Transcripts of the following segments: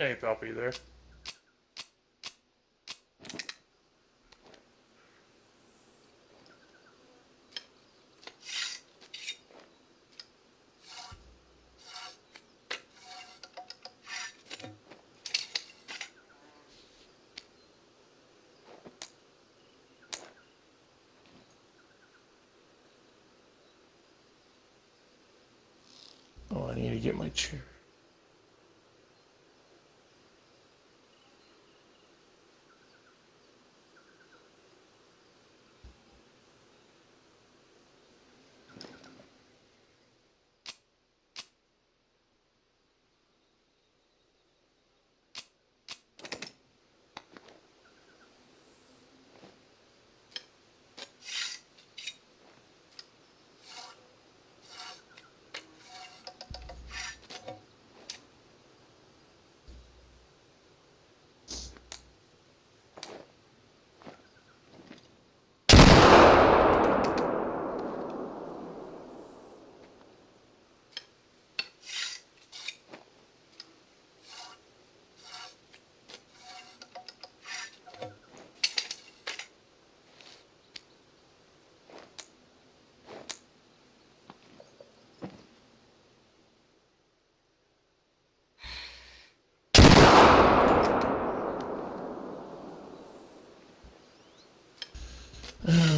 Hey, Palpy, there. Oh, I need to get my chair.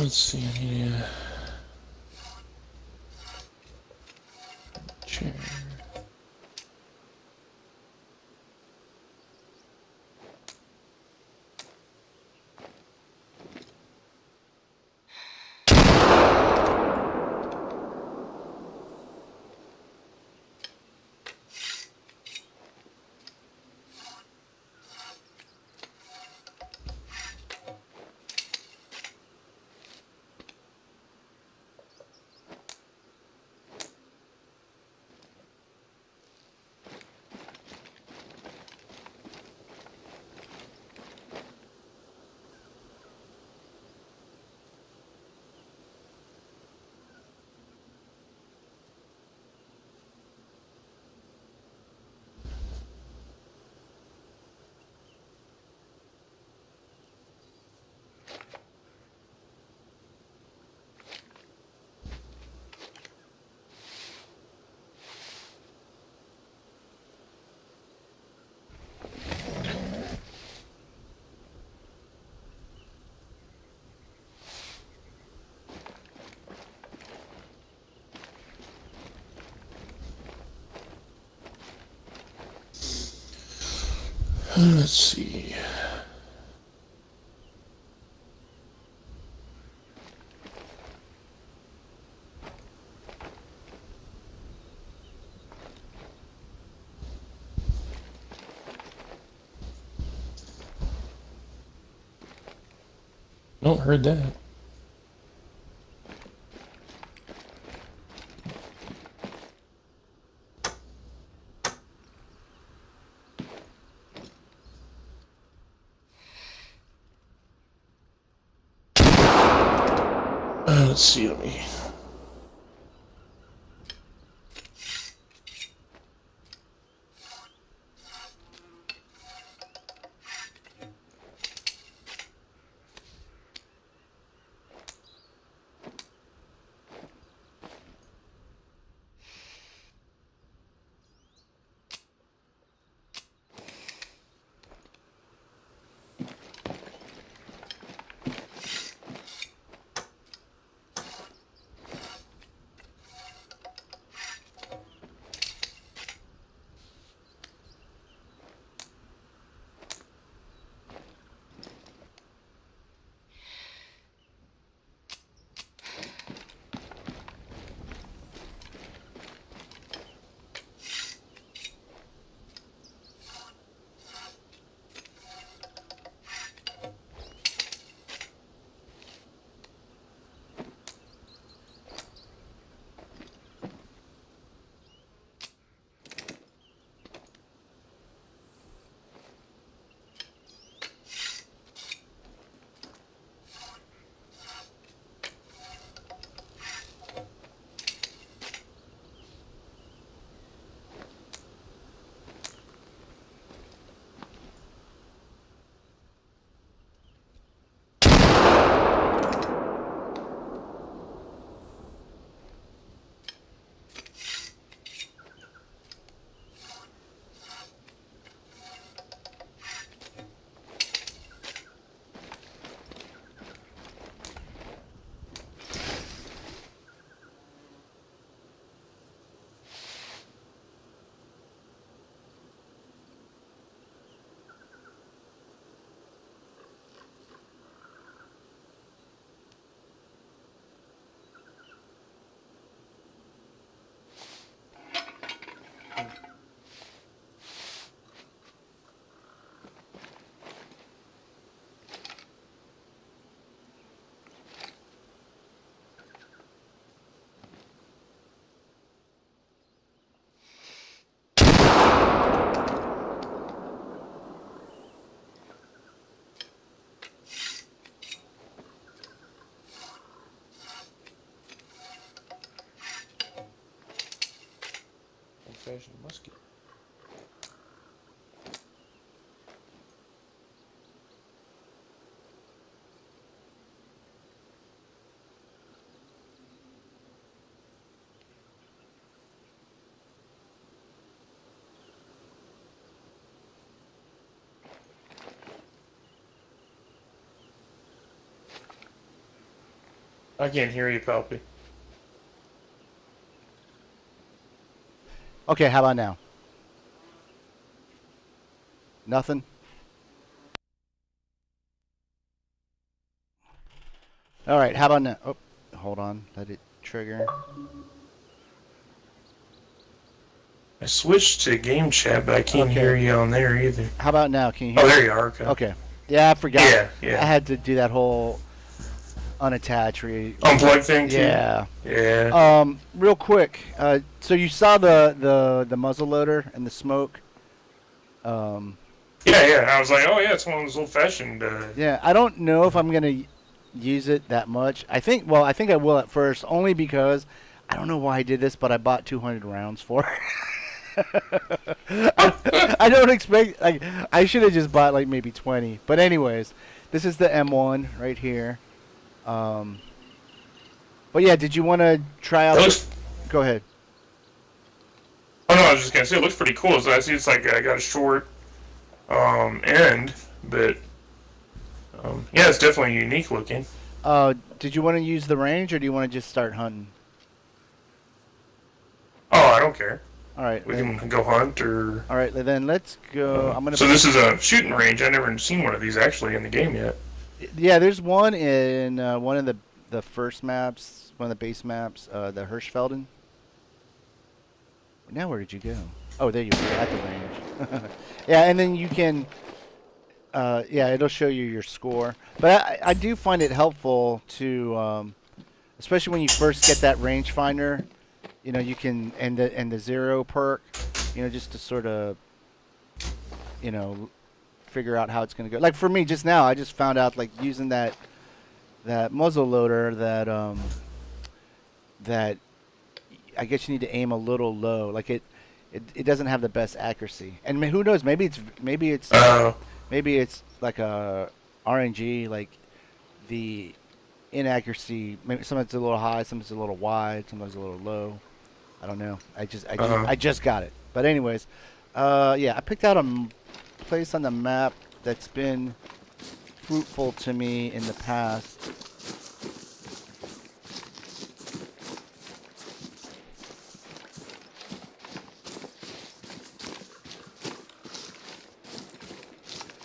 Let's see, I need a chair. Let's see. No, heard that. Let's see, let me. Old-fashioned musket. I can't hear you, Palpy. Okay, how about now? Nothing? All right, how about now? Oh, hold on. Let it trigger. I switched to game chat, but I can't Okay. hear you on there either. How about now? Can you hear Oh, me? there you are. Okay. Okay. Yeah, I forgot. Yeah, yeah. I had to do that whole unattach. Unplug thing too. Yeah. Yeah. Real quick. So you saw the muzzle loader and the smoke. Yeah, yeah. I was like, oh yeah, it's one of those old-fashioned. Yeah, I don't know if I'm gonna use it that much. I think I will at first, only because I don't know why I did this, but I bought 200 rounds for it. I don't expect, like, I should have just bought like maybe 20. But anyways, this is the M1 right here. But yeah, did you want to try out? Go ahead. Oh no, I was just gonna say it looks pretty cool. So I see it's like I got a short end, but yeah, it's definitely unique looking. Did you want to use the range, or do you want to just start hunting? Oh, I don't care. All right. We can go hunt or. All right, then let's go. I'm gonna. So this is a shooting range. I never seen one of these actually in the game yet. Yeah, there's one in one of the first maps, one of the base maps, the Hirschfelden. Now where did you go? Oh, there you are at the range. Yeah, and then you can. Yeah, it'll show you your score. But I do find it helpful to, especially when you first get that rangefinder. You know, you can and the zero perk. You know, just to sort of, you know, figure out how it's going to go. Like for me, just now, I just found out like using that muzzle loader that I guess you need to aim a little low. Like it doesn't have the best accuracy. And who knows? Maybe it's like a RNG. Like the inaccuracy. Maybe some of it's a little high, some it's a little wide, sometimes a little low. I don't know. I just got it. But anyways, yeah, I picked out a place on the map that's been fruitful to me in the past.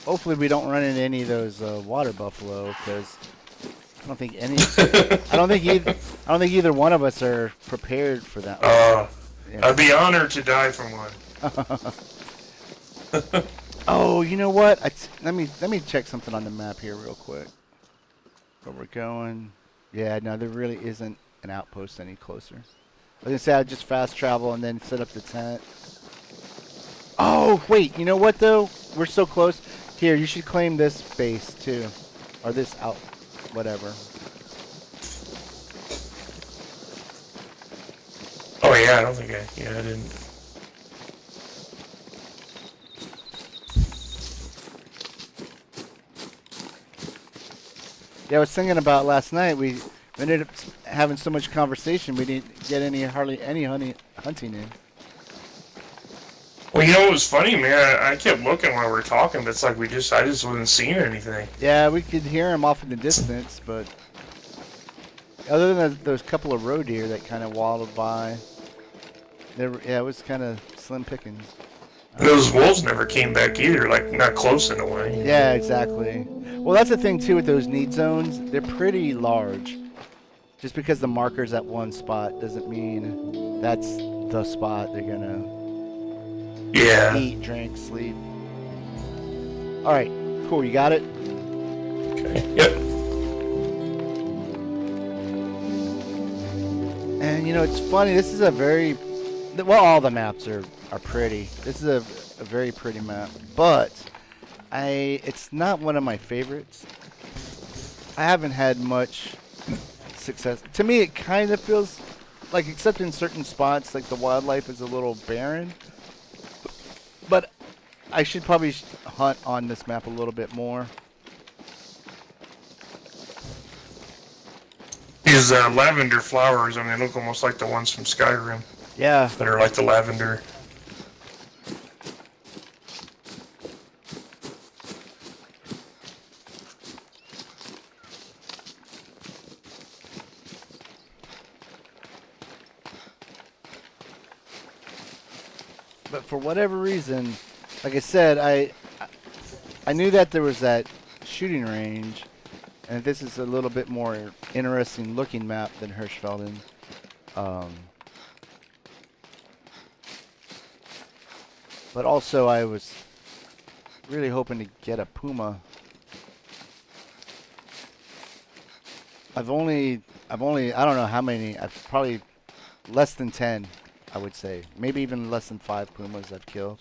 Hopefully we don't run into any of those water buffalo, because I don't think either one of us are prepared for that. Yeah. I'd be honored to die from one. Oh, you know what? Let me check something on the map here real quick. Where we're going? Yeah, no, there really isn't an outpost any closer. I was gonna say I'd just fast travel and then set up the tent. Oh wait, you know what though? We're so close. Here, you should claim this base too, or this out, whatever. Oh yeah, I don't think I didn't. Yeah, I was thinking about last night. We ended up having so much conversation, we didn't get hardly any hunting in. Well, you know what was funny, man? I kept looking while we were talking, but it's like I just wasn't seeing anything. Yeah, we could hear him off in the distance, but other than those couple of roe deer that kind of waddled by, it was kind of slim pickings. Those wolves never came back either, like not close in a way. Yeah, exactly. Well, that's the thing too with those need zones. They're pretty large. Just because the marker's at one spot doesn't mean that's the spot they're gonna Yeah. Eat, drink, sleep. All right, cool. You got it. Okay. Yep. And it's funny. This is a very well. All the maps are pretty. This is a very pretty map, but it's not one of my favorites. I haven't had much success. To me, it kind of feels like, except in certain spots, like the wildlife is a little barren. But I should probably hunt on this map a little bit more. These lavender flowers, I mean, they look almost like the ones from Skyrim. Yeah. That are like the lavender. But for whatever reason, like I said, I knew that there was that shooting range, and this is a little bit more interesting looking map than Hirschfelden. But also, I was really hoping to get a puma. I've only, I don't know how many. I've probably less than 10, I would say. Maybe even less than 5 pumas I've killed.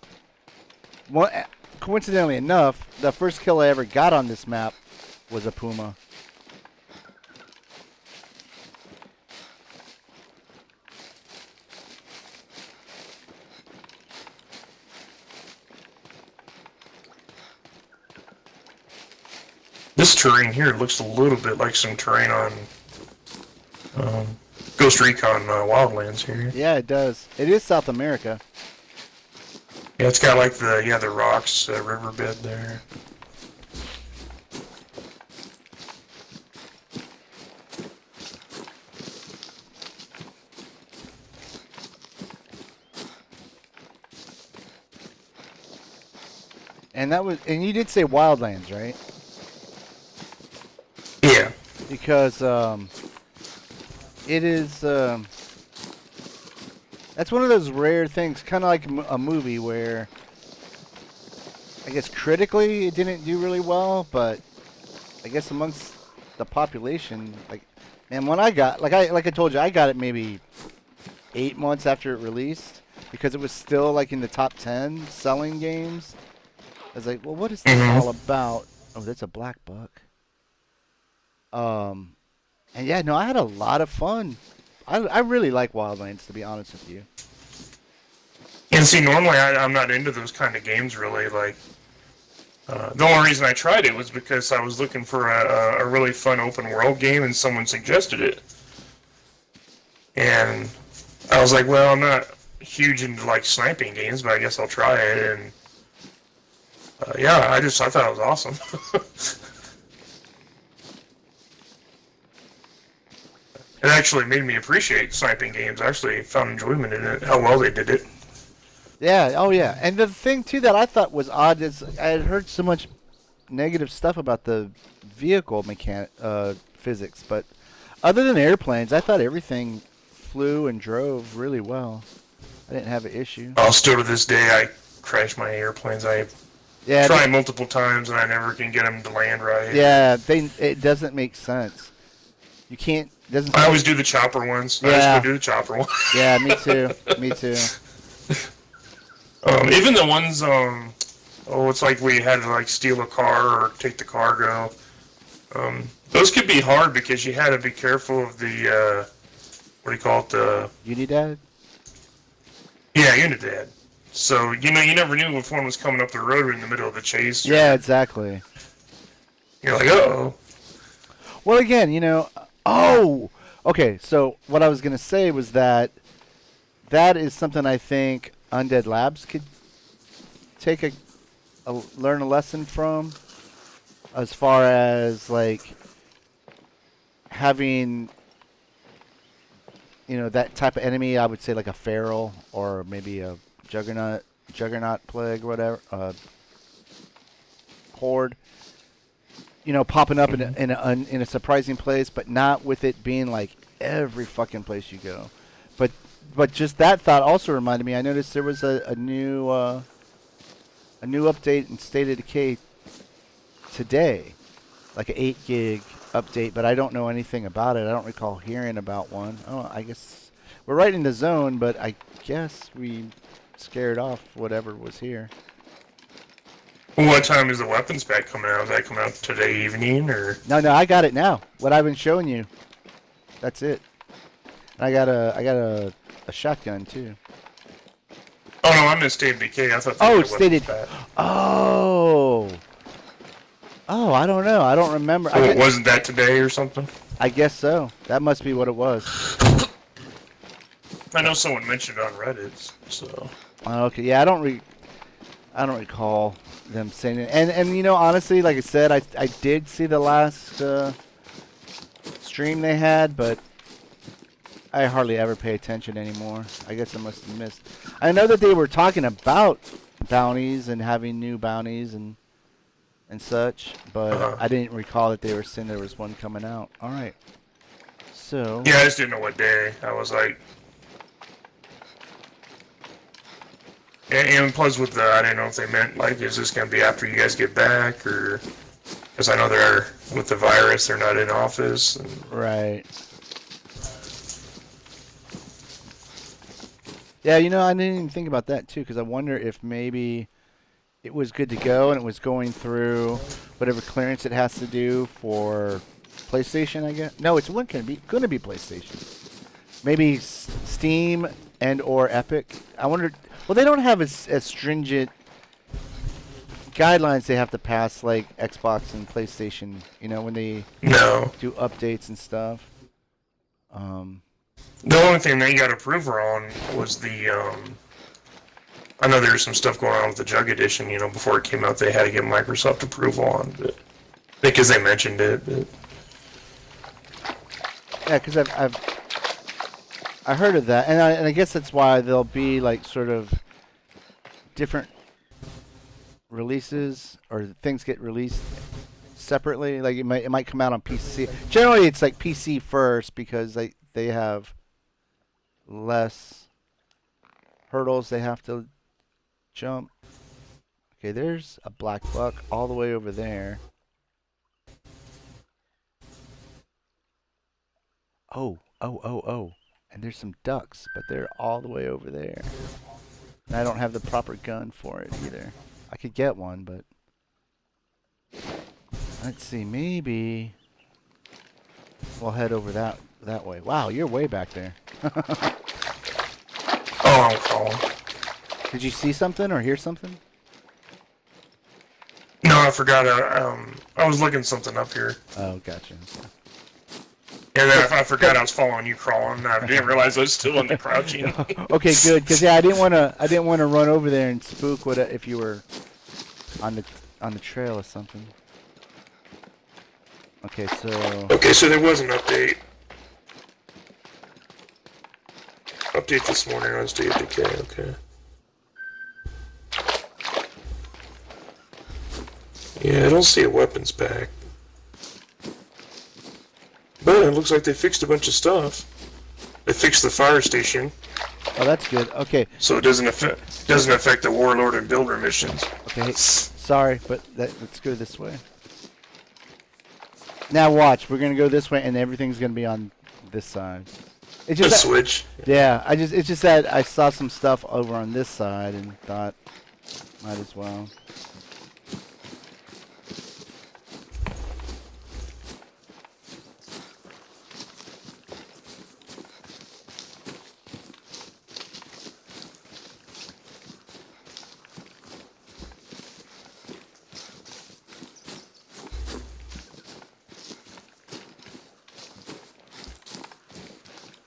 Well, coincidentally enough, the first kill I ever got on this map was a puma. This terrain here looks a little bit like some terrain on Ghost Recon Wildlands here. Yeah, it does. It is South America. Yeah, it's got like the rocks riverbed there. And you did say Wildlands, right? Yeah. Because it is that's one of those rare things, kind of like a movie where I guess critically it didn't do really well, but I guess amongst the population, like, man, when I got, like I told you, I got it maybe 8 months after it released because it was still like in the top 10 selling games. I was like, well, what is this all about? Oh, that's a black buck. And yeah, no, I had a lot of fun. I really like Wildlands, to be honest with you. And see, normally I'm not into those kind of games, really. Like, the only reason I tried it was because I was looking for a really fun open world game, and someone suggested it. And I was like, well, I'm not huge into like sniping games, but I guess I'll try it. And yeah, I thought it was awesome. It actually made me appreciate sniping games. I actually found enjoyment in it, how well they did it. Yeah, oh yeah. And the thing, too, that I thought was odd is I had heard so much negative stuff about the vehicle physics, but other than airplanes, I thought everything flew and drove really well. I didn't have an issue. Oh, still to this day, I crash my airplanes. I try multiple times, and I never can get them to land right. Yeah, it doesn't make sense. You can't. I always do the chopper ones. Yeah. I just go do the chopper one. Yeah, me too. Me too. Even the ones, it's like we had to like steal a car or take the cargo. Those could be hard because you had to be careful of the, what do you call it? The Unidad? Yeah, Unidad. So, you never knew if one was coming up the road in the middle of the chase. Yeah, exactly. You're like, uh-oh. Well, again, okay, so what I was going to say was that is something I think Undead Labs could learn a lesson from, as far as, like, having, that type of enemy. I would say like a feral or maybe a juggernaut plague or whatever, horde. Popping up in a surprising place, but not with it being like every fucking place you go. But just that thought also reminded me. I noticed there was a new update in State of Decay today, like an 8 gig update. But I don't know anything about it. I don't recall hearing about one. Oh, I guess we're right in the zone, but I guess we scared off whatever was here. What time is the weapons pack coming out? Is that coming out today evening or? No, I got it now. What I've been showing you. That's it. I got a shotgun too. Oh no, I'm in State of Decay. I thought. Oh, State of. Oh. Oh, I don't know. I don't remember. Oh, wasn't that today or something? I guess so. That must be what it was. I know someone mentioned it on Reddit, so. Okay, yeah, I don't recall them saying it. And you know, honestly, like I said, I did see the last stream they had, but I hardly ever pay attention anymore. I guess I must have missed. I know that they were talking about bounties and having new bounties and such, but I didn't recall that they were saying there was one coming out. All right. So. Yeah, I just didn't know what day. I was like. And plus with the, I didn't know if they meant, like, is this going to be after you guys get back, or, because I know they're, with the virus, they're not in office. And... Right. Yeah, you know, I didn't even think about that, too, because I wonder if maybe it was good to go and it was going through whatever clearance it has to do for PlayStation, I guess. No, it's going to be PlayStation. Maybe Steam and or Epic. I wonder. Well, they don't have as stringent guidelines they have to pass like Xbox and PlayStation. You know, when they do updates and stuff. The only thing they got approval on was the. I know there was some stuff going on with the Jug Edition. You know, before it came out, they had to get Microsoft approval on it because they mentioned it. But... Yeah, because I heard of that, and I guess that's why there'll be like sort of different releases or things get released separately. Like it might come out on PC. Generally, it's like PC first because they have less hurdles they have to jump. Okay, there's a black buck all the way over there. Oh. And there's some ducks, but they're all the way over there. And I don't have the proper gun for it either. I could get one, but... Let's see, maybe... We'll head over that way. Wow, you're way back there. Oh, I'm calling. Did you see something or hear something? No, I forgot. I was looking something up here. Oh, gotcha. And then I forgot I was following you crawling. I didn't realize I was still in the crouching. Okay, good. Because yeah, I didn't want to run over there and spook if you were on the trail or something. Okay, so. Okay, so there was an update. Update this morning on State of Decay. Okay. Yeah, I don't see a weapons pack. But it looks like they fixed a bunch of stuff. They fixed the fire station. Oh, that's good. Okay. So it doesn't affect the Warlord and Builder missions. Okay. Sorry, but let's go this way. Now watch. We're gonna go this way, and everything's gonna be on this side. It's just switch. Yeah. It's just that I saw some stuff over on this side and thought might as well.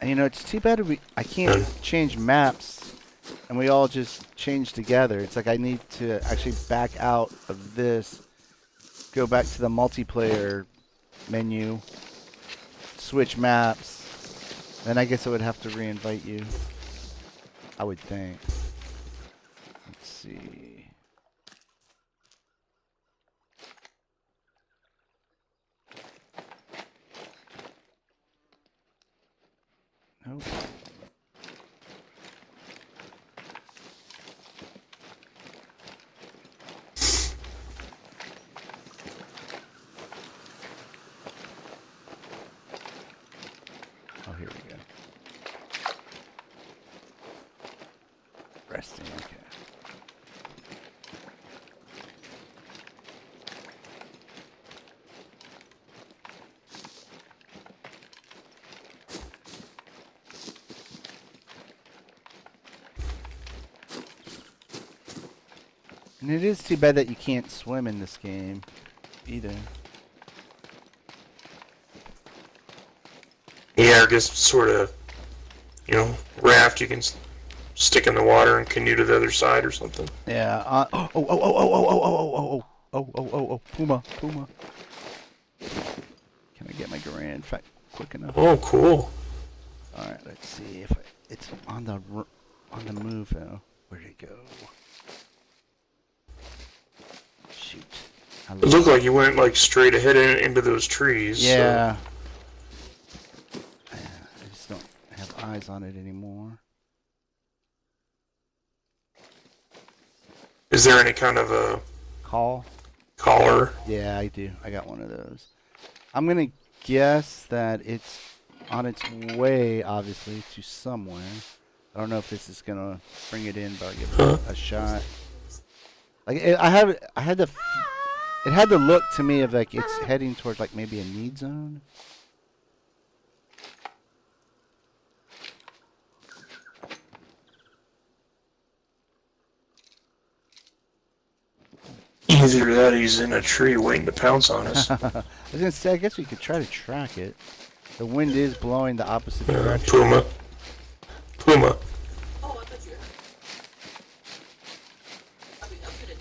You know, it's too bad I can't change maps, and we all just change together. It's like I need to actually back out of this, go back to the multiplayer menu, switch maps, then I guess I would have to re-invite you. I would think. Let's see. Nope. Interesting. Okay. And it is too bad that you can't swim in this game either. Yeah, I guess sort of, raft you can stick in the water and canoe to the other side or something. Yeah. Oh, Puma. Can I get my grand quick enough? Oh, cool. All right, let's see if it's on the move now. Where'd it go? Shoot. It looked like you went like straight ahead into those trees. Yeah. So. I just don't have eyes on it anymore. Is there any kind of a collar? Yeah, I do. I got one of those. I'm gonna guess that it's on its way, obviously, to somewhere. I don't know if this is gonna bring it in, but I'll give it a shot. Like it had the look to me of like it's heading towards like maybe a need zone. Either that, he's in a tree waiting to pounce on us. I was gonna say, I guess we could try to track it. The wind is blowing the opposite direction. Puma. Oh, I thought you were. I'll get it.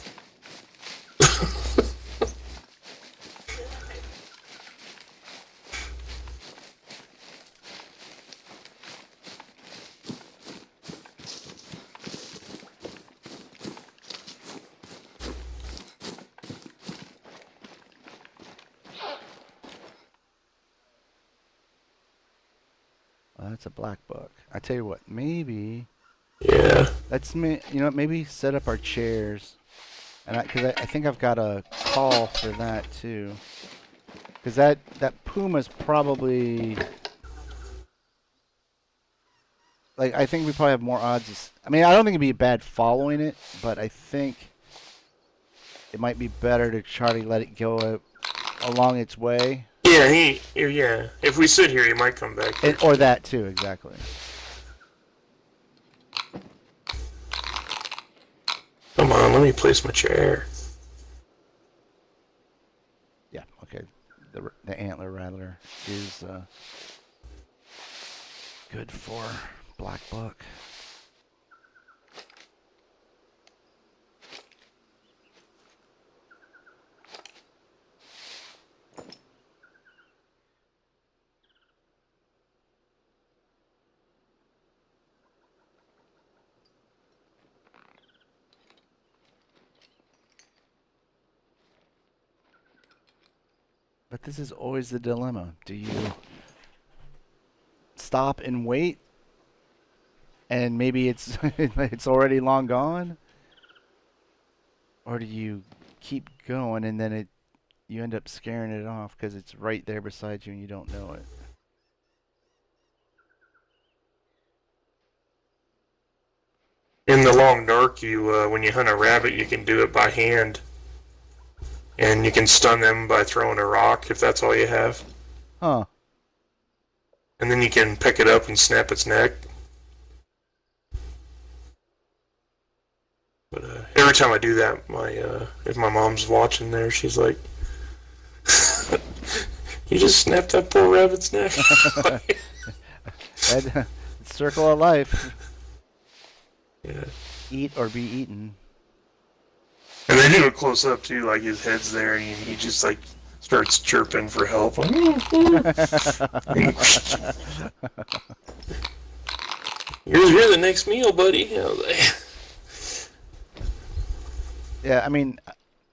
Well, that's a black buck. I tell you what, maybe. Yeah. Maybe set up our chairs, and because I think I've got a call for that too. Because that puma's probably like I think we probably have more odds. I mean, I don't think it'd be bad following it, but I think it might be better to try to let it go along its way. Yeah. If we sit here, he might come back. Or that too, exactly. Come on, let me place my chair. Yeah, okay. The antler rattler is good for black buck. But this is always the dilemma. Do you stop and wait, and maybe it's it's already long gone, or do you keep going and then you end up scaring it off because it's right there beside you and you don't know it? In the long dark, when you hunt a rabbit, you can do it by hand. And you can stun them by throwing a rock if that's all you have. Huh. And then you can pick it up and snap its neck. But every time I do that, if my mom's watching there, she's like, "You just snapped that poor rabbit's neck." Circle of life. Yeah. Eat or be eaten. And they do a close up too, like his head's there, and he just like starts chirping for help. You're the next meal, buddy. Yeah, I mean,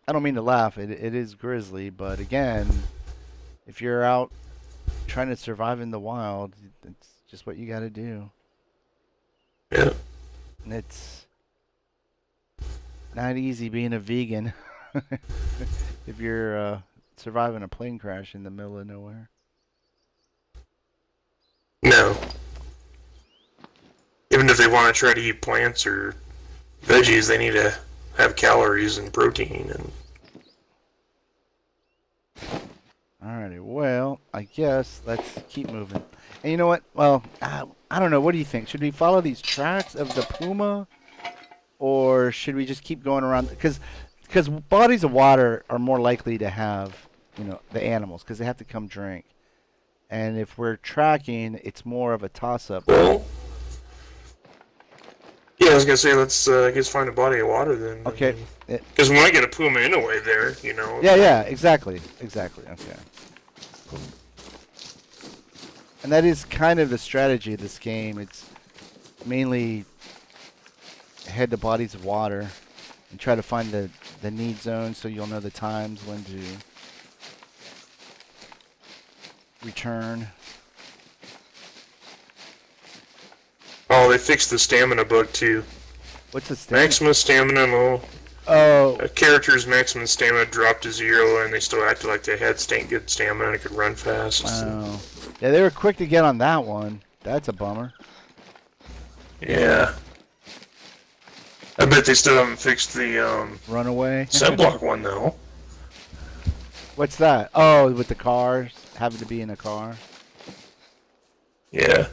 I don't mean to laugh. It is grisly, but again, if you're out trying to survive in the wild, it's just what you got to do. Yeah. And it's not easy being a vegan if you're surviving a plane crash in the middle of nowhere. No. Even if they want to try to eat plants or veggies, they need to have calories and protein. And Alrighty, well, I guess let's keep moving. And you know what? Well, I don't know. What do you think? Should we follow these tracks of the puma, or should we just keep going around? Because bodies of water are more likely to have, the animals, because they have to come drink. And if we're tracking, it's more of a toss-up. well, yeah, I was gonna say let's I guess find a body of water then. Okay. Because we might get a puma anyway there, Yeah, exactly. Okay. And that is kind of the strategy of this game. It's mainly head to bodies of water and try to find the need zone so you'll know the times when to return. Oh, they fixed the stamina bug too. What's the stamina? Maximum stamina low. Oh. A character's maximum stamina dropped to 0, and they still acted like they had good stamina and could run fast. Wow. Yeah, they were quick to get on that one. That's a bummer. Yeah. I bet they still haven't fixed the Runaway. set block one though. What's that? Oh, with the cars having to be in a car. Yeah.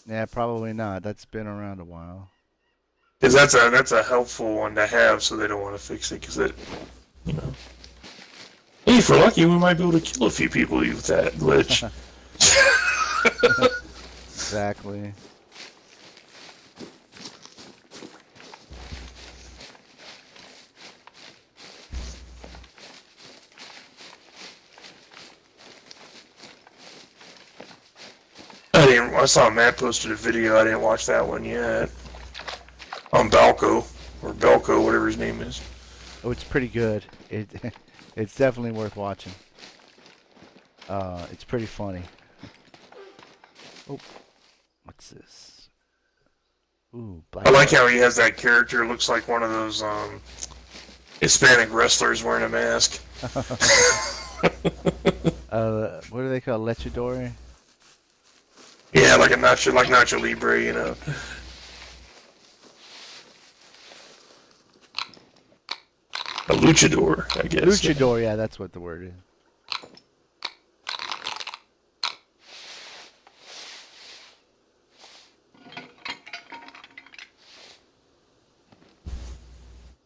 Yeah, probably not. That's been around a while. Because that's a helpful one to have, so they don't want to fix it. Because hey, if we're lucky, we might be able to kill a few people with that glitch. Exactly. I saw Matt posted a video. I didn't watch that one yet. On Balco or Belco, whatever his name is. Oh, it's pretty good. It's definitely worth watching. It's pretty funny. Oh, what's this? Ooh, black. I like how he has that character. Looks like one of those Hispanic wrestlers wearing a mask. What do they call luchador? Yeah, like Nacho Libre, A luchador, I guess. Luchador, yeah, that's what the word is.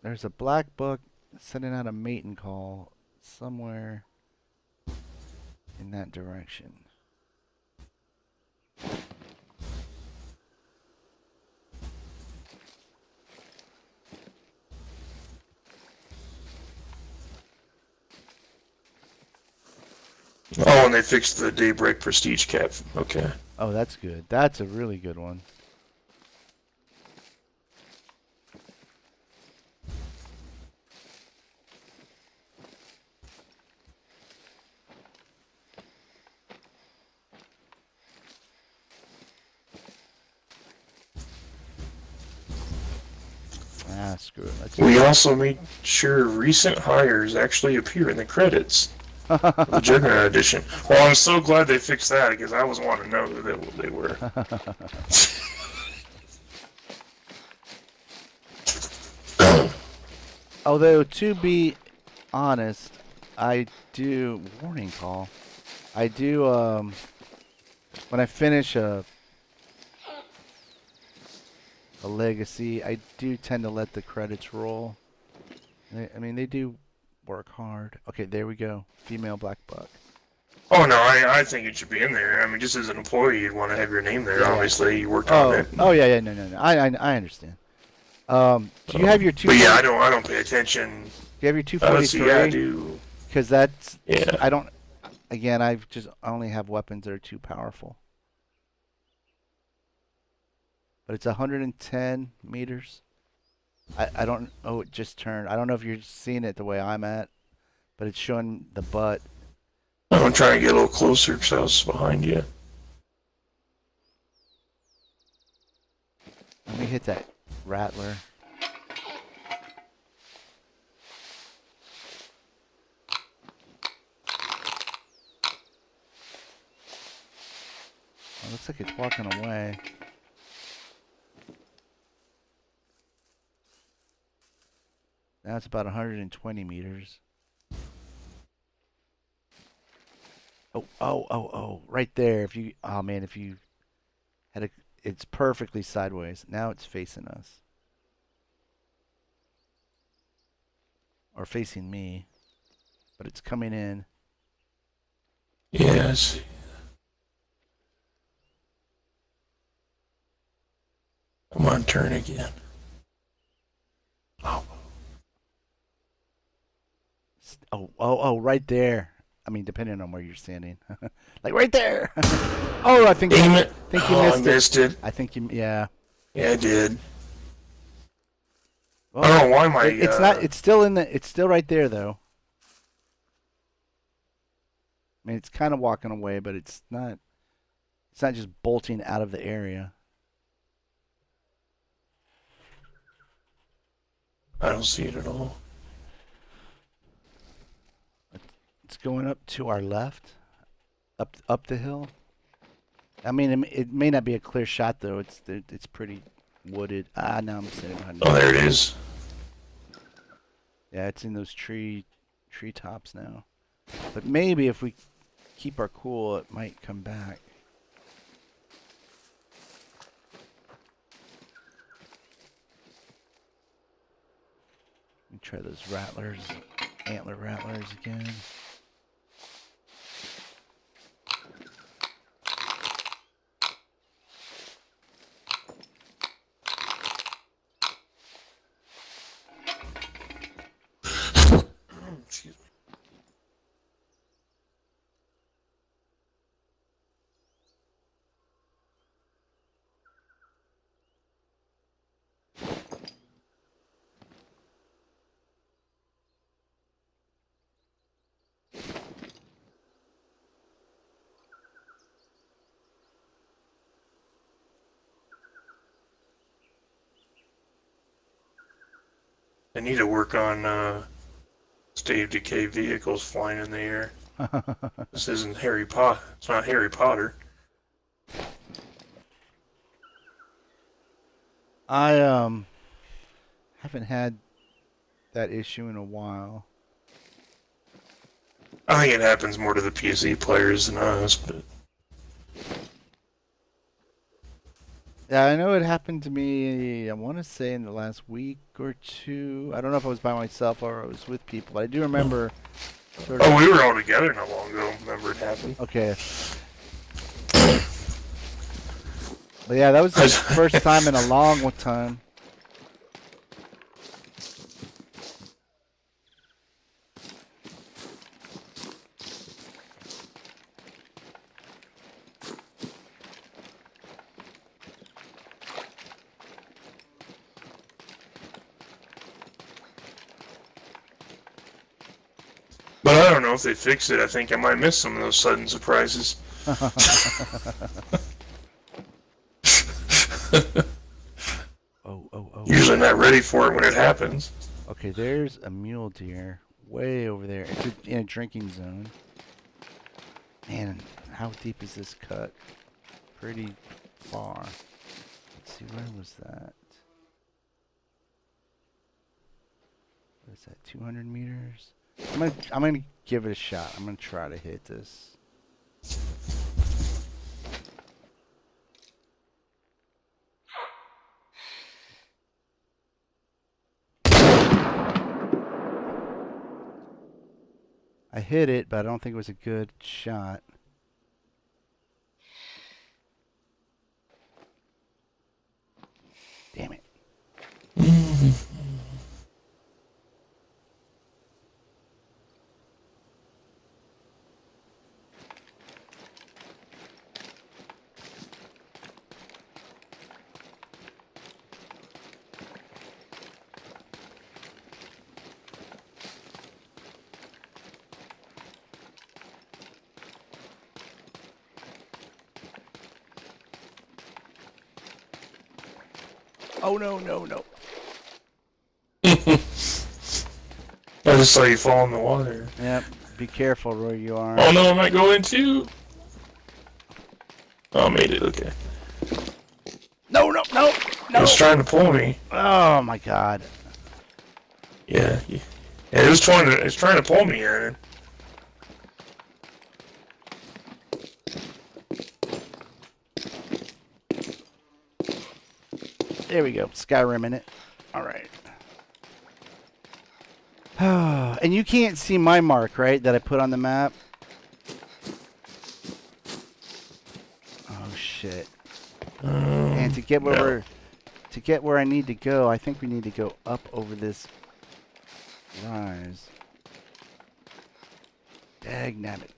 There's a black buck sending out a mating call somewhere in that direction. Oh, and they fixed the Daybreak Prestige cap. Okay. Oh, that's good. That's a really good one. Ah, screw it. We also made sure recent hires actually appear in the credits of the Juggernaut edition. Well, I'm so glad they fixed that because I was wanting to know who they were. Although, to be honest, I do... Warning call. I do, when I finish a legacy, I do tend to let the credits roll. I mean, they do work hard. Okay, there we go. Female black buck. Oh no, I think it should be in there. I mean, just as an employee, you'd want to have your name there. Yeah. Obviously, you worked on it. Oh yeah, no. I understand. Do you have your two? But yeah, I don't pay attention. Do you have your Let's see, 243? yeah, I do. Because that's... Yeah. I don't... Again, I only have weapons that are too powerful. But it's 110 meters. I don't... Oh, it just turned. I don't know if you're seeing it the way I'm at, but it's showing the butt. I'm trying to get a little closer because I was behind you. Let me hit that rattler. It looks like it's walking away. Now it's about 120 meters. Oh, right there. If you, oh man, if you had a, it's perfectly sideways. Now it's facing us. Or facing me. But it's coming in. Yes. Come on, turn again. Oh. Oh, right there. I mean, depending on where you're standing. Like right there. Oh, I think Damn you, it. think you Oh, missed I missed it. I think you, yeah. Yeah, I did. Well, I don't know why my... it's not, it's still in the, it's still right there though. I mean, it's kind of walking away, but it's not just bolting out of the area. I don't see it at all. It's going up to our left, up the hill. I mean, it may not be a clear shot though. It's pretty wooded. Ah, now I'm sitting behind. Oh, there it is. Yeah, it's in those tree tops now. But maybe if we keep our cool, it might come back. Let me try those antler rattlers again. Excuse me. I need to work on state of decay vehicles flying in the air. This isn't Harry Potter. It's not Harry Potter. I haven't had that issue in a while. I think it happens more to the PC players than us, but Yeah, I know it happened to me, I want to say in the last week or two. I don't know if I was by myself or I was with people, but I do remember sort of... oh, we were all together not long ago. Remember it happened? Okay. But yeah, that was the first time in a long time. But I don't know if they fix it. I think I might miss some of those sudden surprises. Oh. Usually not ready for it when it happens. Okay, there's a mule deer way over there. It's in a drinking zone. Man, how deep is this cut? Pretty far. Let's see, where was that? What is that, 200 meters? I'm gonna give it a shot. I'm gonna try to hit this. I hit it, but I don't think it was a good shot. Damn it. Oh, no. I just saw you fall in the water. Yep. Be careful where you are. Oh no, I might go in too. Oh, I made it. Okay. No. It was trying to pull me. Oh, my God. Yeah, yeah. It was trying to pull me in. There we go. Skyrim in it. All right. And you can't see my mark, right? That I put on the map. Oh shit. And to get where I need to go, I think we need to go up over this rise. Dagnabbit.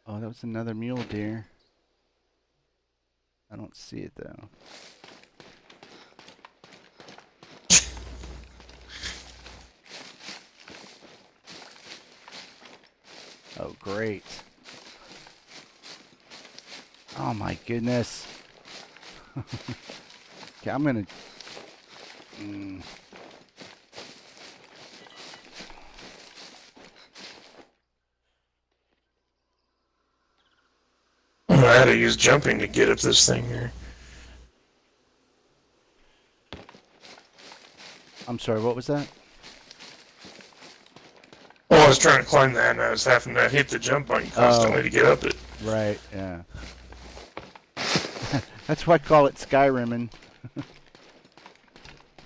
Oh, that was another mule deer. I don't see it though. Oh, great. Oh my goodness. Okay, I'm gonna... I had to use jumping to get up this thing here. I'm sorry, what was that? Well, I was trying to climb that, and I was having to hit the jump button constantly to get up it. Right, yeah. That's why I call it Skyrimming.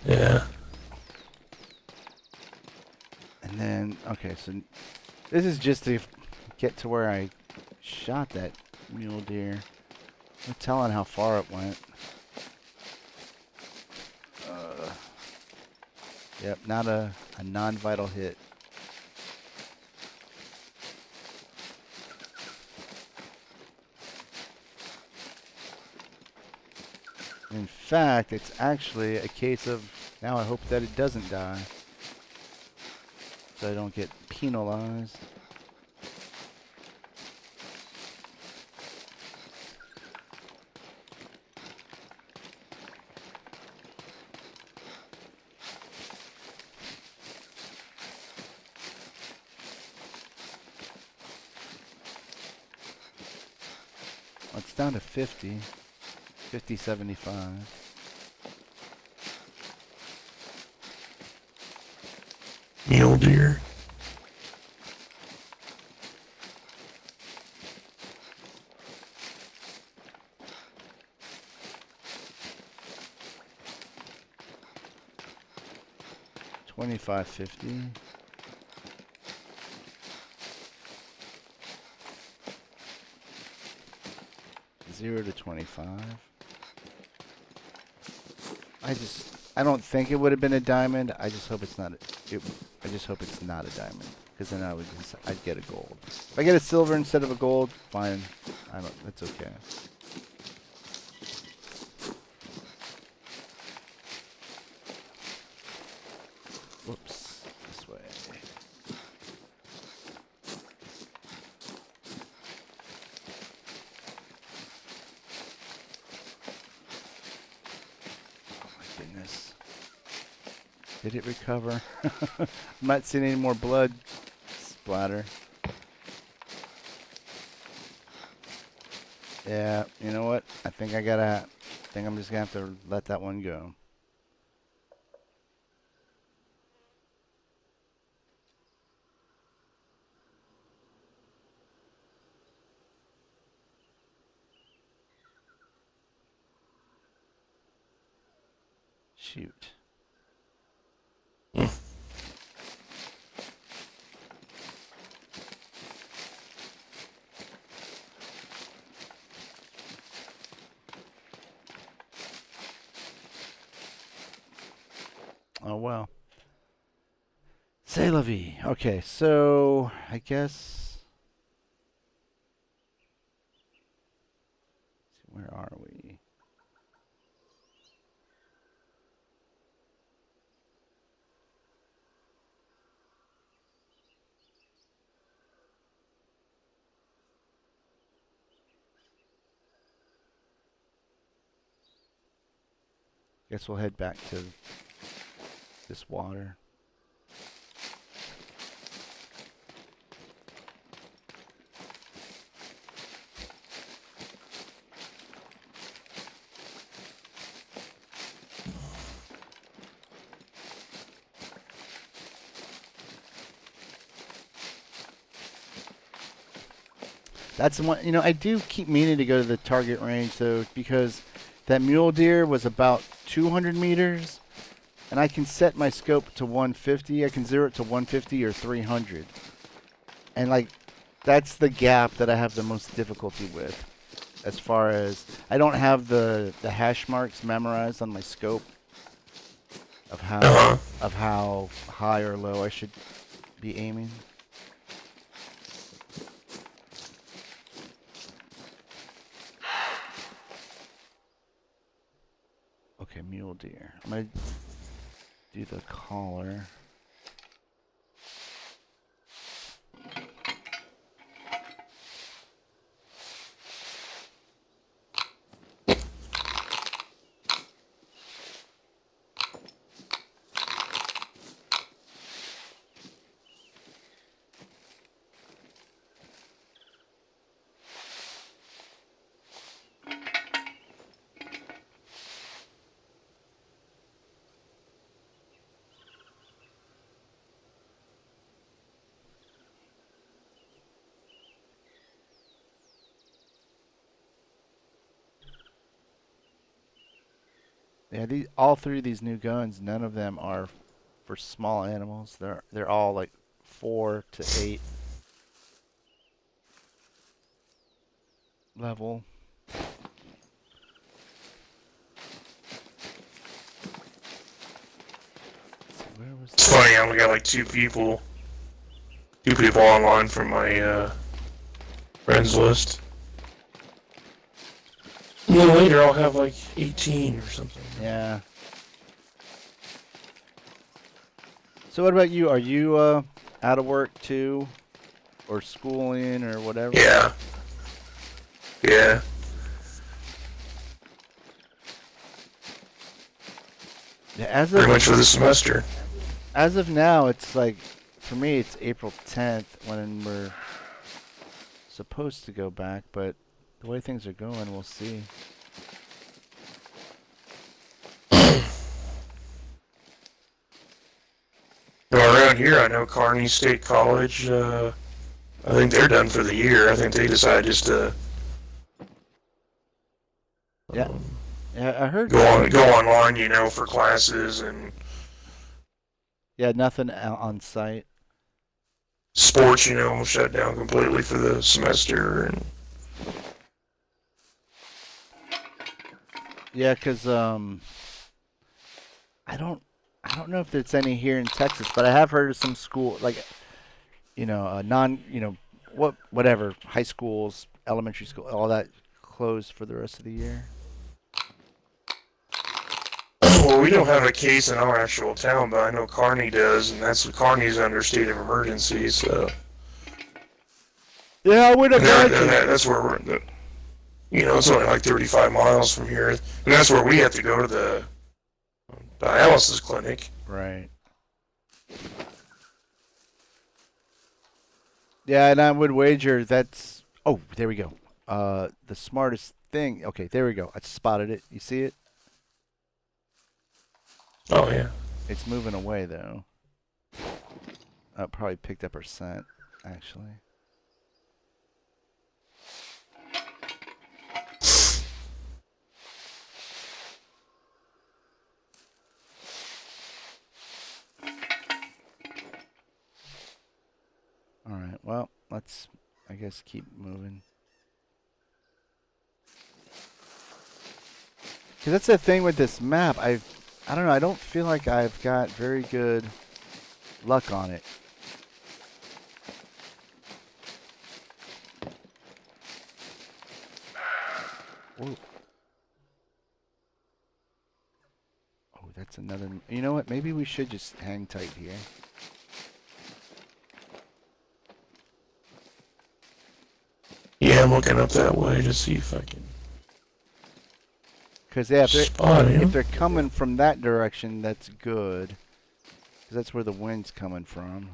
Yeah. And then, okay, so this is just to get to where I shot that mule deer. No telling how far it went. Yep, not a non-vital hit. In fact, it's actually a case of now I hope that it doesn't die, so I don't get penalized. Well, it's down to 50. 50-75. Mule deer. $25.50. $0 to 25. I don't think it would have been a diamond. I just hope it's not. I just hope it's not a diamond, because then I'd get a gold. If I get a silver instead of a gold, fine. It's okay. Whoops, this way. Oh my goodness. Did it recover? I'm not seeing any more blood splatter. Yeah, you know what? I think I'm just gonna have to let that one go. Shoot. Oh well. C'est la vie. Okay, so I guess Where are we? Guess we'll head back to this water. That's the one, you know, I do keep meaning to go to the target range though, because that mule deer was about 200 meters, and I can set my scope to 150. I can zero it to 150 or 300. And like, that's the gap that I have the most difficulty with. As far as, I don't have the hash marks memorized on my scope of how high or low I should be aiming. Okay, mule deer. I'm gonna do the collar. Yeah, all three of these new guns, none of them are for small animals. They're all like 4 to 8 level. Where was It's funny, I only got like two people online from my friends list. And then later I'll have like 18 or something. Yeah. So what about you? Are you out of work too, or schooling or whatever? Yeah. Yeah. Yeah, as Pretty of much for the semester. as of now, it's like for me, it's April 10th when we're supposed to go back, but the way things are going, we'll see. Well, around here, I know Kearney State College. I think they're done for the year. I think they decided just to Yeah. Yeah, I heard. go online, you know, for classes and Yeah, nothing on site. sports, you know, shut down completely for the semester. And Yeah, 'cause I don't know if there's any here in Texas, but I have heard of some school like whatever, high schools, elementary school, all that closed for the rest of the year. well, we don't have a case in our actual town, but I know Kearney does, and that's Kearney's under state of emergency. So Yeah, I would imagine. that's where we're. You know, it's only like 35 miles from here, and that's where we have to go to the dialysis clinic. Right. Yeah, and I would wager that's. Oh, there we go. The smartest thing. Okay, there we go. I spotted it. You see it? Oh yeah. It's moving away though. It probably picked up our scent, actually. All right. Well, let's, I guess, keep moving. Because that's the thing with this map. I don't know. I don't feel like I've got very good luck on it. Whoa. Oh, that's another. You know what? Maybe we should just hang tight here. Yeah, I'm looking up that way to see if I can Because yeah, spot him. if they're coming from that direction, that's good. Because that's where the wind's coming from.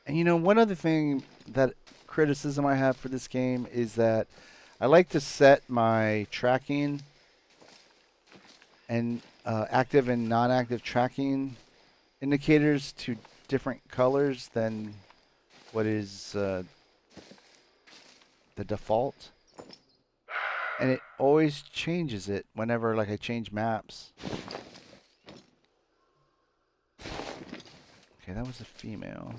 And you know, one other thing that criticism I have for this game is that I like to set my tracking and active and non-active tracking indicators to different colors than what is the default. And it always changes it whenever like I change maps. Okay, that was a female.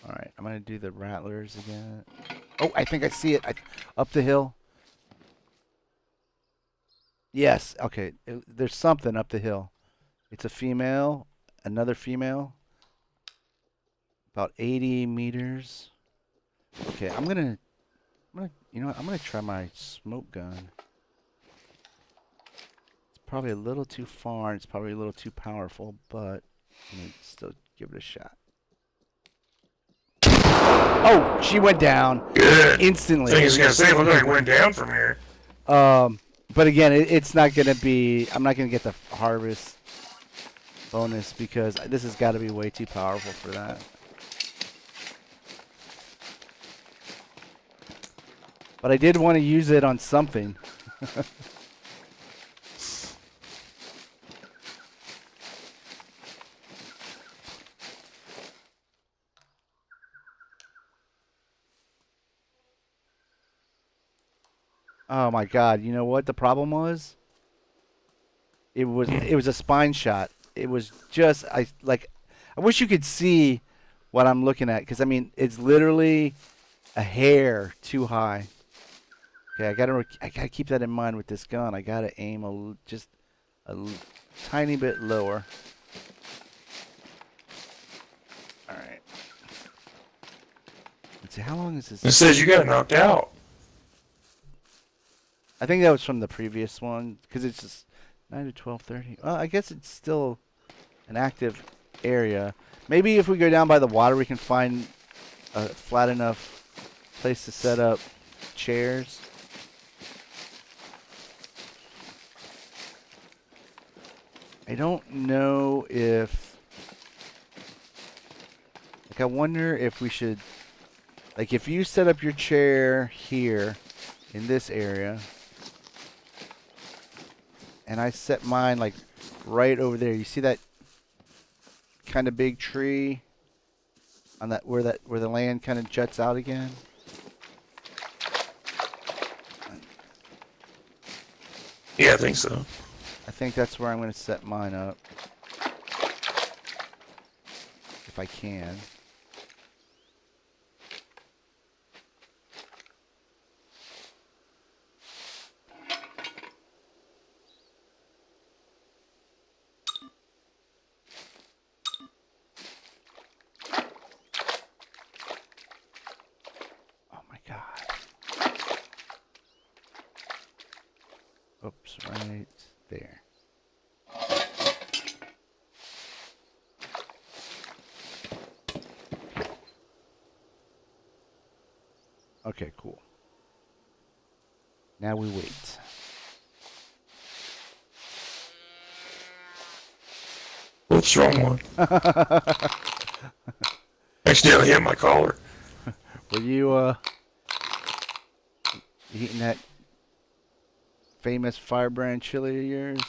Alright, I'm going to do the rattlers again. Oh, I think I see it. Up the hill. Yes, okay. There's something up the hill. It's a female. Another female. About 80 meters. Okay, I'm gonna, you know what? I'm gonna try my smoke gun. It's probably a little too far. And it's probably a little too powerful, but I'm gonna still give it a shot. Oh, she went down. Good. Instantly. I was gonna say, look like it went down from here. But again, it's not gonna be. I'm not gonna get the harvest bonus because this has got to be way too powerful for that. But I did want to use it on something. Oh my God! You know what the problem was? It was a spine shot. It was just I wish you could see what I'm looking at because I mean it's literally a hair too high. Okay, I gotta keep that in mind with this gun. I gotta aim just a tiny bit lower. All right. Let's see how long is this? It says you got knocked out. I think that was from the previous one because it's just 9 to 12:30. Well, I guess it's still an active area. Maybe if we go down by the water, we can find a flat enough place to set up chairs. I don't know if... Like, I wonder if we should... Like, if you set up your chair here in this area... And I set mine like right over there. You see that kind of big tree on where the land kind of juts out again? Yeah, I think so. I think that's where I'm going to set mine up. If I can. Oops, right there. Okay, cool. Now we wait. What's wrong one? Accidentally hit my collar. Were you eating that famous firebrand chili of yours?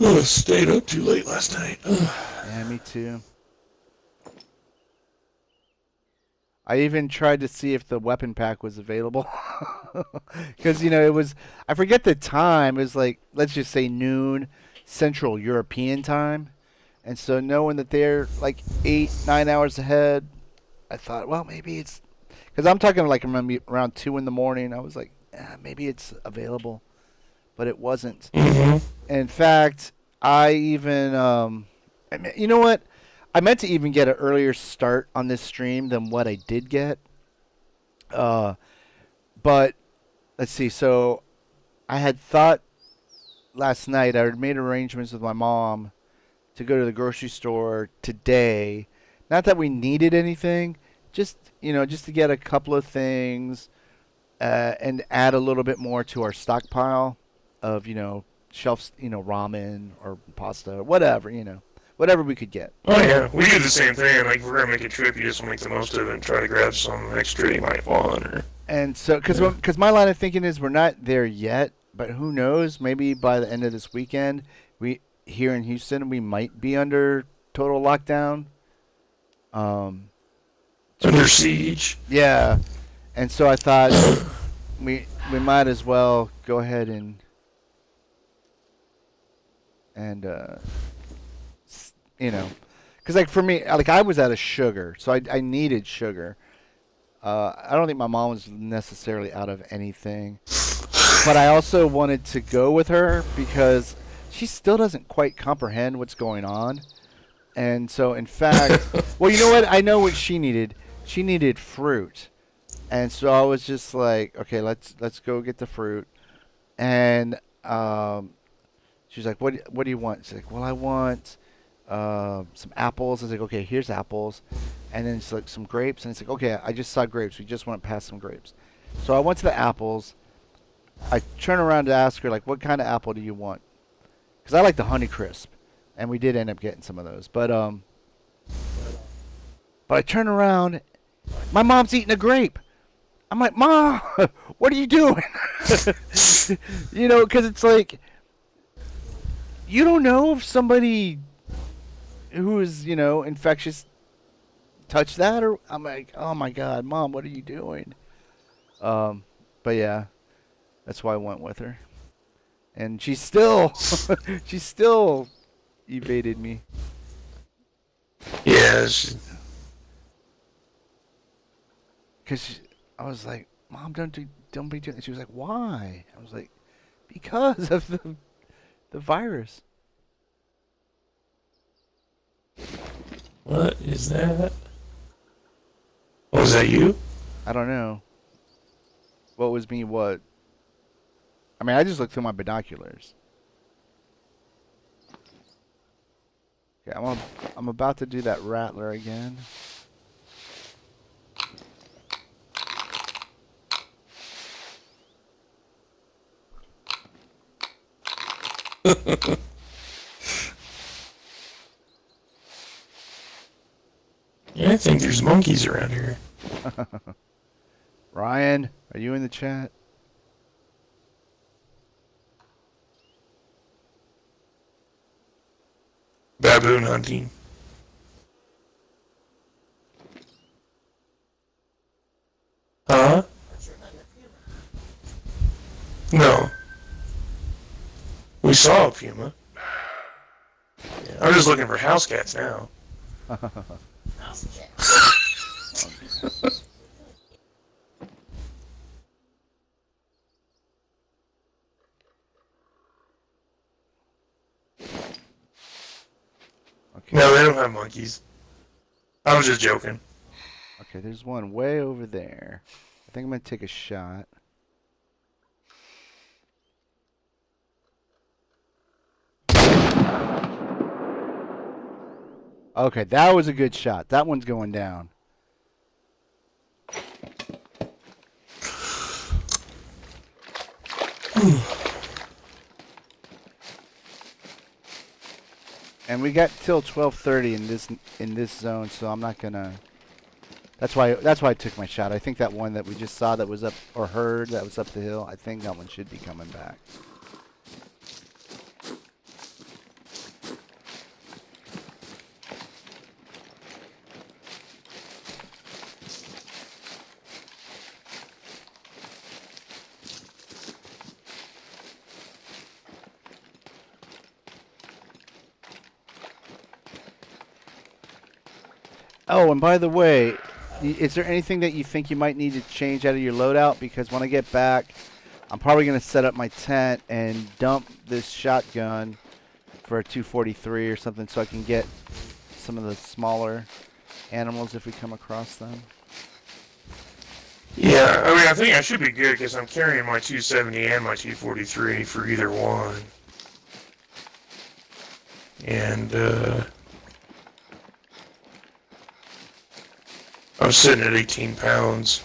I stayed up too late last night. Yeah, me too. I even tried to see if the weapon pack was available. Because, you know, it was... I forget the time. It was like, let's just say noon Central European time. And so knowing that they're like 8, 9 hours ahead, I thought, well, maybe it's because I'm talking like around 2 in the morning. I was like, maybe it's available, but it wasn't. Mm-hmm. In fact, I even, you know what? I meant to even get an earlier start on this stream than what I did get. But let's see. So I had thought last night I had made arrangements with my mom to go to the grocery store today. Not that we needed anything, just just to get a couple of things and add a little bit more to our stockpile of shelves, ramen or pasta, whatever, whatever we could get. Oh yeah, we do the same thing. Like if we're gonna make a trip, you just want to make the most of it and try to grab some extra you might want. Or And so, because my line of thinking is we're not there yet, but who knows? Maybe by the end of this weekend, we here in Houston, we might be under total lockdown. under siege. Yeah, and so I thought we might as well go ahead and because like for me, like I was out of sugar, so I needed sugar. I don't think my mom was necessarily out of anything, but I also wanted to go with her because she still doesn't quite comprehend what's going on. And so, in fact, well, you know what? I know what she needed. She needed fruit, and so I was just like, okay, let's go get the fruit. And she's like, what do you want? She's like, well, I want some apples. I was like, okay, here's apples. And then it's like some grapes, and it's like, okay, I just saw grapes. We just went past some grapes. So I went to the apples. I turn around to ask her, like, what kind of apple do you want? Because I like the Honey Crisp, and we did end up getting some of those. But I turn around, my mom's eating a grape. I'm like, Mom, what are you doing? Because it's like, you don't know if somebody who is, infectious touched that, or I'm like, oh my God, Mom, what are you doing? But yeah, that's why I went with her. And she still, she still evaded me. Yeah. Because I was like, Mom, don't be doing that. She was like, why? I was like, because of the virus. What is that? Oh, is that you? I don't know. What was me? What? I mean, I just looked through my binoculars. Okay, I'm about to do that rattler again. Yeah, I think there's monkeys around here. Ryan, are you in the chat? Baboon hunting. Huh? No. We saw a puma. Yeah, I'm just looking for house cats now. Okay. No, they don't have monkeys. I was just joking. Okay, there's one way over there. I think I'm gonna take a shot. Okay, that was a good shot. That one's going down. And we got till 12:30 in this zone, so I'm not gonna. That's why I took my shot. I think that one that we just saw that was up or heard that was up the hill. I think that one should be coming back. Oh, and by the way, is there anything that you think you might need to change out of your loadout? Because when I get back, I'm probably going to set up my tent and dump this shotgun for a 243 or something so I can get some of the smaller animals if we come across them. Yeah, I mean, I think I should be good because I'm carrying my 270 and my 243 for either one. And, I'm sitting at 18 pounds.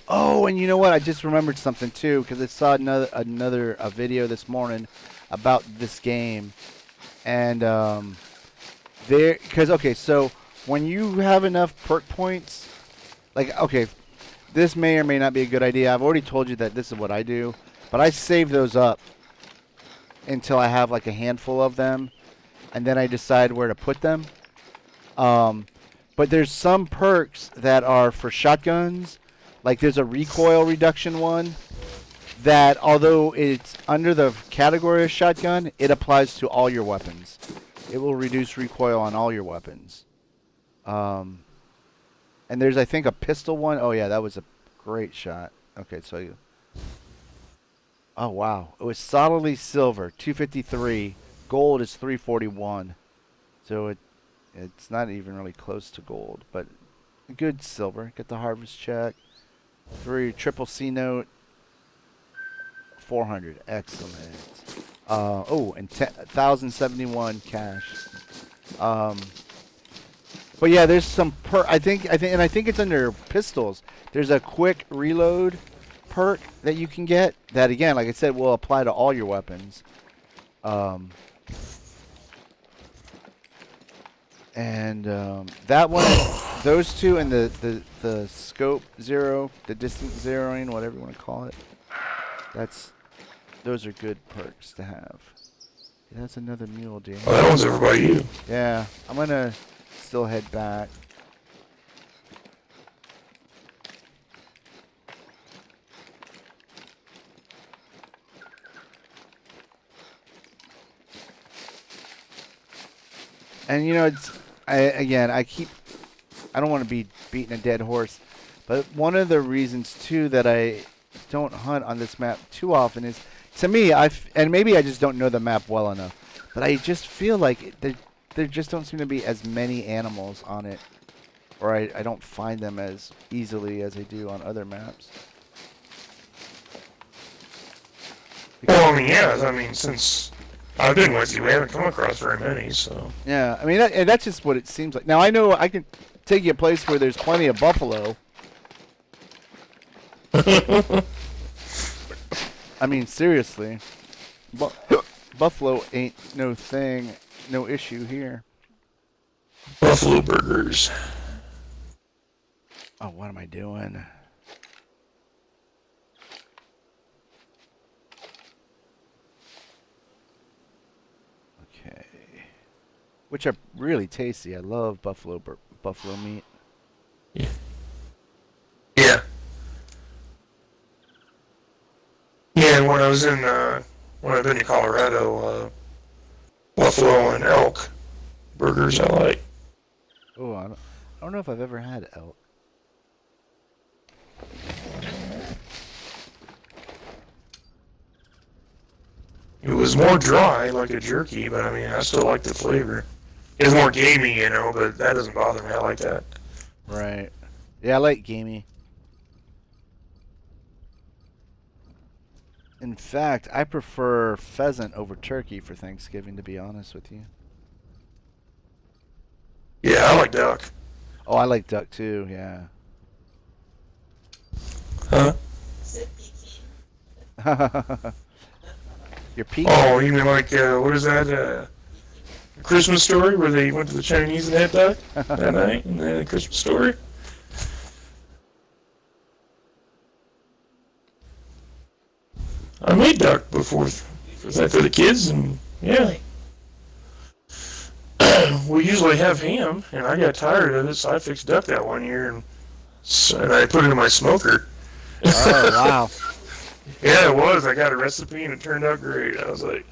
Oh, and you know what? I just remembered something too because I saw another video this morning about this game, and so when you have enough perk points, like this may or may not be a good idea. I've already told you that this is what I do, but I save those up until I have like a handful of them, and then I decide where to put them. But there's some perks that are for shotguns. Like there's a recoil reduction one that, although it's under the category of shotgun, it applies to all your weapons. It will reduce recoil on all your weapons. And there's, I think, a pistol one. Oh yeah, that was a great shot. Okay, so oh wow, it was solidly silver, 253. Gold is 341. So it's not even really close to gold, but good silver. Get the harvest check. Triple C note. 400. Excellent. Oh, and 1,071 cash. But yeah, there's some I think it's under pistols. There's a quick reload perk that you can get that, again, like I said, will apply to all your weapons. And that one, those two, and the scope zero, the distance zeroing, whatever you want to call it. Those are good perks to have. Yeah, that's another mule deer. Oh, that one's over by you. Yeah, I'm gonna still head back. And you know, I don't want to be beating a dead horse, but one of the reasons too that I don't hunt on this map too often is, to me, and maybe I just don't know the map well enough, but I just feel like there just don't seem to be as many animals on it, or I don't find them as easily as I do on other maps. Well, I mean, yeah, I mean, since I've been with you, we haven't come across very many, so. Yeah, I mean, that's just what it seems like. Now, I know I can take you a place where there's plenty of buffalo. I mean, seriously. Buffalo ain't no thing, no issue here. Buffalo burgers. Oh, what am I doing? Okay. Which are really tasty. I love buffalo meat. Yeah. Yeah. Yeah, and when I've been to Colorado, buffalo and elk burgers I like. Oh, I don't know if I've ever had elk. It was more dry, like a jerky, but I mean, I still like the flavor. It's more gamey, you know, but that doesn't bother me. I like that. Right. Yeah, I like gamey. In fact, I prefer pheasant over turkey for Thanksgiving, to be honest with you. Yeah, I like duck. Oh, I like duck too, yeah. Huh? Said Peking. You're peeking? Oh, you mean like, what is that, Christmas Story, where they went to the Chinese and had duck that night, and they had a Christmas Story? I made duck before for the kids, and yeah. We usually have ham, and I got tired of it, so I fixed duck that one year, and I put it in my smoker. Oh, wow. Yeah, it was. I got a recipe, and it turned out great. I was like,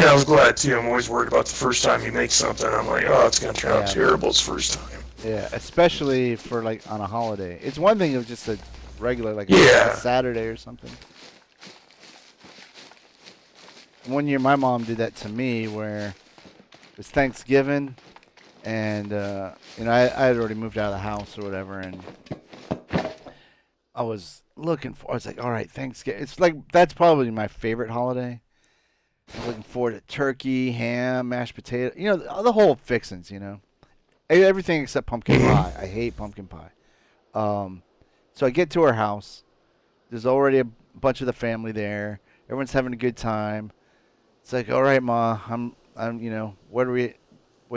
And I was glad too. I'm always worried about the first time you make something. I'm like, oh, it's gonna turn out Yeah. terrible. It's first time. Yeah, especially for like on a holiday. It's one thing of just a regular like Yeah. a Saturday or something. One year my mom did that to me where it was Thanksgiving and you know I had already moved out of the house or whatever and I was I was like, all right, Thanksgiving. It's like that's probably my favorite holiday. I was looking forward to turkey, ham, mashed potato, you know, the whole fixins, you know. Everything except pumpkin pie. I hate pumpkin pie. So I get to her house. There's already a bunch of the family there. Everyone's having a good time. It's like, all right, Ma, you know, what'd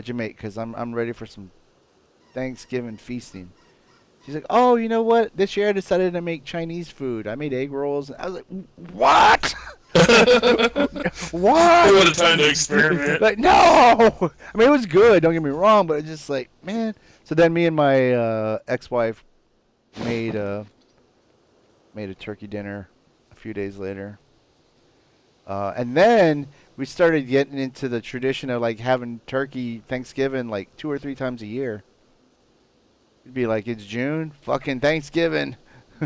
you make? Because I'm ready for some Thanksgiving feasting. She's like, oh, you know what? This year I decided to make Chinese food. I made egg rolls. I was like, what? What? What a time to experiment. Like, no! I mean, it was good, don't get me wrong, but it's just like, man. So then me and my ex-wife made a turkey dinner a few days later. And then we started getting into the tradition of like having turkey Thanksgiving like 2 or 3 times a year. It'd be like, it's June, fucking Thanksgiving.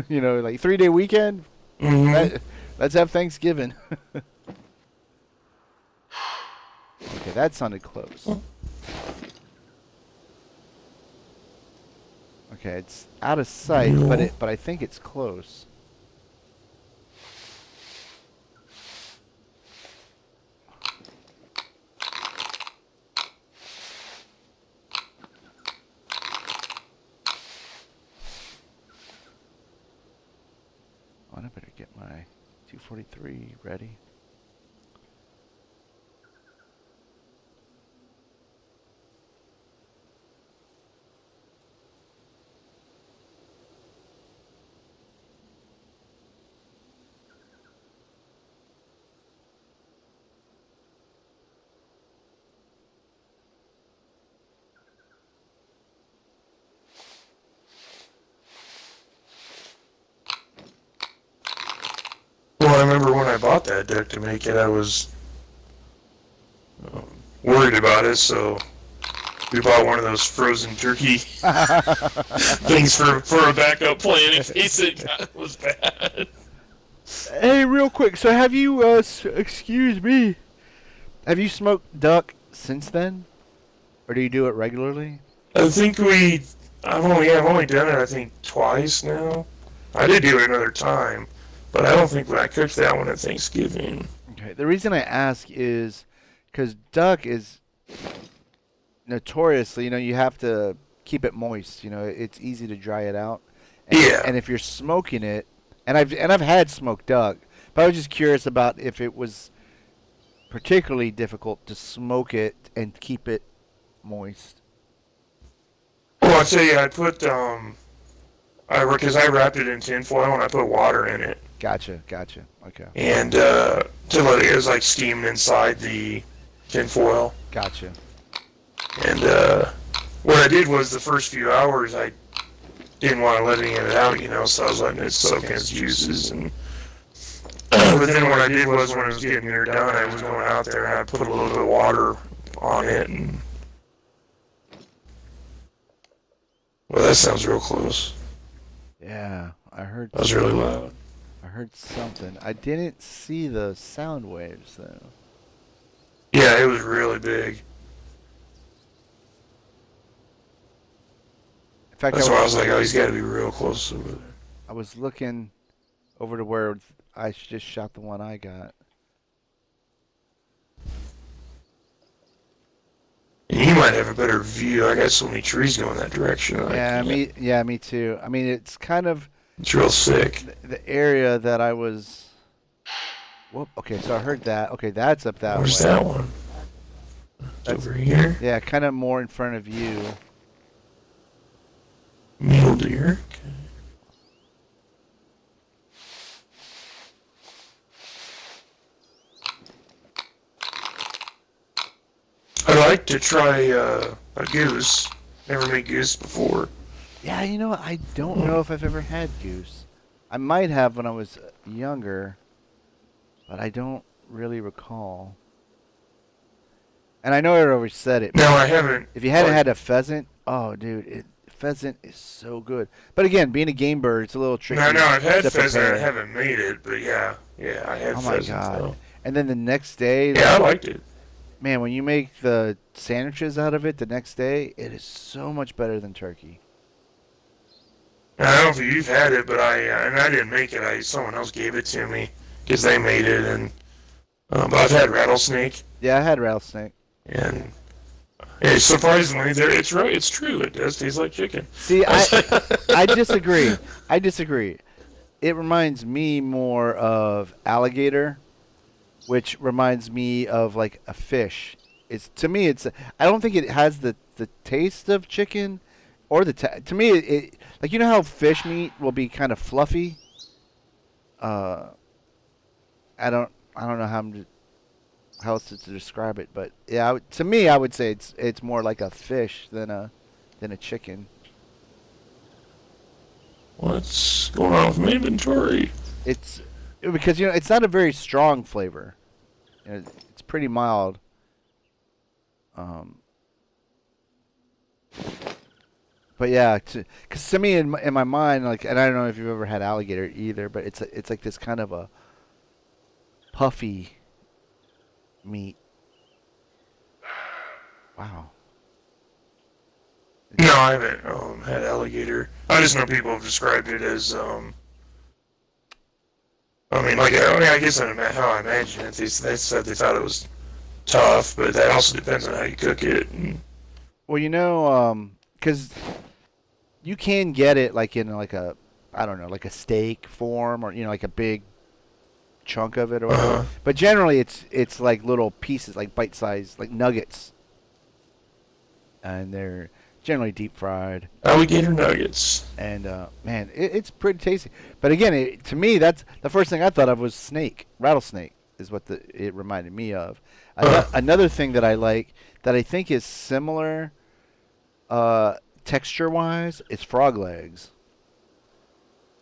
You know, like 3-day weekend. Mm-hmm. Let's have Thanksgiving. Okay, that sounded close. Okay, it's out of sight, but I think it's close. Oh, I better get my 243 ready. Well, I remember when I bought that deck to make it, I was worried about it, so we bought one of those frozen turkey things for a backup plan in case it was bad. Hey, real quick. So have you, excuse me, have you smoked duck since then? Or do you do it regularly? I think I've only done it, I think, twice now. I did do it another time, but I don't think I cooked that one at Thanksgiving. Okay. The reason I ask is because duck is notoriously, you know, you have to keep it moist. You know, it's easy to dry it out. And, Yeah. And if you're smoking it, and I've had smoked duck, but I was just curious about if it was particularly difficult to smoke it and keep it moist. Well, I'll tell you, because I wrapped it in tinfoil and I put water in it. Gotcha. Okay. And to let it was like steaming inside the tinfoil. Gotcha. And what I did was the first few hours I didn't want to let any of it out, you know, so I was letting it soak in its juices. And but then what I did was when it was getting near done, I was going out there and I put a little bit of water on it. And well, that sounds real close. Yeah, I heard. That was really loud. I heard something. I didn't see the sound waves though. Yeah, it was really big. In fact, That's why I was like, oh, he's got to be real close over there. I was looking over to where I just shot the one I got. And you might have a better view. I got so many trees going that direction. Me too. I mean, it's kind of It's real sick. the area that I was. Whoop. Okay, so I heard that. Okay, that's up that Where's way. that one? That's over here. Yeah, kind of more in front of you. Mule deer. I'd like to try a goose. Never made goose before. Yeah, you know what? I don't know if I've ever had goose. I might have when I was younger, but I don't really recall. And I know I already said it. No, I haven't. If you hadn't Like, had a pheasant, oh, dude, pheasant is so good. But again, being a game bird, it's a little tricky no, I've had to pheasant. I prepare. haven't made it, but yeah, I had Oh my pheasant. god! So. And then the next day, Yeah, I like, liked it. man, when you make the sandwiches out of it the next day, it is so much better than turkey. I don't know if you've had it, but I didn't make it. Someone else gave it to me because they made it, and but I've had rattlesnake, Yeah, I had rattlesnake. and surprisingly, it's true. It does taste like chicken. See, I disagree. I disagree. It reminds me more of alligator, which reminds me of like a fish. It's to me, I don't think it has the taste of chicken, or to me it like, you know how fish meat will be kind of fluffy. Uh, I don't know how else to describe it, but yeah, to me, I would say it's more like a fish than a chicken. What's going on with my inventory? It's because it's not a very strong flavor. It's pretty mild. Um, but yeah, because to me in my mind, like, and I don't know if you've ever had alligator either, but it's like this kind of a puffy meat. Wow. No, I haven't had alligator. I just know people have described it as I guess how I imagine it. They said they thought it was tough, but that also depends on how you cook it. And, Well, because you can get it like in like a, I don't know, like a steak form, or like a big chunk of it or whatever. But generally, it's like little pieces, like bite-sized, like nuggets, and they're generally deep fried. alligator nuggets. And man, it's pretty tasty. But again, to me, that's the first thing I thought of was rattlesnake is what it reminded me of. Another thing that I like that I think is similar, texture-wise, is frog legs.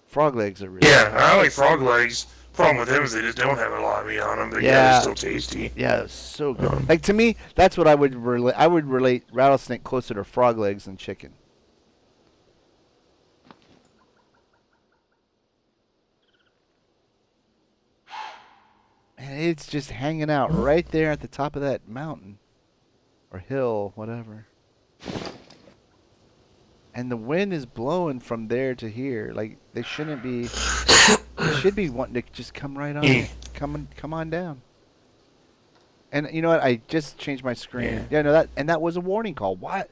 Frog legs are really Yeah, I like frog legs. Problem with them is they just don't have a lot of meat on them, but yeah, they're still tasty. Yeah, it's so good. Like, to me, that's what I would relate. I would relate rattlesnake closer to frog legs than chicken. And it's just hanging out right there at the top of that mountain or hill, whatever. And the wind is blowing from there to here. Like, they shouldn't be. They should be wanting to just come right on. Come on down. And you know what? I just changed my screen. Yeah, no, that was a warning call. What?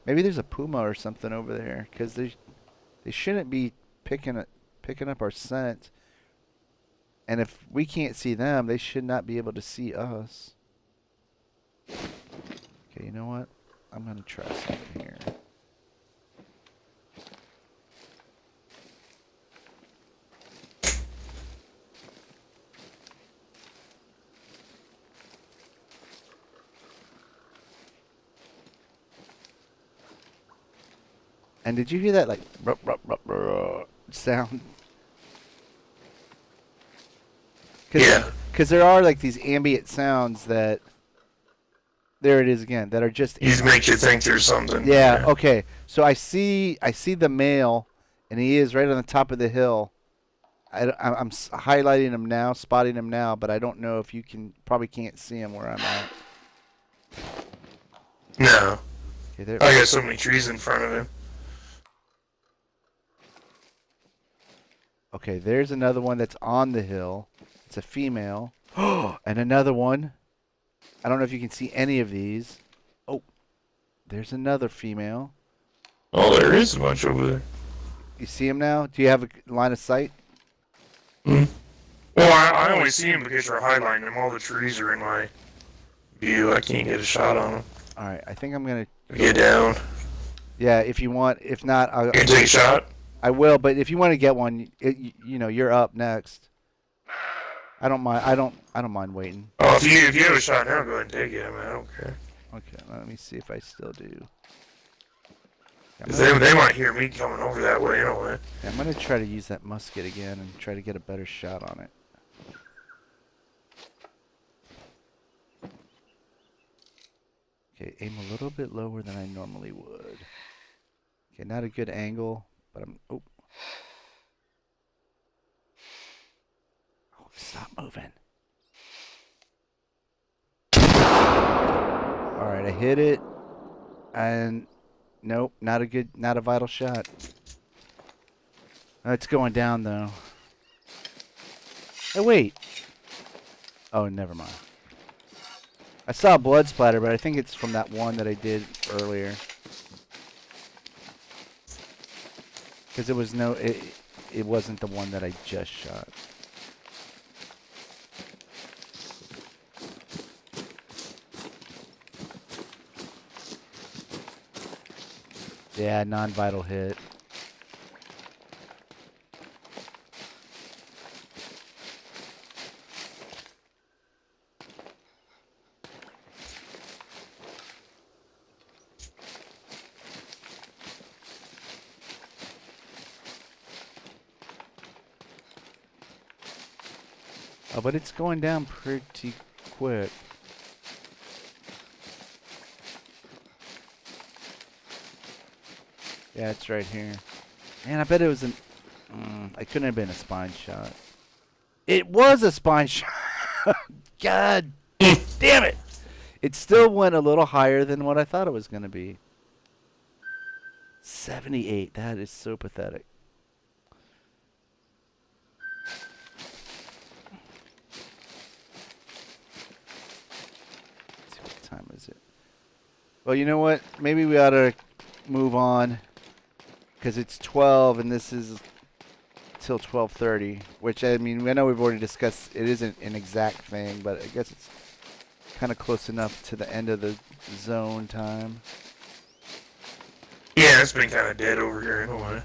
Maybe there's a puma or something over there, because they shouldn't be picking up our scent. And if we can't see them, they should not be able to see us. Okay, you know what? I'm gonna try something here. And did you hear that, like, rup, rup, rup, rup, sound? Yeah. Because there are, like, these ambient sounds that, there it is again, that are just. These make you think there's something. Yeah, okay. So I see the male, and he is right on the top of the hill. I'm highlighting him now, spotting him now, but I don't know if you probably can't see him where I'm at. No. Okay, there. I got so many trees in front of him. Okay, there's another one that's on the hill. It's a female. Oh, and another one. I don't know if you can see any of these. Oh, there's another female. Oh, there is a bunch over there. You see him now? Do you have a line of sight? Well, I only see him because you're highlighting them. All the trees are in my view. I can't get a shot on them. All right, I think I'm gonna Get down. Yeah, if you want. If not, You can take a shot. I will. But if you want to get one, you're up next. I don't mind. I don't mind waiting. Oh, if you have a shot now, go ahead and take it. I mean, I don't care. Okay, let me see if I still do. 'Cause they might hear me coming over that way anyway. Yeah, I'm gonna try to use that musket again and try to get a better shot on it. Okay, aim a little bit lower than I normally would. Okay, not a good angle, but I'm... Oh, stop moving. Alright, I hit it. And... Nope, not a vital shot. It's going down, though. Oh, wait. Oh, never mind. I saw a blood splatter, but I think it's from that one that I did earlier. Because it was it wasn't the one that I just shot. Yeah, non-vital hit. Oh, but it's going down pretty quick. Yeah, it's right here. Man, I bet it was an... I couldn't have been a spine shot. It was a spine shot! God damn it! It still went a little higher than what I thought it was going to be. 78. That is so pathetic. Let's see, what time is it? Well, you know what? Maybe we ought to move on. Because it's 12 and this is till 12:30. Which, I mean, I know we've already discussed it isn't an exact thing. But I guess it's kind of close enough to the end of the zone time. Yeah, it's been kind of dead over here anyway.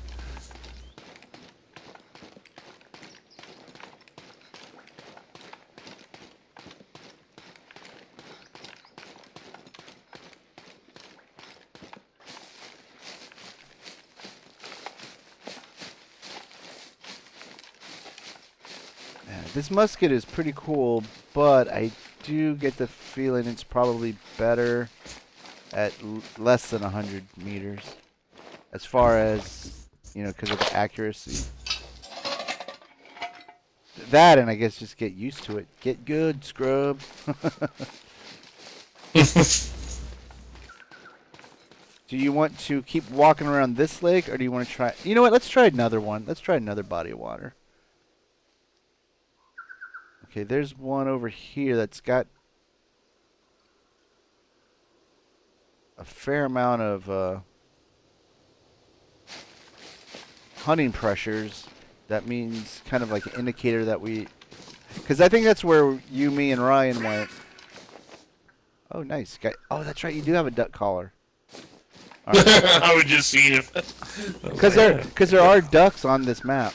This musket is pretty cool, but I do get the feeling it's probably better at less than 100 meters. As far as, you know, because of the accuracy. That, and I guess just get used to it. Get good, scrub. Do you want to keep walking around this lake, or do you want to try... You know what, let's try another one. Let's try another body of water. Okay, there's one over here that's got a fair amount of hunting pressures. That means kind of like an indicator that we... Because I think that's where you, me, and Ryan went. Oh, nice. Oh, that's right. You do have a duck collar. All right. I was just seeing if... Because there are ducks on this map.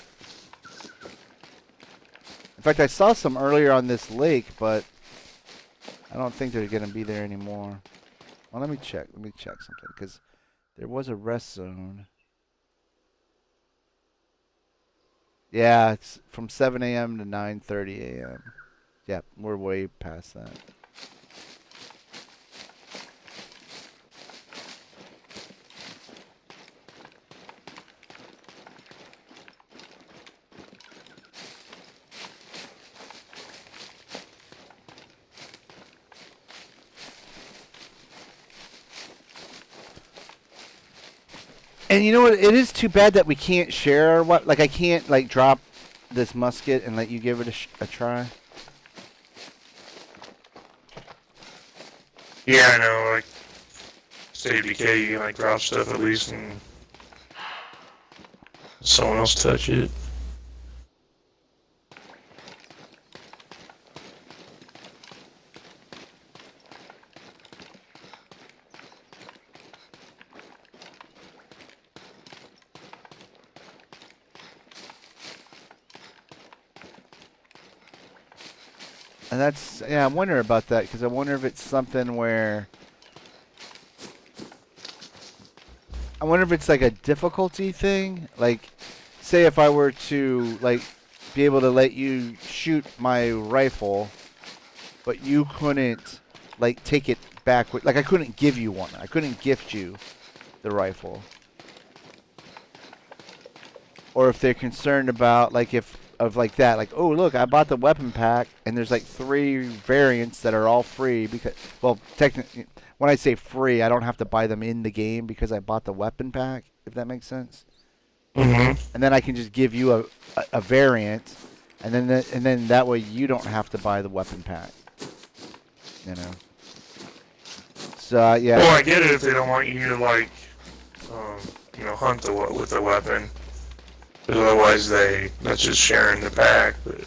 In fact, I saw some earlier on this lake, but I don't think they're going to be there anymore. Well, let me check. Let me check something, because there was a rest zone. Yeah, it's from 7 a.m. to 9:30 a.m. Yeah, we're way past that. And you know what? It is too bad that we can't share. Like, I can't like drop this musket and let you give it a try. Yeah, I know. Like, state BK, you can like drop stuff at least and someone else touch it. And that's, yeah, I wonder about that, because I wonder if it's something where... I wonder if it's like a difficulty thing. Like, say if I were to, like, be able to let you shoot my rifle, but you couldn't, like, take it back with, like I couldn't give you one. I couldn't gift you the rifle. Or if they're concerned about like like that, like, oh look, I bought the weapon pack and there's like 3 variants that are all free because, well, technically when I say free, I don't have to buy them in the game because I bought the weapon pack, if that makes sense. Mm-hmm. And then I can just give you a variant, and then that way you don't have to buy the weapon pack. You know. So yeah. Well, I get it if they don't want you to like, hunt with the weapon. Because otherwise that's just sharing the pack. But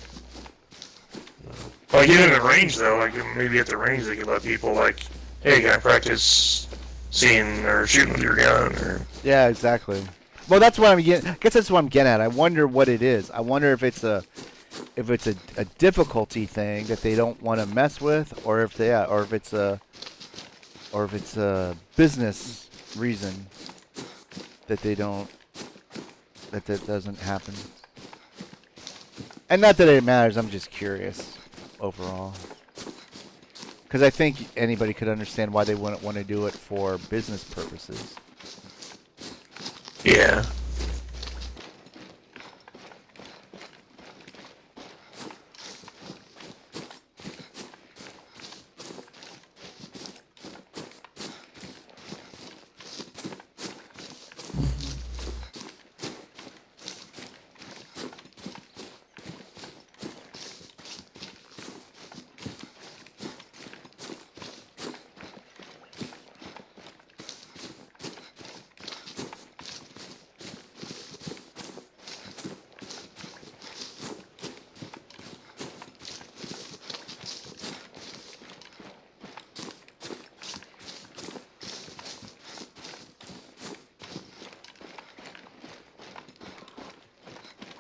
like in the range though, like maybe at the range they could let people like, hey, can I practice seeing or shooting with your gun? Or yeah, exactly. Well, that's what I'm getting. I guess that's what I'm getting at. I wonder what it is. I wonder if it's a difficulty thing that they don't want to mess with, or if it's a business reason that they don't. That doesn't happen. And not that it matters, I'm just curious overall. Because I think anybody could understand why they wouldn't want to do it for business purposes. yeah.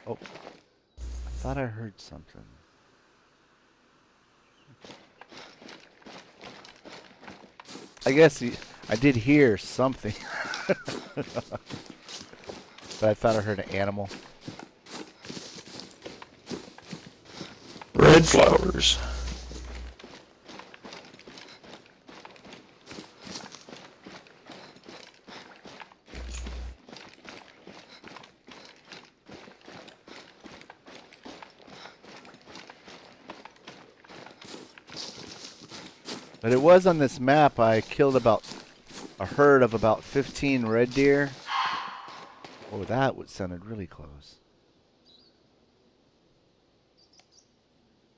Oh, I thought I heard something. I guess I did hear something. But I thought I heard an animal. Red flowers. But it was on this map I killed about a herd of about 15 red deer. Oh, that sounded really close.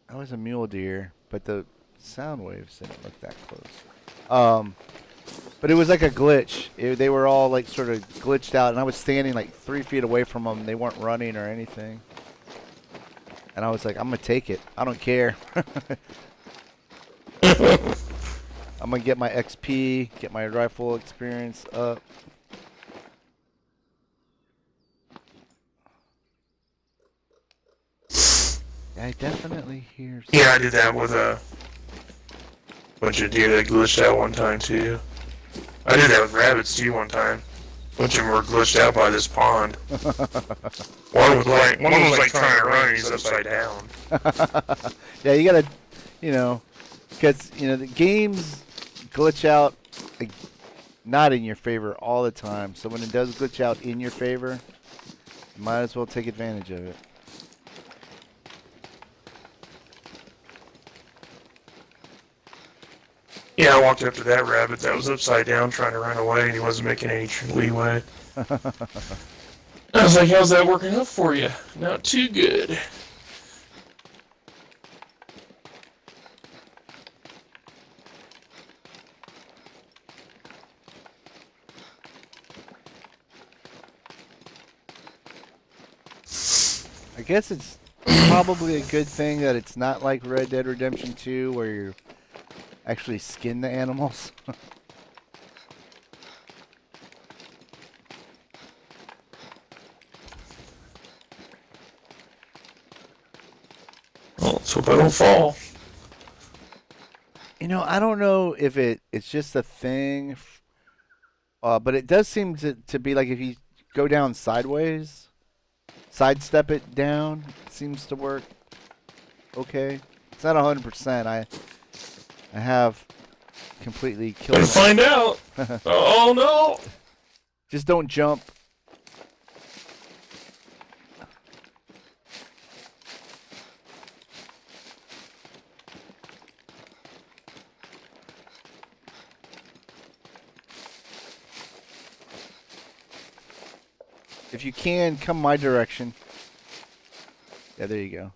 That was a mule deer, but the sound waves didn't look that close. But it was like a glitch. They were all like sort of glitched out, and I was standing like 3 feet away from them. They weren't running or anything. And I was like, I'm going to take it. I don't care. I'm going to get my XP, get my rifle experience up. Yeah, I definitely hear something. Yeah, I did that with a bunch of deer that glitched out one time too. I did that with rabbits too one time. A bunch of them were glitched out by this pond. One was like trying to run and he's upside down. Yeah, you gotta, because the games glitch out like, not in your favor all the time. So when it does glitch out in your favor, you might as well take advantage of it. Yeah, I walked up to that rabbit that was upside down trying to run away and he wasn't making any leeway. I was like, how's that working out for you? Not too good. I guess it's probably a good thing that it's not like Red Dead Redemption 2 where you actually skin the animals. Well, let's hope I don't fall. I don't know if it's just a thing, but it does seem to be like if you go down sideways, sidestep it down, it seems to work okay. It's not 100%. I have completely kill Gonna them. find out. Oh no! Just don't jump. If you can, come my direction. Yeah, there you go.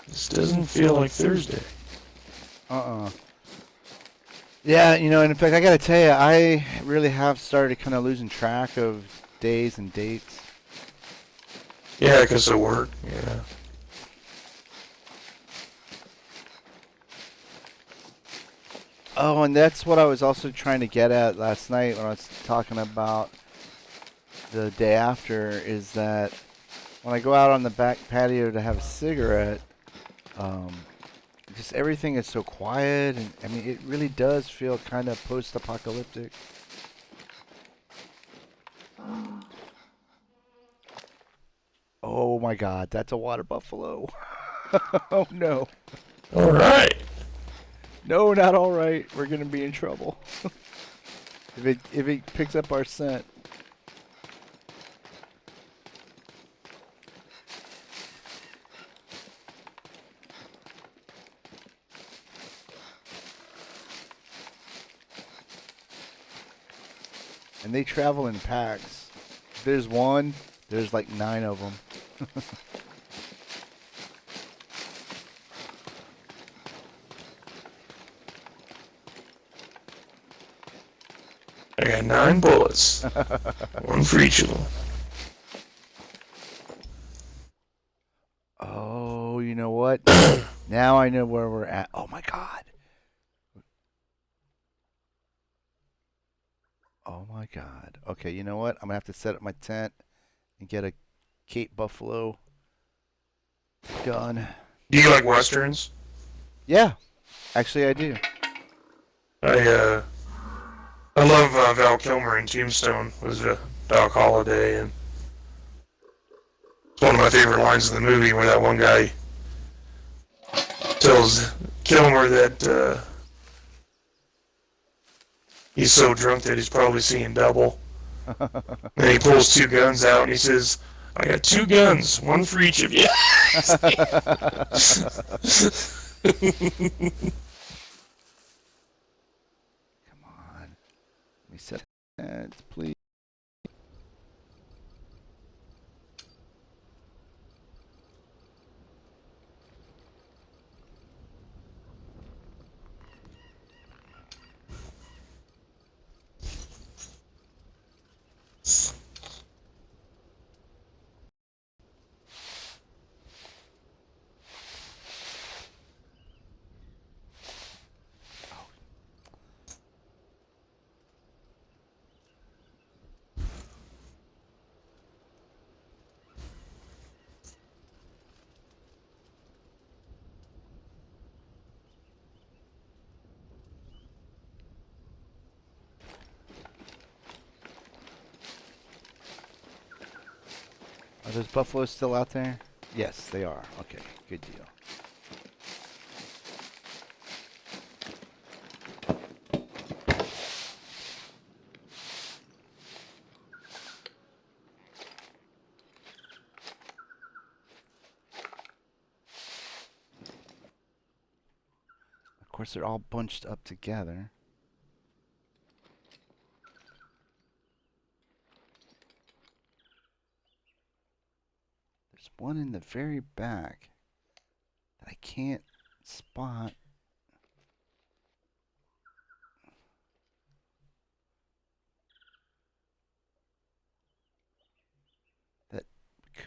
This doesn't feel like Thursday. Yeah, you know, and in fact, I gotta tell you, I really have started kind of losing track of days and dates. Yeah, because of work. Yeah. Oh, and that's what I was also trying to get at last night when I was talking about the day after, is that when I go out on the back patio to have a cigarette, just everything is so quiet, and I mean, it really does feel kind of post-apocalyptic. Oh my God, that's a water buffalo. Oh no. All right. No, not all right. We're gonna be in trouble. if it picks up our scent. And they travel in packs. If there's one, there's like 9 of them. I got 9 bullets. One for each of them. Oh, you know what? Now I know where we're at. Oh my God. Oh my God. Okay, you know what? I'm gonna have to set up my tent and get a Cape Buffalo gun. Do you like westerns? Yeah, actually I do. I love Val Kilmer in Tombstone. Was Doc Holliday, and it's one of my favorite lines in the movie where that one guy tells Kilmer that he's so drunk that he's probably seeing double. And he pulls 2 guns out and he says, "I got 2 guns, one for each of you." Come on. Let me set that, please. Are those buffaloes still out there? Yes, they are. Okay, good deal. Of course, they're all bunched up together. There's one in the very back that I can't spot. That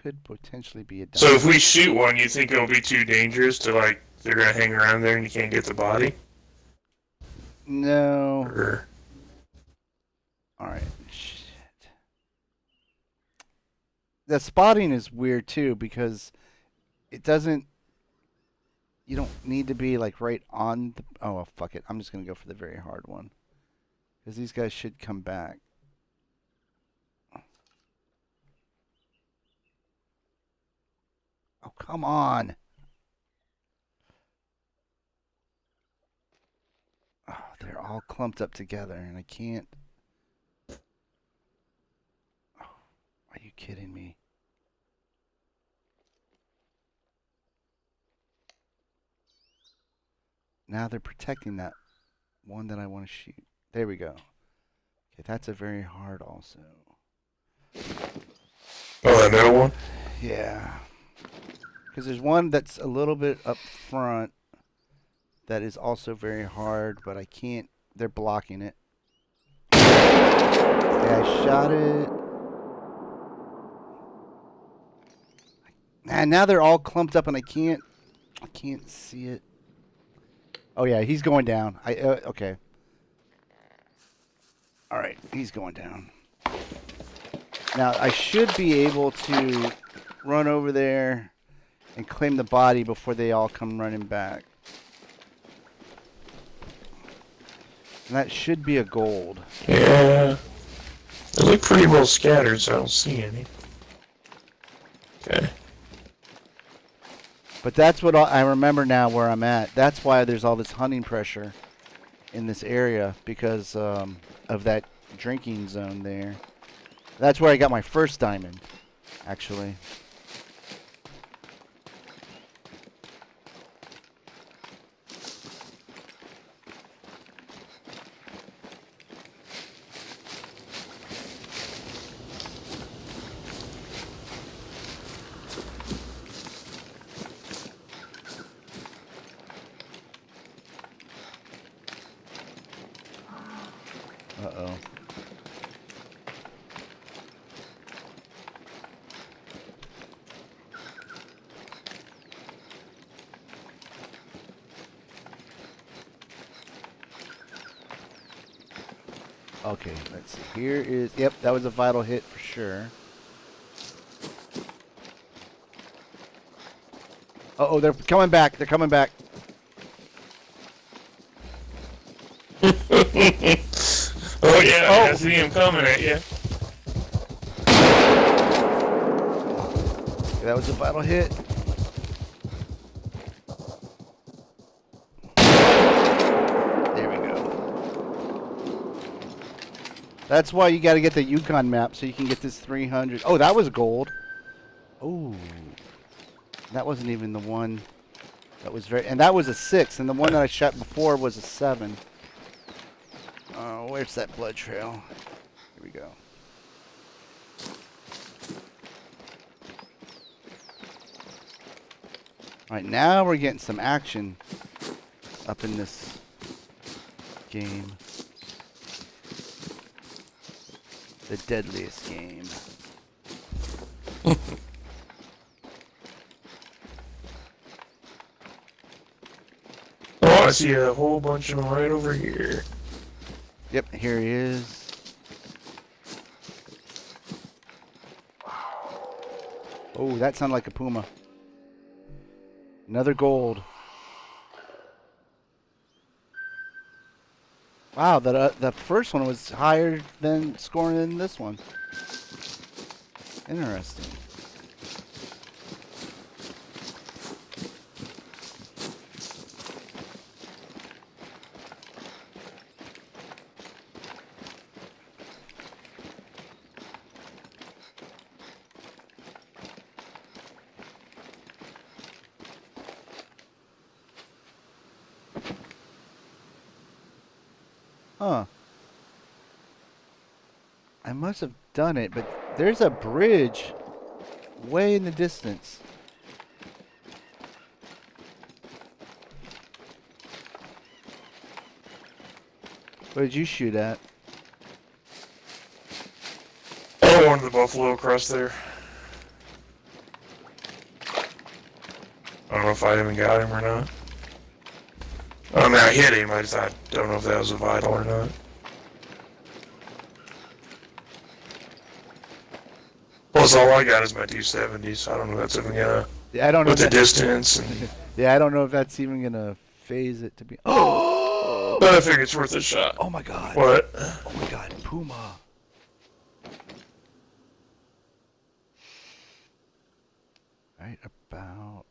could potentially be a So if we shoot one, you think it'll be too dangerous to, like, they're gonna hang around there and you can't get the body? No. Or... Alright. Shit. The spotting is weird too because it doesn't. You don't need to be like right on the. Oh, well, fuck it. I'm just going to go for the very hard one. Because these guys should come back. Oh, come on. Oh, they're all clumped up together and I can't. Oh, are you kidding me? Now they're protecting that one that I want to shoot. There we go. Okay, that's a very hard also. Oh, that middle one? Yeah. Because there's one that's a little bit up front that is also very hard, but I can't. They're blocking it. Okay, I shot it. And now they're all clumped up, and I can't see it. Oh yeah, he's going down. Okay. All right, he's going down. Now I should be able to run over there and claim the body before they all come running back. And that should be a gold. Yeah. They look pretty well scattered, so I don't see any. Okay. But that's what I remember now where I'm at. That's why there's all this hunting pressure in this area because of that drinking zone there. That's where I got my first diamond, actually. Uh-oh. Okay, let's see. Here is... Yep, that was a vital hit for sure. Uh-oh, they're coming back. They're coming back. Oh yeah, I see him coming at you. That was a vital hit. There we go. That's why you got to get the Yukon map so you can get this 300. Oh, that was gold. Oh, that wasn't even the one that was very... And that was a 6, and the one that I shot before was a 7. Oh, where's that blood trail? Here we go. Alright, now we're getting some action up in this game. The deadliest game. Oh, I see a whole bunch of them right over here. Yep, here he is. Oh, that sounded like a puma. Another gold. Wow, the first one was higher than scoring than this one. Interesting. Huh. I must have done it, but there's a bridge way in the distance. What did you shoot at? Oh, one of the buffalo across there. I don't know if I even got him or not. I mean, I hit him. I don't know if that was a vital or not. Plus, all I got is my 270, so I don't know if that's even gonna. Yeah, I don't know. With the distance. And, yeah, I don't know if that's even gonna phase it to be. Oh! but I figure it's worth a shot. Oh my god. What? Oh my god, Puma. Right about.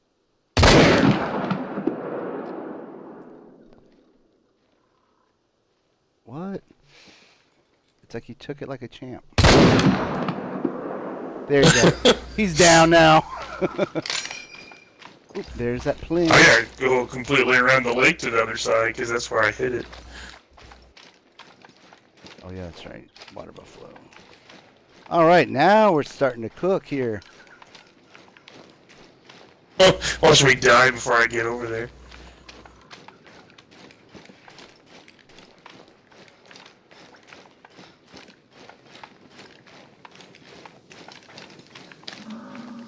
What? It's like he took it like a champ. There you go. He's down now. Oop, there's that plane. I gotta go completely around the lake to the other side, because that's where I hit it. Oh yeah, that's right. Water buffalo. Alright, now we're starting to cook here. Watch me die before I get over there.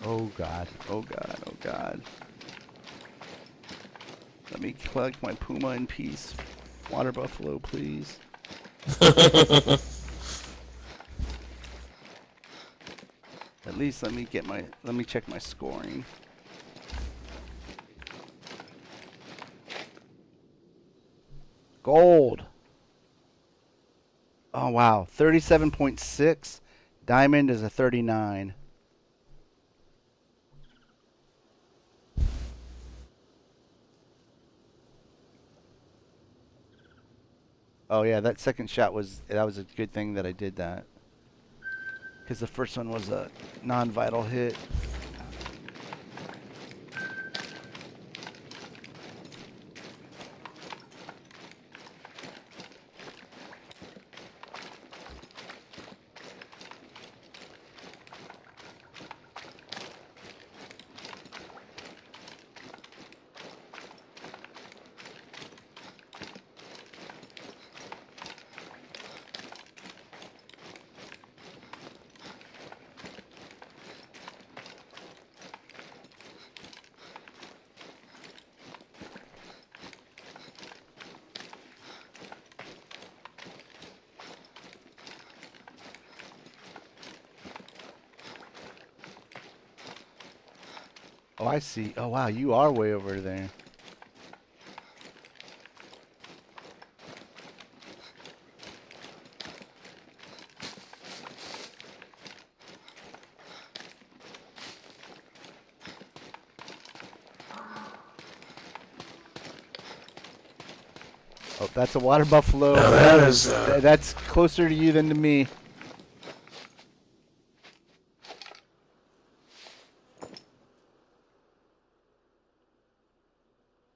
Oh god, oh god, oh god. Let me collect my Puma in peace. Water buffalo, please. At least let me check my scoring. Gold. Oh wow, 37.6. Diamond is a 39. Oh yeah, that second shot was a good thing that I did that. Because the first one was a non-vital hit. Oh, I see. Oh, wow, you are way over there. Oh, that's a water buffalo. Now that is, That's closer to you than to me.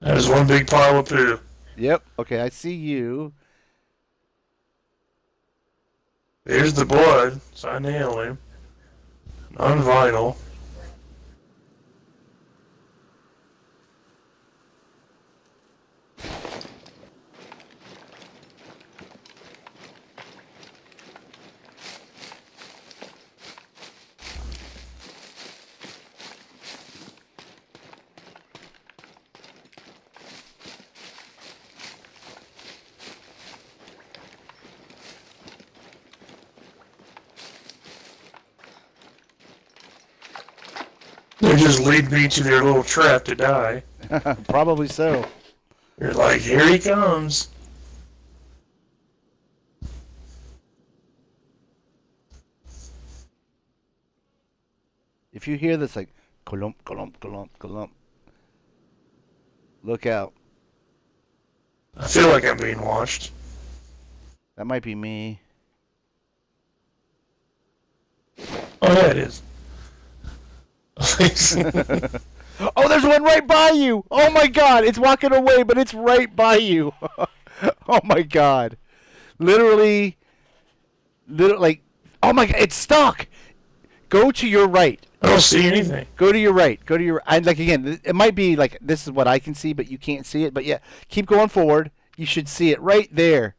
that is one big pile of poo. Yep. Okay, I see you. There's the blood, so I nailed him. Non-vital. They just lead me to their little trap to die. Probably so. You're like, here he comes. If you hear this, like, colump, colump, colump, colump, look out. I feel like I'm being watched. That might be me. Oh, yeah, it is. Oh, there's one right by you! Oh my god, it's walking away, but it's right by you. Oh my god. Literally, like, oh my god, it's stuck. Go to your right. I don't see anything. Go to your right. Go to your. I like again. It might be like this is what I can see, but you can't see it. But yeah, keep going forward. You should see it right there,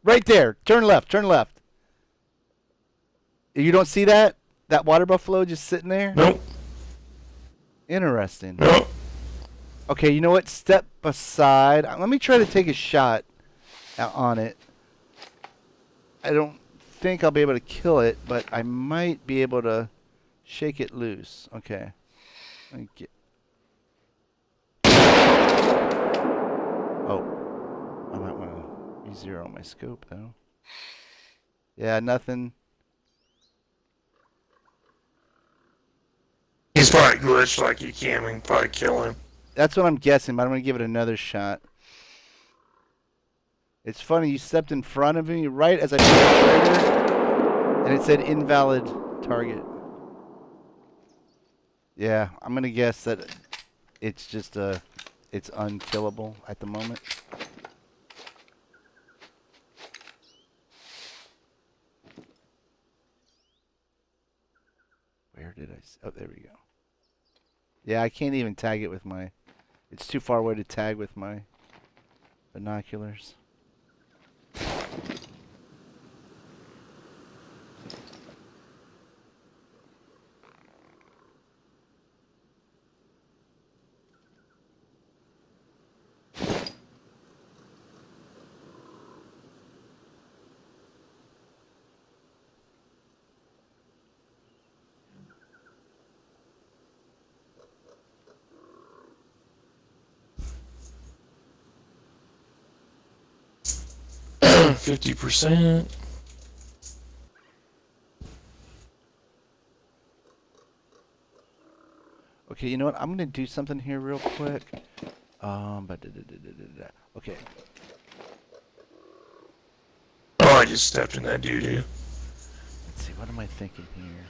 right there. Turn left. Turn left. You don't see that water buffalo just sitting there? Nope. Interesting. Nope. Okay, you know what? Step aside. Let me try to take a shot on it. I don't think I'll be able to kill it, but I might be able to shake it loose. Okay. Let me get... Oh. I might want to re-zero my scope, though. Yeah, nothing. He's probably glitched like you can. We can probably kill him. That's what I'm guessing, but I'm going to give it another shot. It's funny, you stepped in front of me right as I pulled the trigger, and it said invalid target. Yeah, I'm going to guess that it's just it's unkillable at the moment. Where did I... Oh, there we go. Yeah, I can't even tag it with my... It's too far away to tag with my binoculars. Down 50%. Okay, you know what? I'm gonna do something here real quick. Okay. Oh, I just stepped in that doo-doo. Let's see. What am I thinking here?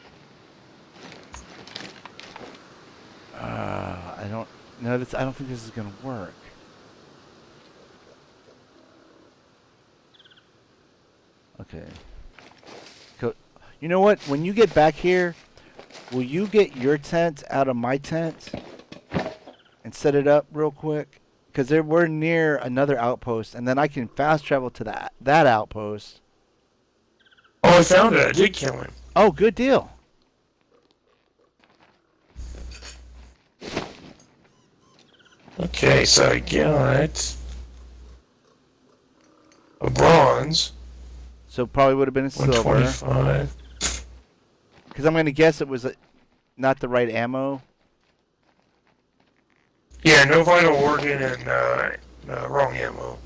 I don't. No, I don't think this is gonna work. Okay. You know what? When you get back here, will you get your tent out of my tent and set it up real quick? Because we're near another outpost, and then I can fast travel to that outpost. Oh, I found it. I did kill him. Oh, good deal. Okay, so I got a bronze. So probably would have been a silver. 125. Because I'm going to guess it was not the right ammo. Yeah, no vital organ and wrong ammo.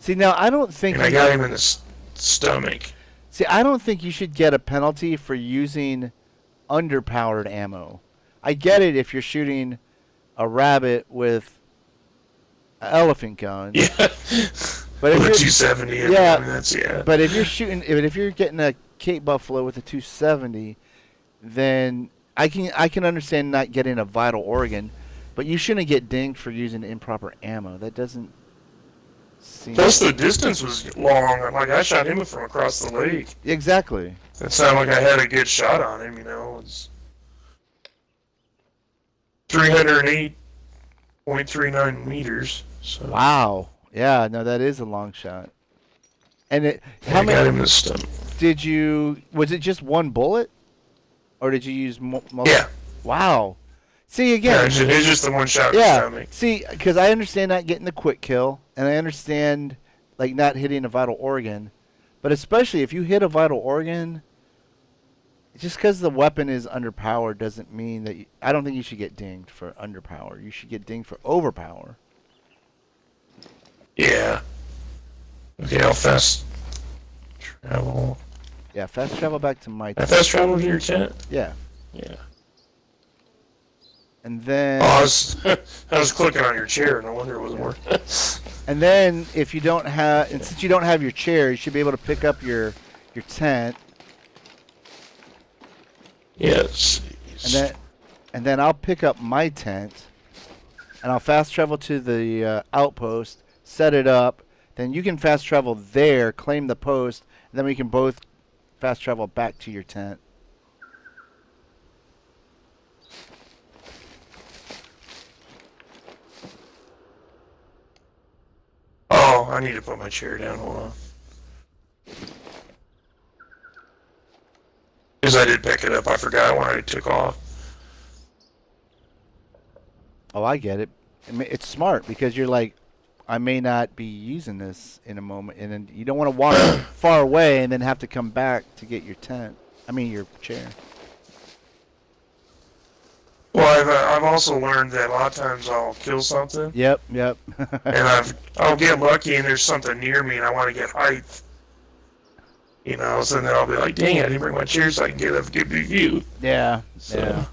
See, now I don't think... And I got him in the stomach. See, I don't think you should get a penalty for using underpowered ammo. I get it if you're shooting a rabbit with an elephant gun. Yeah. But if with a you're, 270. yeah, I mean, that's, yeah. But if you're shooting, if you're getting a Cape Buffalo with a 270, then I can understand not getting a vital organ, but you shouldn't get dinged for using improper ammo. That doesn't seem... Plus the distance was long. Like, I shot him from across the lake. Exactly. It sounded like I had a good shot on him, you know. It's 308.39 meters. So. Wow. Yeah, no, that is a long shot. And I got him in the stomach. Did you... Was it just one bullet? Or did you use multiple? Yeah. Wow. See, again... Yeah, it's just the one shot in the stomach. See, because I understand not getting the quick kill, and I understand, like, not hitting a vital organ. But especially if you hit a vital organ, just because the weapon is underpowered doesn't mean that... I don't think you should get dinged for underpower. You should get dinged for overpower. Yeah. Okay, I'll fast travel. Yeah, fast travel back to my I tent. fast travel to your tent? Yeah. Yeah. And then... Oh, I was clicking on your chair, no wonder it wasn't working. And then, if you don't have... And since you don't have your chair, you should be able to pick up your tent. Yes. And then I'll pick up my tent, and I'll fast travel to the outpost, set it up, then you can fast travel there, claim the post, and then we can both fast travel back to your tent. Oh, I need to put my chair down. Hold on. Because I did pick it up. I forgot when I took off. Oh, I get it. It's smart because you're like, I may not be using this in a moment, and then you don't want to walk far away and then have to come back to get your tent. I mean, your chair. Well, I've also learned that a lot of times I'll kill something, Yep. and I'll get lucky and there's something near me and I want to get height. You know, so then I'll be like, dang, I didn't bring my chair so I can get a good view. Yeah. So. Yeah.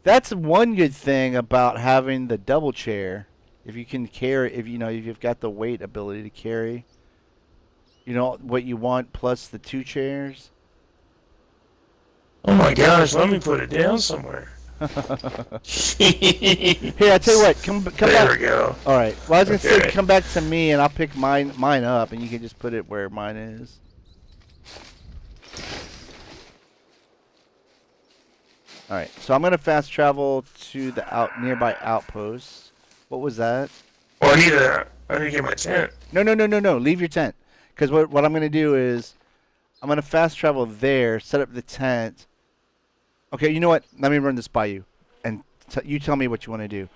That's one good thing about having the double chair. If you can carry, if you've got the weight ability to carry, what you want plus the 2 chairs. Oh my gosh, let me put it down somewhere. Here, I tell you what, come there back. we go. All right. Well, I was gonna say, Okay. come back to me, and I'll pick mine up, and you can just put it where mine is. All right. So I'm gonna fast travel to the nearby outpost. What was that? Well, I need to get my tent. No. Leave your tent. Because what I'm gonna do is, I'm gonna fast travel there, set up the tent. Okay. You know what? Let me run this by you, and you tell me what you want to do.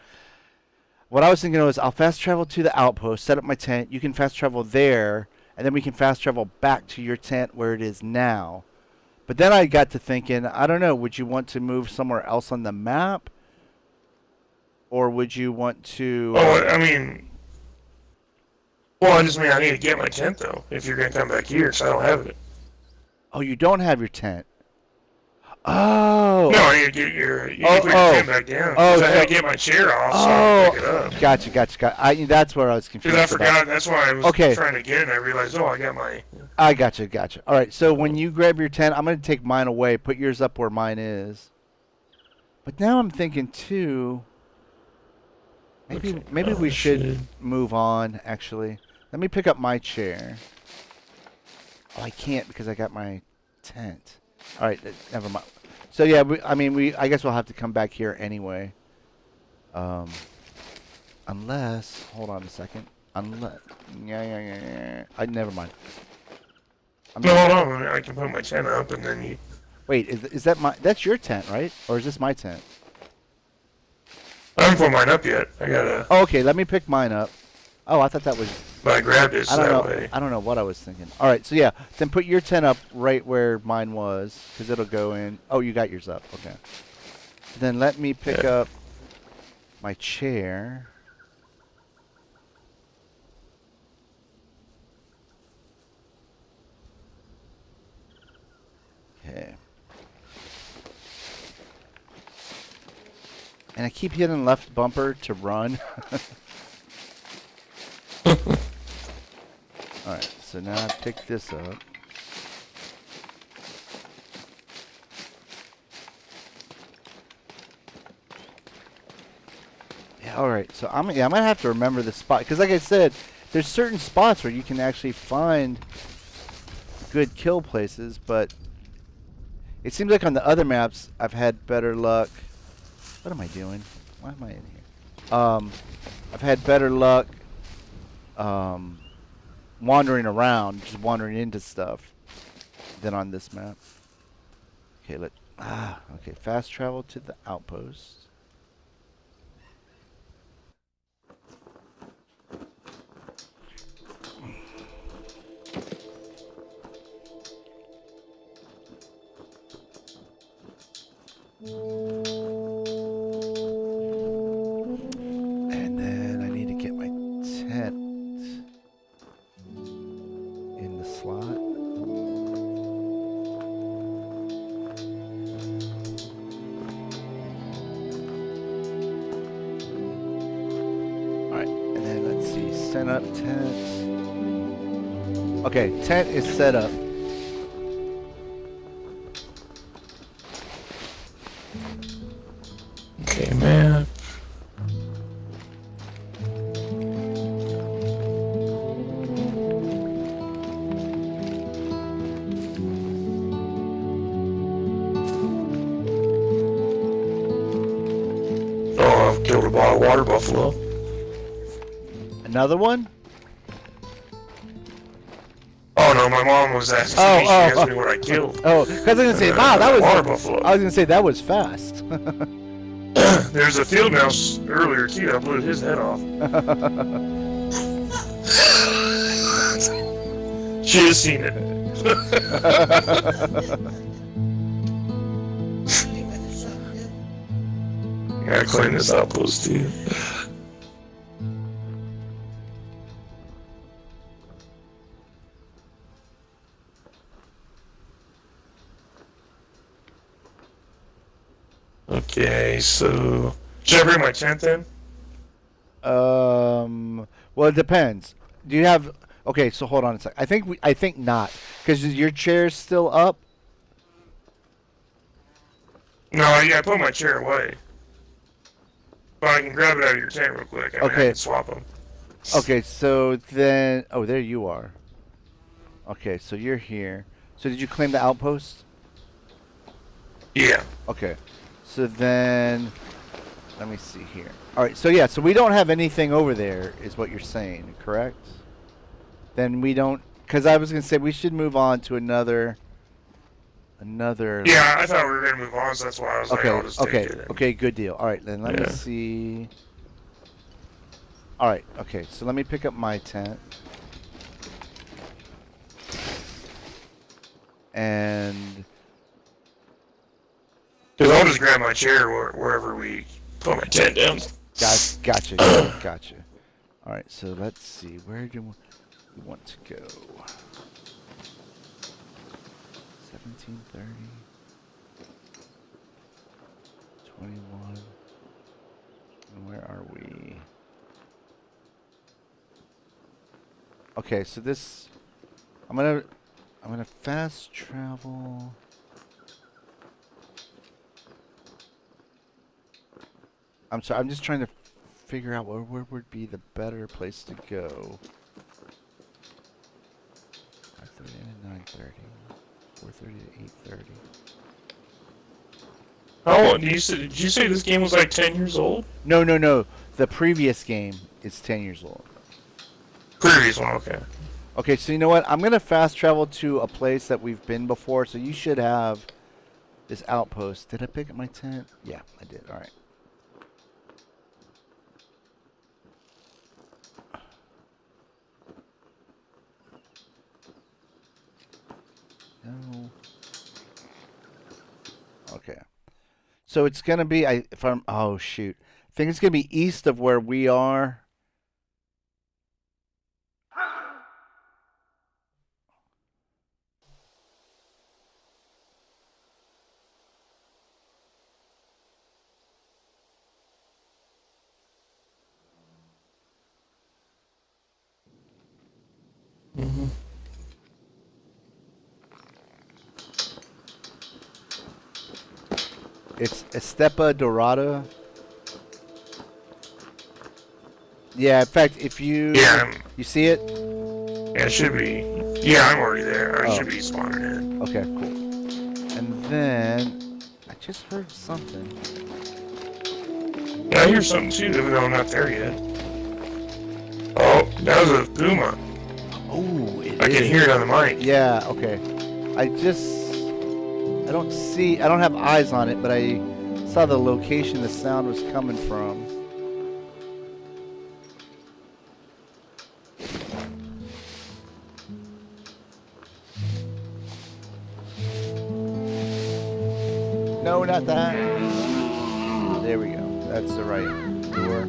What I was thinking was, I'll fast travel to the outpost, set up my tent. You can fast travel there, and then we can fast travel back to your tent where it is now. But then I got to thinking, I don't know, would you want to move somewhere else on the map? Or would you want to... Well, I mean... Well, I just mean I need to get my tent, though, if you're going to come back here, so I don't have it. Oh, you don't have your tent. Oh! No, I need to get you need to put your tent back down. Oh, I had to get my chair off, so I can pick it up. Gotcha. That's where I was confused. Because I forgot, that's why I was Okay. trying to get it, and I realized, I got my... I gotcha. All right, so when you grab your tent, I'm going to take mine away, put yours up where mine is. But now I'm thinking, too... Maybe we should move on, actually. Let me pick up my chair. Oh, I can't because I got my tent. All right, never mind. So, yeah, I guess we'll have to come back here anyway. Unless... Hold on a second. Yeah. Never mind. No, hold on. I can put my tent up, and then you... Wait, is that my... That's your tent, right? Or is this my tent? I haven't put mine up yet. I gotta... Oh, okay, let me pick mine up. Oh, I thought that was... But I grabbed it that way. I don't know what I was thinking. All right, so yeah, then put your tent up right where mine was, because it'll go in... Oh, you got yours up. Okay. Then let me pick up my chair. Okay. And I keep hitting left bumper to run. Alright, so now I pick this up. Yeah, alright, so I'm gonna have to remember the spot. Because like I said, there's certain spots where you can actually find good kill places, but it seems like on the other maps I've had better luck. What am I doing? Why am I in here? I've had better luck wandering around, just wandering into stuff, than on this map. Okay, okay, fast travel to the outpost. And then I need to get my tent in the slot. Alright, and then let's see, set up tent. Okay, tent is set up. Okay, map. bought a water buffalo. Another one? Oh no, my mom was asking me. She asked me what I killed. Oh, because I was gonna say, wow, that was water buffalo. I was gonna say that was fast. There's a field mouse earlier too. I blew his head off. She has seen it. Gotta clean this outpost too. Okay, so should I bring my tent then? Well, it depends. Do you have? Okay, so hold on a sec. I think not, because your chair's still up. No, yeah, I put my chair away. But I can grab it out of your tent real quick. I can swap them. Okay, so then, oh, there you are. Okay, so you're here. So did you claim the outpost? Yeah. Okay, so then, let me see here. All right, so yeah, so we don't have anything over there, is what you're saying, correct? Then we don't, because I was gonna say we should move on to another. Yeah, I thought we were gonna move on, so that's why I was like, I'll just take it. Okay, good deal. All right, then let me see. All right, okay, so let me pick up my tent. And because I'll just grab my chair wherever we put my tent down. Gotcha. All right, so let's see. Where do we want to go? 1730. 21. And where are we? Okay, so this I'm gonna fast travel. I'm sorry, I'm just trying to figure out where would be the better place to go. 5:30 to 9:30. 4:30 to 8:30. Oh, did you say this game was like 10 years old? No. The previous game is 10 years old. Previous one, okay. Okay, so you know what? I'm going to fast travel to a place that we've been before, so you should have this outpost. Did I pick up my tent? Yeah, I did. All right. No. Okay. So it's going to be, oh shoot. I think it's going to be east of where we are. Mm-hmm. It's Estepa Dorada. Yeah, in fact, if you you see it? Yeah, it should be. Yeah, I'm already there. I should be spawning in. Okay, cool. And then I just heard something. Yeah, I hear something too, even though I'm not there yet. Oh, that was a puma. Oh, I can hear it on the mic. Yeah, okay. I don't have eyes on it, but I saw the location the sound was coming from. No, not that. There we go. That's the right door.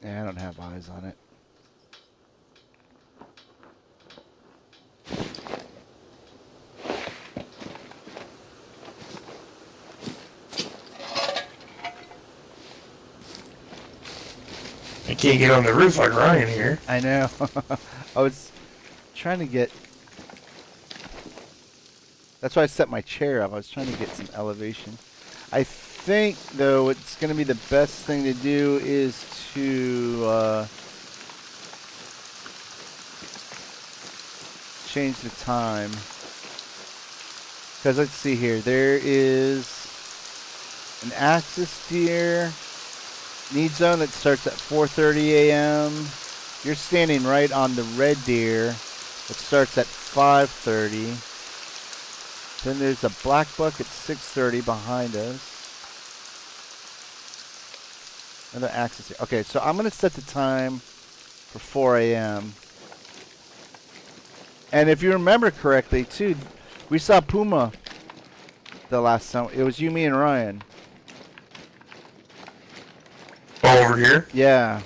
Yeah, I don't have eyes on it. I can't get on the roof like Ryan here. I know. I was trying to get... That's why I set my chair up. I was trying to get some elevation. I think, though, it's going to be the best thing to do is to change the time. Because let's see here. There is an axis deer need zone that starts at 4:30 a.m. You're standing right on the red deer that starts at 5:30. Then there's a black buck at 6:30 behind us. Another axis here. Okay, so I'm going to set the time for 4 a.m. And if you remember correctly, too, we saw Puma the last time. It was you, me, and Ryan. Oh, over here? Yeah.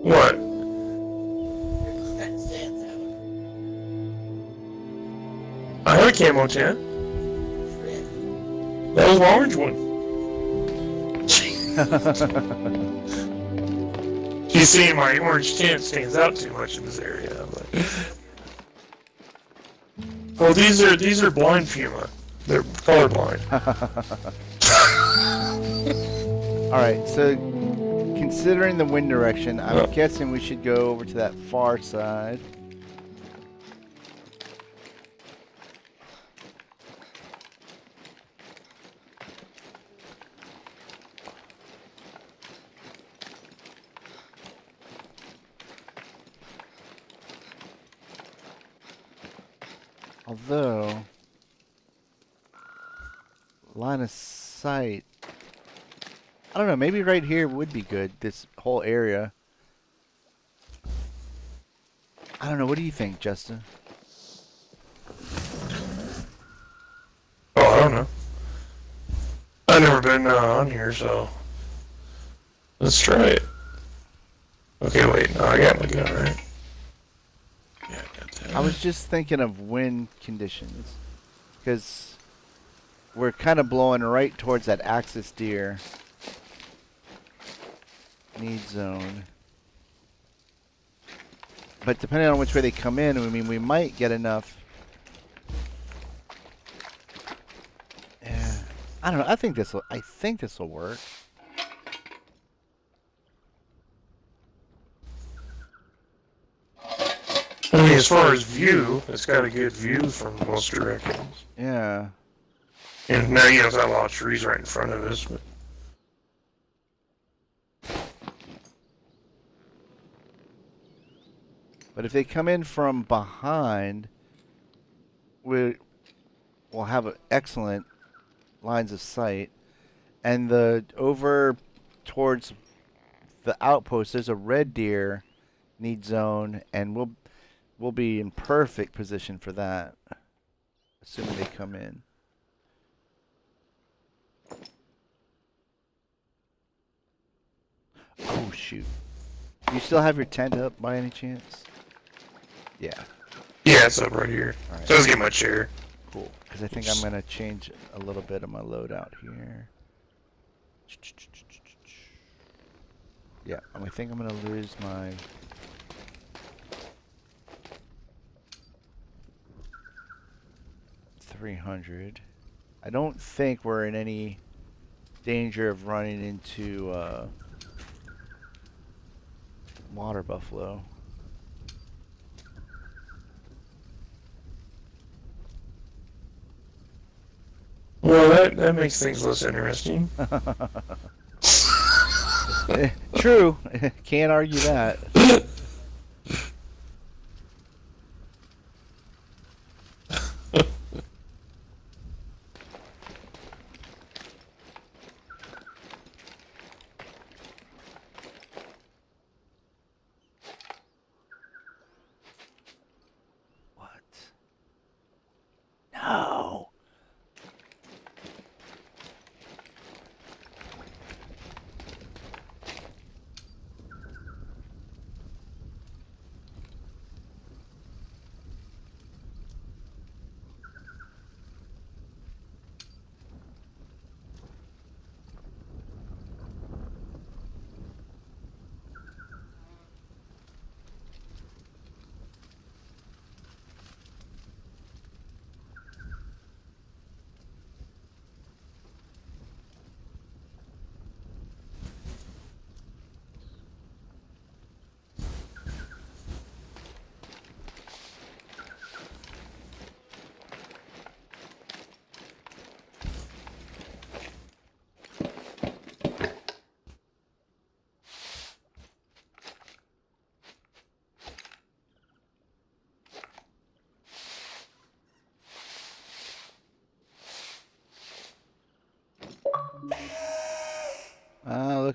What? That stands out. I have a camo tent. Red. That was my orange one. You see, my orange tent stands out too much in this area. But... Oh, these are blind puma. They're colorblind. All right, so considering the wind direction, I'm guessing we should go over to that far side. Although, line of sight, I don't know, maybe right here would be good, this whole area. I don't know, what do you think, Justin? Oh, I don't know. I've never been on here, so let's try it. Okay, wait. No, I got my gun right. Yeah, I got that. I was just thinking of wind conditions, because we're kind of blowing right towards that axis deer need zone. But depending on which way they come in, I mean, we might get enough. Yeah, I don't know. I think this will work. I mean, as far as view, it's got a good view from most directions. Yeah. And now you have a lot of trees right in front of us. But... But if they come in from behind, we'll have excellent lines of sight. And over towards the outpost, there's a red deer need zone, and we'll be in perfect position for that, assuming they come in. Oh shoot! You still have your tent up by any chance? Yeah. Yeah, it's up right here. Alright. So let's get my chair. Cool. Because I think I'm gonna change a little bit of my loadout here. Yeah, I think I'm gonna lose my. $300. I don't think we're in any danger of running into water buffalo. Well, that makes things less interesting. True. Can't argue that.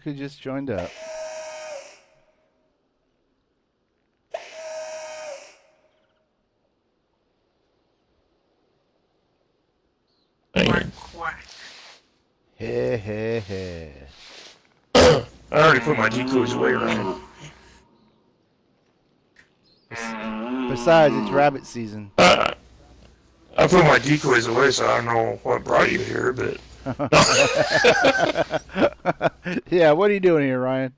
who just joined up. Dang it. Hey, hey, hey. I already put my decoys away, Ryan. Besides, it's rabbit season. I put my decoys away, so I don't know what brought you here, but... Yeah, what are you doing here, Ryan?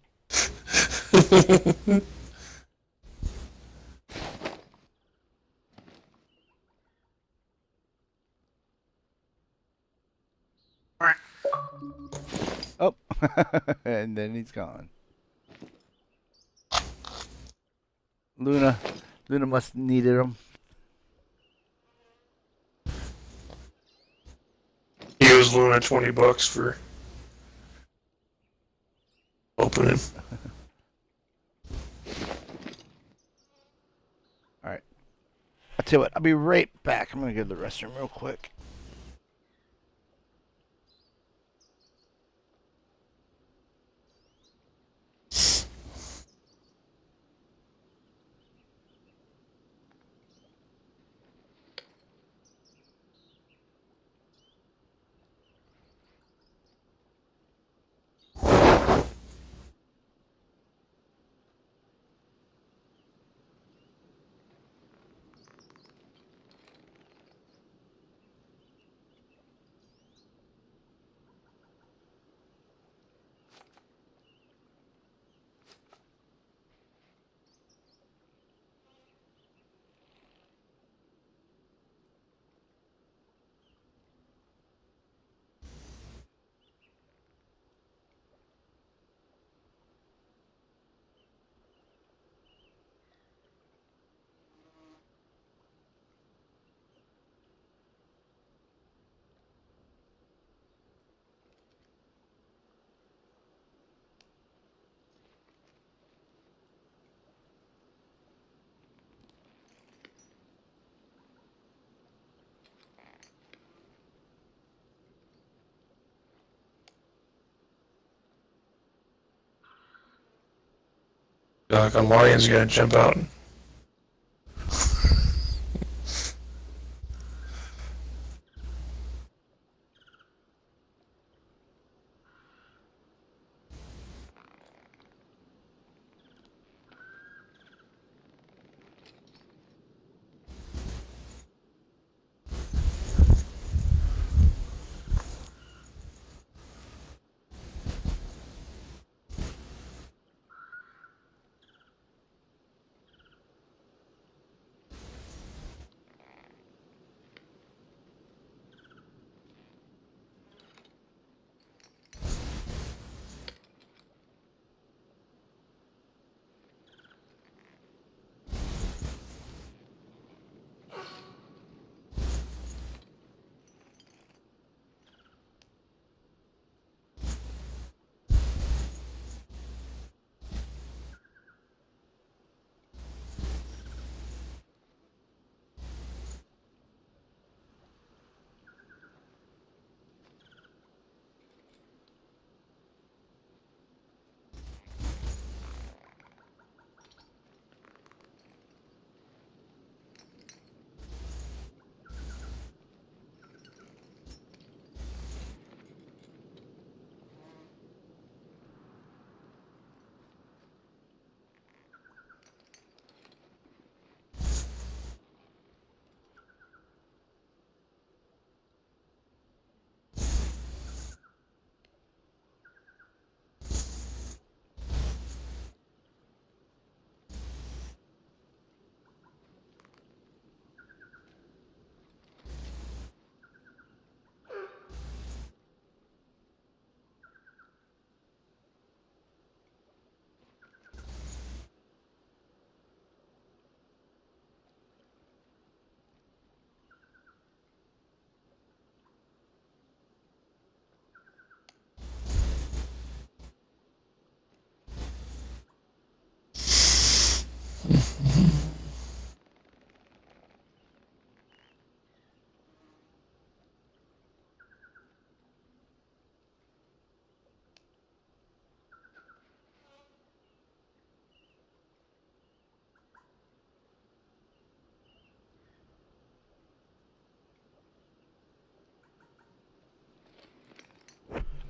Oh, and then he's gone. Luna must have needed him. He owes Luna $20 for opening. All right. I'll tell you what. I'll be right back. I'm gonna go to the restroom real quick. Like a lion's gonna jump out.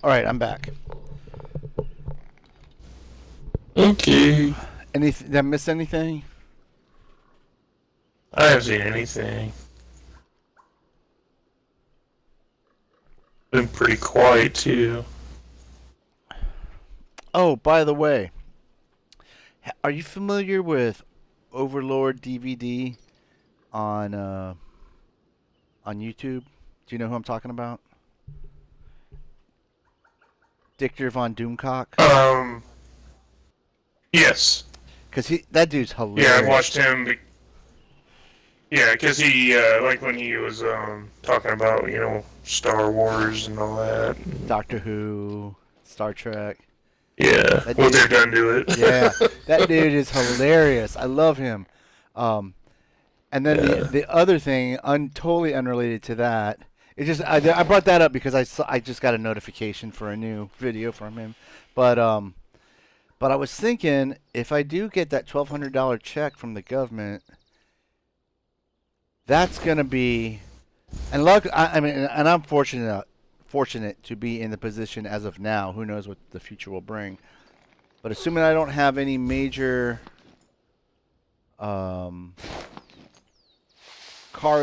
All right, I'm back. Okay. Did I miss anything? I haven't seen anything. Been pretty quiet too. Oh, by the way, are you familiar with Overlord DVD on YouTube? Do you know who I'm talking about? Dictor von Doomcock. Yes. Cause that dude's hilarious. Yeah, I've watched him. Yeah, because he, like when he was talking about, Star Wars and all that. Doctor Who, Star Trek. Yeah, what they've done to it. Yeah, that dude is hilarious. I love him. And then the other thing, totally unrelated to that, it's just I brought that up because I just got a notification for a new video from him, but I was thinking if I do get that $1,200 check from the government, that's gonna be, and luck. I mean, and I'm fortunate to be in the position as of now. Who knows what the future will bring? But assuming I don't have any major car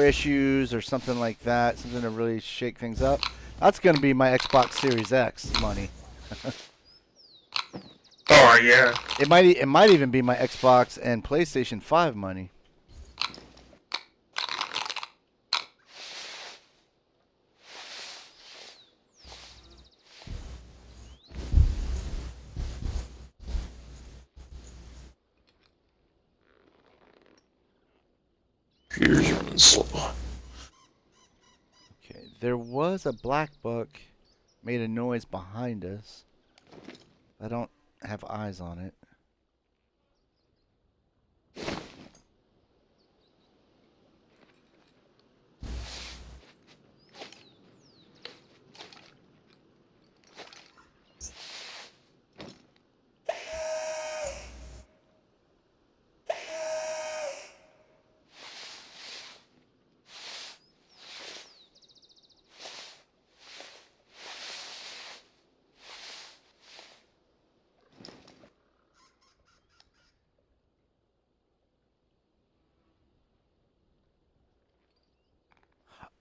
issues or something like that, something to really shake things up, that's going to be my Xbox Series X money. Oh yeah. It might even be my Xbox and PlayStation 5 money. Computer's running slow. Okay, there was a black book made a noise behind us. I don't have eyes on it.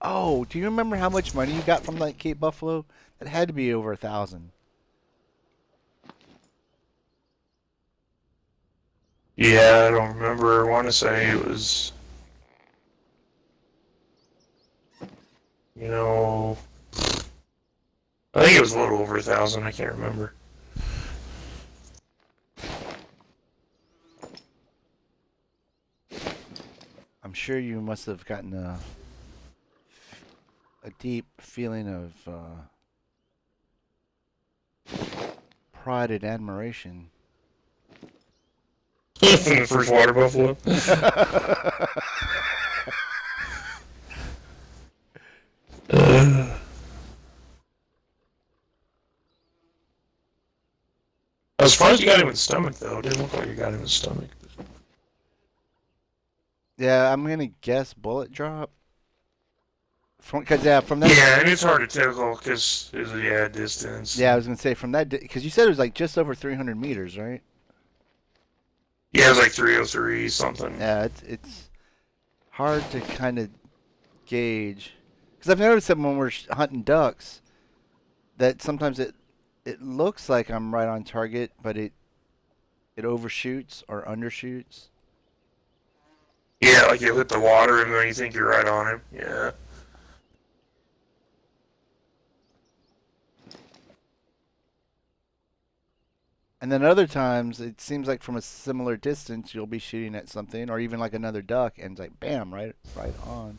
Oh, do you remember how much money you got from that Cape Buffalo? That had to be over 1,000. Yeah, I don't remember. I want to say it was, I think it was a little over 1,000. I can't remember. I'm sure you must have gotten a deep feeling of pride and admiration. From the first water buffalo. I was surprised you got him in the stomach, though. It didn't look like you got him in the stomach. Yeah, I'm gonna guess bullet drop. From that. Yeah, and it's hard to tell because distance. Yeah, I was gonna say from that because you said it was like just over 300 meters, right? Yeah, it was like 303 something. Yeah, it's hard to kind of gauge because I've noticed that when we're hunting ducks, that sometimes it looks like I'm right on target, but it overshoots or undershoots. Yeah, like you hit the water and then you think you're right on him. Yeah. And then other times, it seems like from a similar distance, you'll be shooting at something, or even like another duck, and it's like, bam, right on.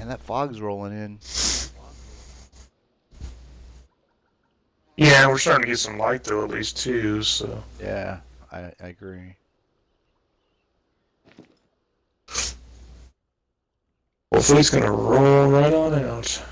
And that fog's rolling in. Yeah, we're starting to get some light though, at least too. So. Yeah, I agree. Hopefully it's gonna roll right on out.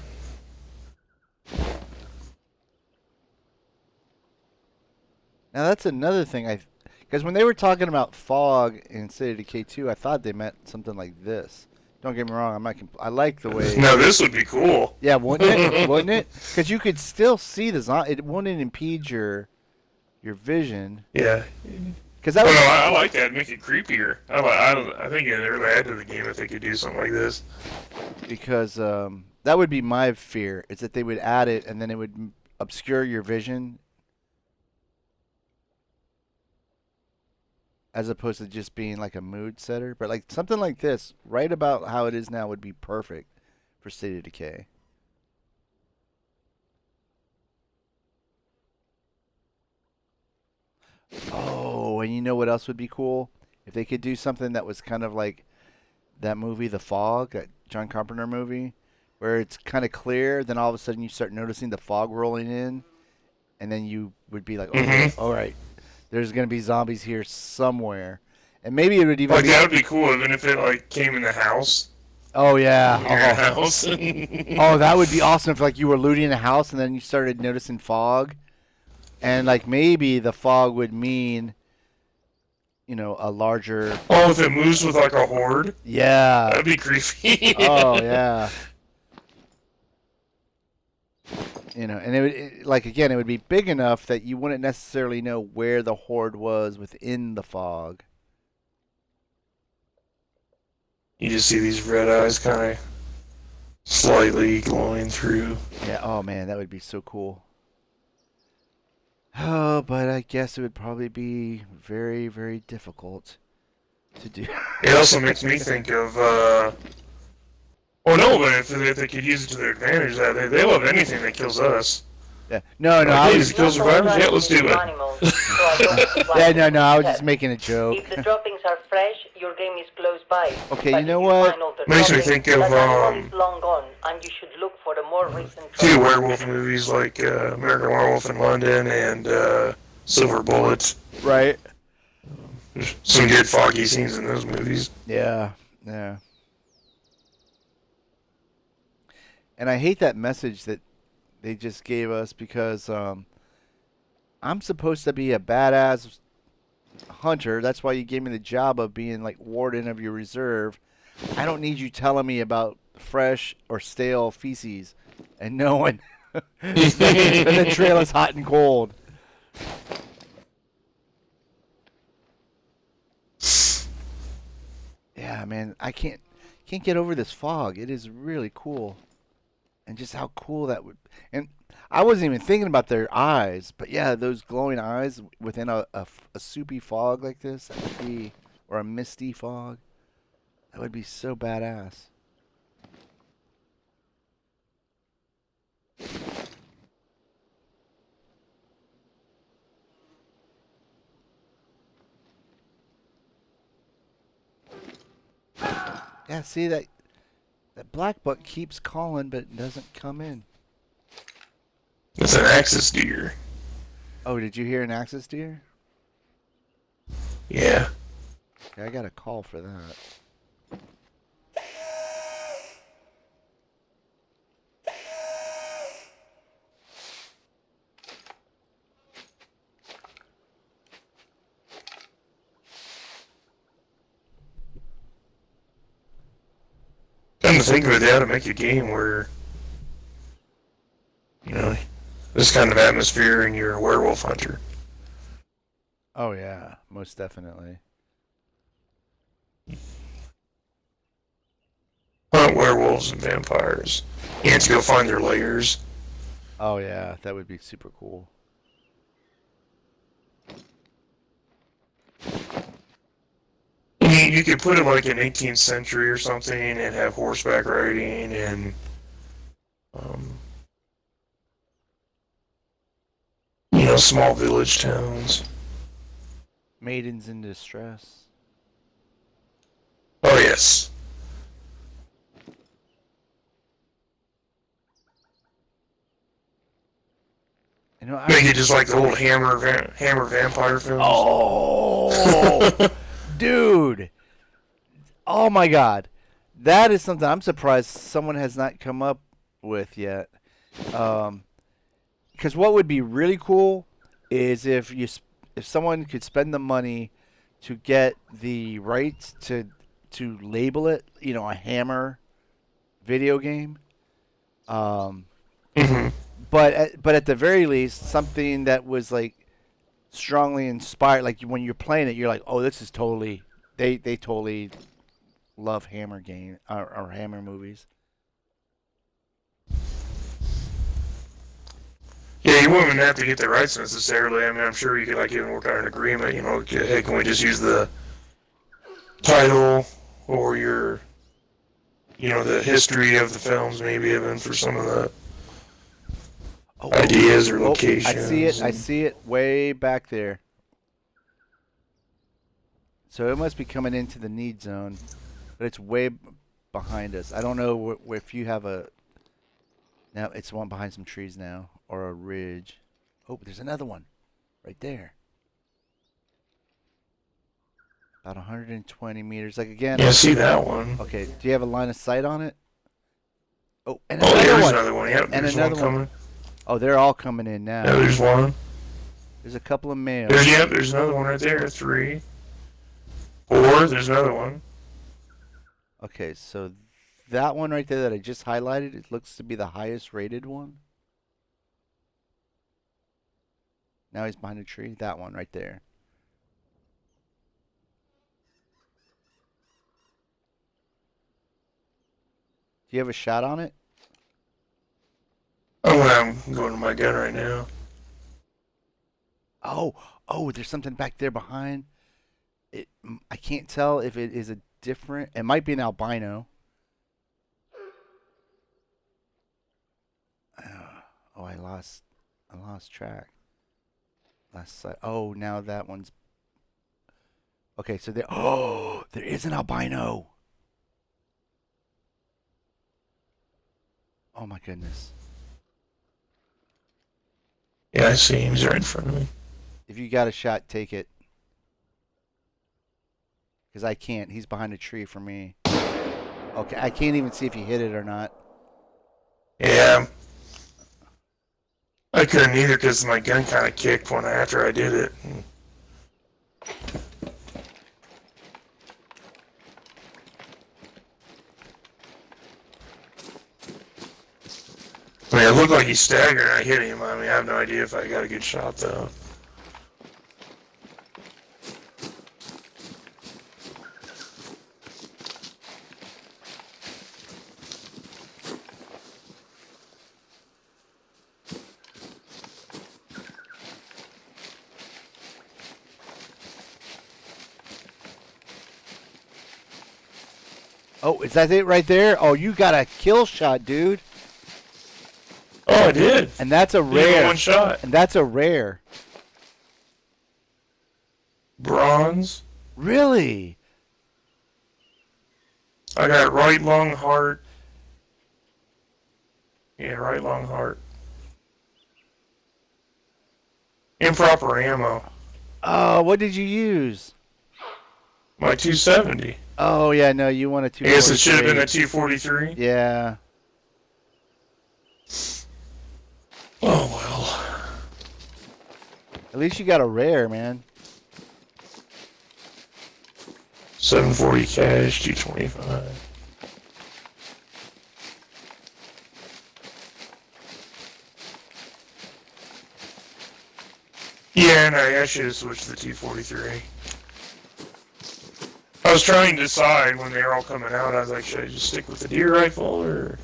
Now that's another thing because when they were talking about fog in State of Decay 2, I thought they meant something like this. Don't get me wrong, I like the way. Now this would be cool. Yeah, wouldn't it? Wouldn't it? Because you could still see the zombie. It wouldn't impede your vision. Yeah. Because that Oh was, no, I like that. Make it creepier. I think it would add to the game if they could do something like this. because that would be my fear. Is that they would add it and then it would obscure your vision, as opposed to just being like a mood setter. But like something like this, right about how it is now, would be perfect for State of Decay. Oh, and you know what else would be cool? If they could do something that was kind of like that movie, The Fog, that John Carpenter movie, where it's kind of clear, then all of a sudden you start noticing the fog rolling in, and then you would be like, okay, all right, there's going to be zombies here somewhere. And maybe it would even Like be... that would be cool, even if it like came in the house. Oh, yeah. In your house. Oh, that would be awesome if like you were looting a house and then you started noticing fog. And like maybe the fog would mean, you know, a larger... Oh, if it moves with like a horde? Yeah. That'd be creepy. Oh, yeah. You know, and like again, it would be big enough that you wouldn't necessarily know where the horde was within the fog. You just see these red eyes kind of slightly glowing through. Yeah, oh man, that would be so cool. Oh, but I guess it would probably be very, very difficult to do. It also makes me think of, oh no, but if they could use it to their advantage, they love anything that kills us. Yeah. No, Like, I hey, was... to kill survivors? Yeah, let's do it. Yeah, no, I was just making a joke. If the droppings are fresh, your game is close by. Okay, But you know if what? find older Makes me droppings, think of, that animal is long gone, and you should look for the more recent Two droppings. werewolf movies like American Werewolf in London and Silver Bullet. Right. There's some good foggy scenes in those movies. Yeah, yeah. And I hate that message that they just gave us because I'm supposed to be a badass hunter. That's why you gave me the job of being like warden of your reserve. I don't need you telling me about fresh or stale feces and knowing that the trail is hot and cold. Yeah, man, I can't get over this fog. It is really cool. And just how cool that would... And I wasn't even thinking about their eyes, but yeah, those glowing eyes within a soupy fog like this, that would be... Or a misty fog. That would be so badass. Yeah, see that black buck keeps calling but doesn't come in. It's an axis deer. Oh, did you hear an axis deer? Yeah. Okay, I got a call for that. Come to think of it, they ought to make a game where, you know, this kind of atmosphere and you're a werewolf hunter. Oh yeah, most definitely. Hunt werewolves and vampires. You have to go find their lairs. Oh yeah, that would be super cool. You could put it like in 18th century or something and have horseback riding and you know, small village towns. Maidens in distress. Oh yes. You know, Make it just like the old Hammer vampire films. Oh, dude! Oh my God! That is something I'm surprised someone has not come up with yet. Because what would be really cool is if someone could spend the money to get the rights to label it, a Hammer video game. Hmm. But at the very least, something that was like strongly inspired. Like when you're playing it, you're like, oh, this is totally they totally love Hammer game or Hammer movies. Yeah, you wouldn't have to get the rights necessarily. I mean, I'm sure you could like even work out an agreement. Hey, can we just use the title or the history of the films maybe even for some of the ideas or locations. I see it way back there. So it must be coming into the need zone, but it's way behind us. I don't know if you have a. Now it's one behind some trees now, or a ridge. Oh, there's another one, right there. About 120 meters. Like again. Yeah, I see that one. Okay. Do you have a line of sight on it? Oh, and Oh, another there's one. another one. Yep, And there's another one coming. Oh, they're all coming in now. Yeah, there's one. There's a couple of males. There's another one right there. 3, 4. There's another one. Okay, so that one right there that I just highlighted, it looks to be the highest rated one. Now he's behind a tree. That one right there. Do you have a shot on it? Oh, I'm going to my gun right now. Oh, there's something back there behind. I can't tell if it is a different. It might be an albino. Oh, I lost track. Last sight. Oh, now that one's. Okay, so there. Oh, there is an albino. Oh my goodness. Yeah, I see him. He's right in front of me. If you got a shot, take it. Because I can't. He's behind a tree for me. Okay, I can't even see if you hit it or not. Yeah. I couldn't either because my gun kind of kicked after I did it. I mean, it looked like he staggered and I hit him. I mean, I have no idea if I got a good shot, though. Oh, is that it right there? Oh, you got a kill shot, dude. Oh, I did. And that's a rare. One shot. And that's a rare. Bronze. Really? I got right lung heart. Yeah, right lung heart. Improper ammo. Oh, what did you use? My 270. Oh, yeah, no, you want a 243. I guess it should have been a 243. Yeah. Oh, well. At least you got a rare, man. 740 cash, 225. Yeah, no, I should have switched to the 243. I was trying to decide when they were all coming out. I was like, should I just stick with the deer rifle or?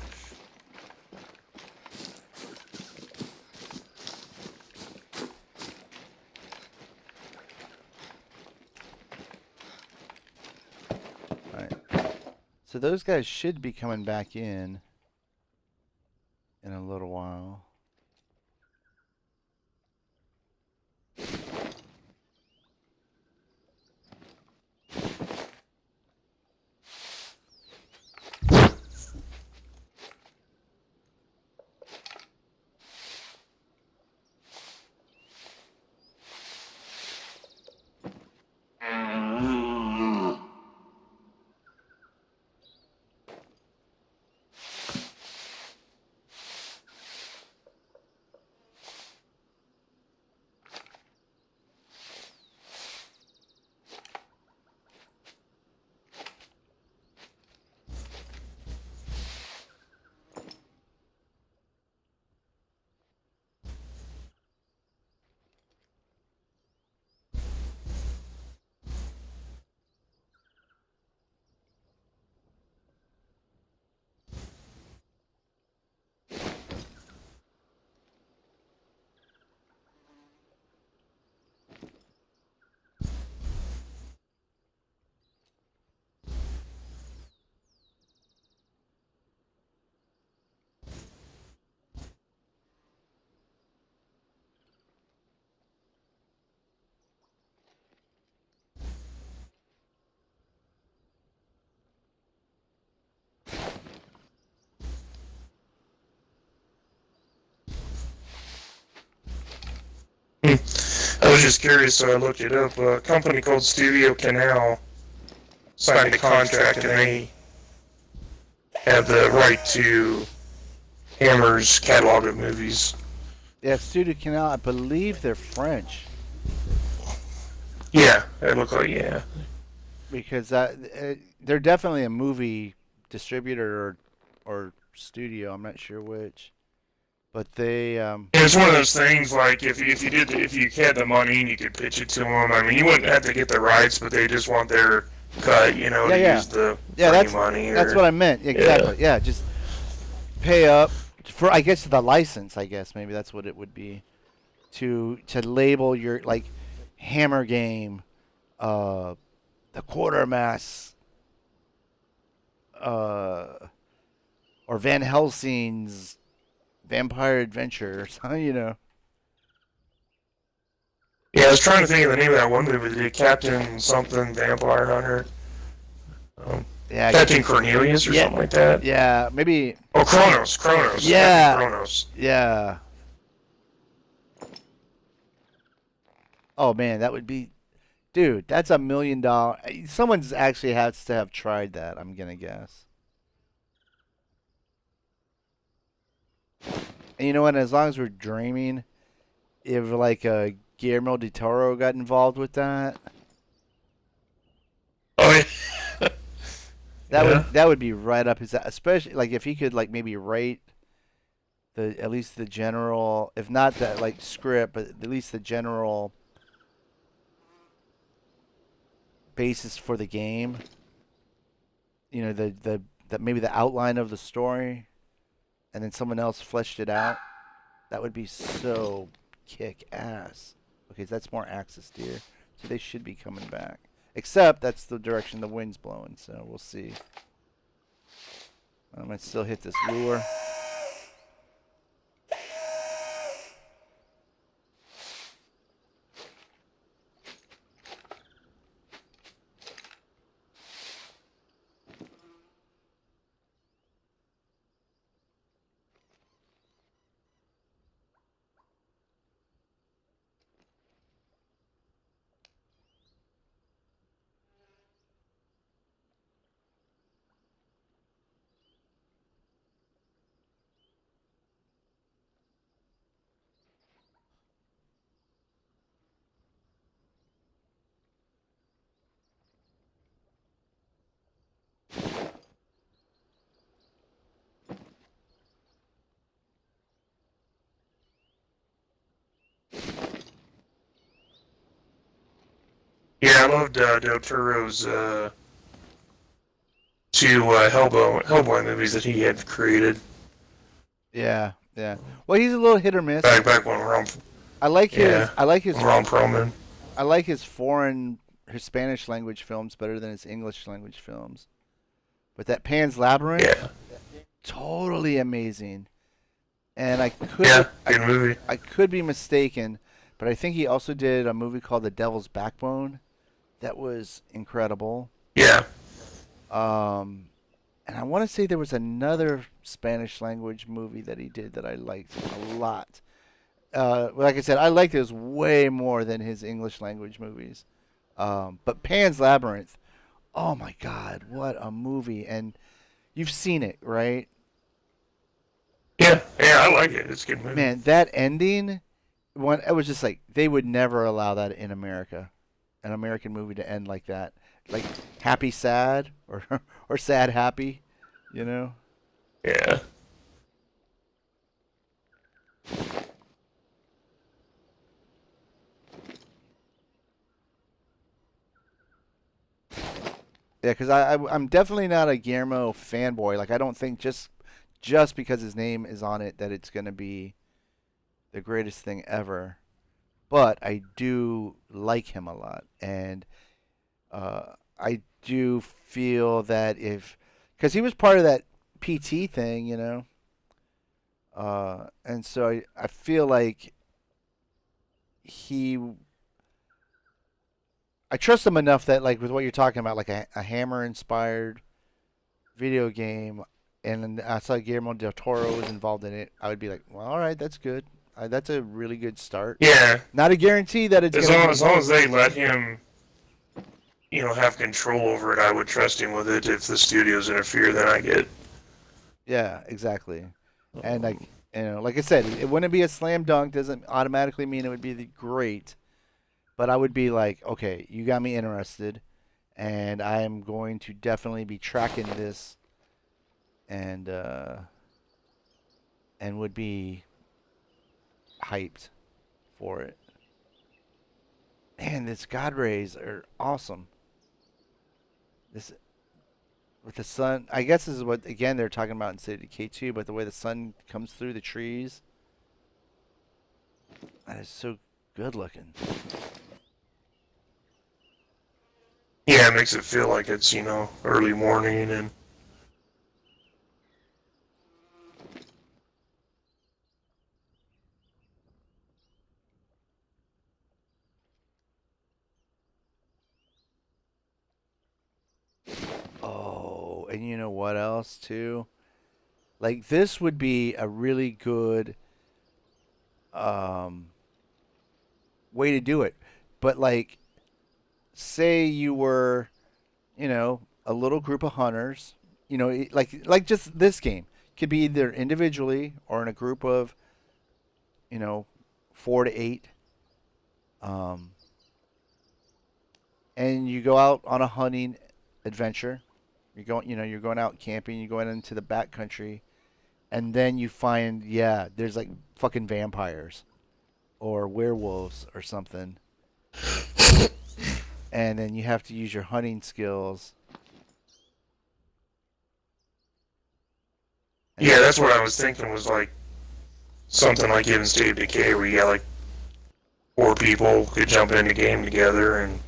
Alright. So those guys should be coming back in a little while. was just curious, so I looked it up. A company called Studio Canal signed a contract, and they have the right to Hammer's catalog of movies. Yeah, Studio Canal. I believe they're French. Yeah, it looked like, yeah. Because they're definitely a movie distributor or studio. I'm not sure which, but they. It's one of those things like if you had the money and you could pitch it to them. I mean, you wouldn't have to get the rights, but they just want their cut, to use the money. That's what I meant. Exactly. Yeah, just pay up for, I guess, the license. I guess maybe that's what it would be to label your like Hammer game, the Quartermass, or Van Helsing's Vampire Adventure or something, Yeah, I was trying to think of the name of that one movie. The Captain something Vampire Hunter. Yeah, Captain Cornelius or something like that. Yeah, maybe. Oh, Kronos. Yeah. Captain Kronos. Yeah. Oh man, that would be, dude. That's $1 million. Someone's actually has to have tried that. I'm gonna guess. And you know what? As long as we're dreaming, if like Guillermo del Toro got involved with that, Oh yeah. that would be right up his, especially like if he could like maybe rate at least the general, if not that like script, but at least the general basis for the game. The maybe the outline of the story, and then someone else fleshed it out. That would be so kick ass. Okay, so that's more Axis Deer, so they should be coming back. Except that's the direction the wind's blowing, so we'll see. I'm gonna still hit this lure. Yeah, I loved Del Toro's two Hellboy movies that he had created. Yeah. Well, he's a little hit or miss. Back when Ron. I like his Ron Perlman. I like his Spanish language films better than his English language films. But that Pan's Labyrinth, totally amazing. And good movie. I could be mistaken, but I think he also did a movie called The Devil's Backbone. That was incredible. Yeah. And I want to say there was another Spanish language movie that he did that I liked a lot. Like I said, I liked his way more than his English language movies. But Pan's Labyrinth, oh my God, what a movie! And you've seen it, right? Yeah, I like it. It's a good movie. Man, that ending, it was just like they would never allow that in America, an American movie to end like that, like happy sad or sad happy, Yeah. Yeah, because I'm definitely not a Guillermo fanboy. Like I don't think just because his name is on it that it's gonna be the greatest thing ever. But I do like him a lot, and I do feel that because he was part of that PT thing, and so I feel like I trust him enough that like with what you're talking about, like a Hammer inspired video game, and I saw Guillermo del Toro was involved in it, I would be like, well, all right, that's good. That's a really good start. Yeah, Not a guarantee that it's as gonna be long as they let him, have control over it, I would trust him with it. If the studios interfere, then I get. Yeah, exactly. And like I said, it wouldn't be a slam dunk. Doesn't automatically mean it would be great. But I would be like, okay, you got me interested, and I am going to definitely be tracking this, and would be hyped for it. Man, this God rays are awesome. This with the sun, I guess this is what again they're talking about in City K2, but the way the sun comes through the trees, that is so good looking. Yeah, it makes it feel like it's early morning and. Oh, and you know what else too? Like this would be a really good um, way to do it. But like, say you were, a little group of hunters. Like just this game could be either individually or in a group of, you know, 4 to 8. Um, and you go out on a hunting adventure. You're going out camping. You're going into the backcountry, and then you find, yeah, there's like fucking vampires or werewolves or something, and then you have to use your hunting skills. Yeah, that's what I was thinking was like something like even State of Decay where you got like 4 people could jump in the game together and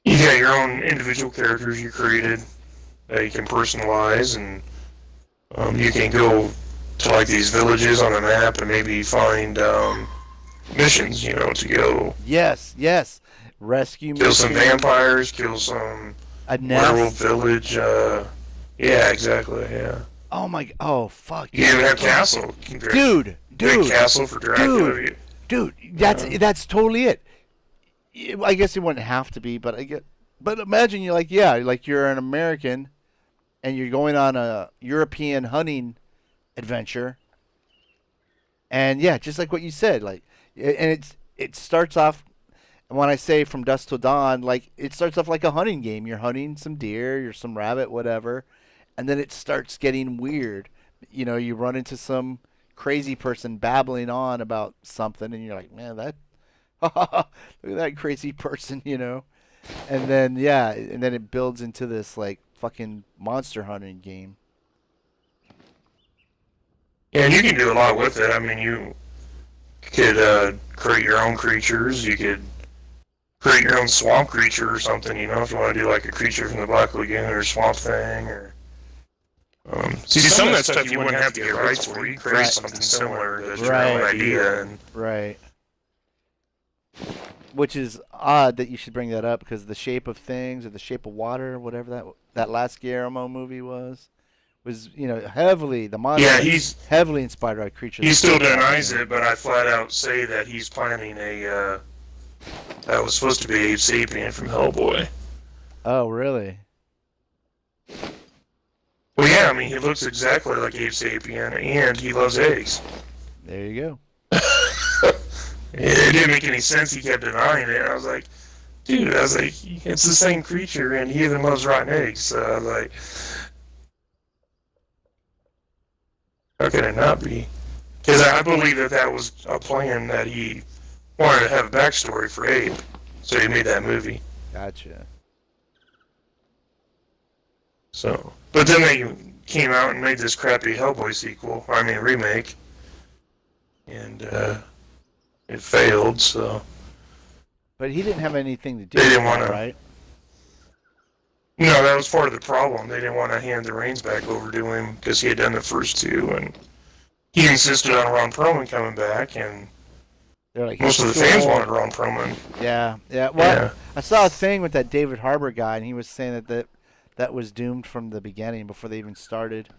you got your own individual characters you created that you can personalize and you can go to like these villages on the map and maybe find missions, to go Yes. Rescue kill some mission, vampires, kill some a nest. werewolf village. Yeah, exactly. Yeah. Oh fuck. You even have castle. Dude. Big castle for Dracula. Dude, that's totally it. I guess it wouldn't have to be, but but imagine you're an American and you're going on a European hunting adventure. And yeah, just like what you said, and it starts off, when I say from dusk till dawn, like it starts off like a hunting game. You're hunting some deer, or some rabbit, whatever, and then it starts getting weird. You run into some crazy person babbling on about something, and you're like, man, that look at that crazy person, and then it builds into this like fucking monster hunting game. Yeah, and you can do a lot with it. I mean, you could create your own creatures. You could create your own swamp creature or something, if you want to do like a creature from the Black Lagoon or Swamp Thing. Or see, some of that stuff you wouldn't have to get rights for. You create something similar that's your own idea. Right. Which is odd that you should bring that up, because The Shape of Things or The Shape of Water, whatever that last Guillermo movie was heavily, the monster. Yeah, he's heavily inspired by creatures. He still denies it, but I flat out say that he's planning a that was supposed to be Abe Sapien from Hellboy. Oh, really? Well, yeah, I mean, he looks exactly like Abe Sapien, and he loves eggs. There you go. It didn't make any sense. He kept denying it. I was like, dude, it's the same creature, and he even loves rotten eggs. So I was like, how can it not be? Because I believe that was a plan that he wanted to have a backstory for Abe, so he made that movie. Gotcha. So, but then they came out and made this crappy Hellboy remake, and it failed. So. But he didn't have anything to do They with didn't that, want to, right? No, that was part of the problem. They didn't want to hand the reins back over to him because he had done the first 2, and he insisted on Ron Perlman coming back, and They're like, most of the fans wanted Ron Perlman. Yeah. Well, I saw a thing with that David Harbour guy, and he was saying that was doomed from the beginning before they even started.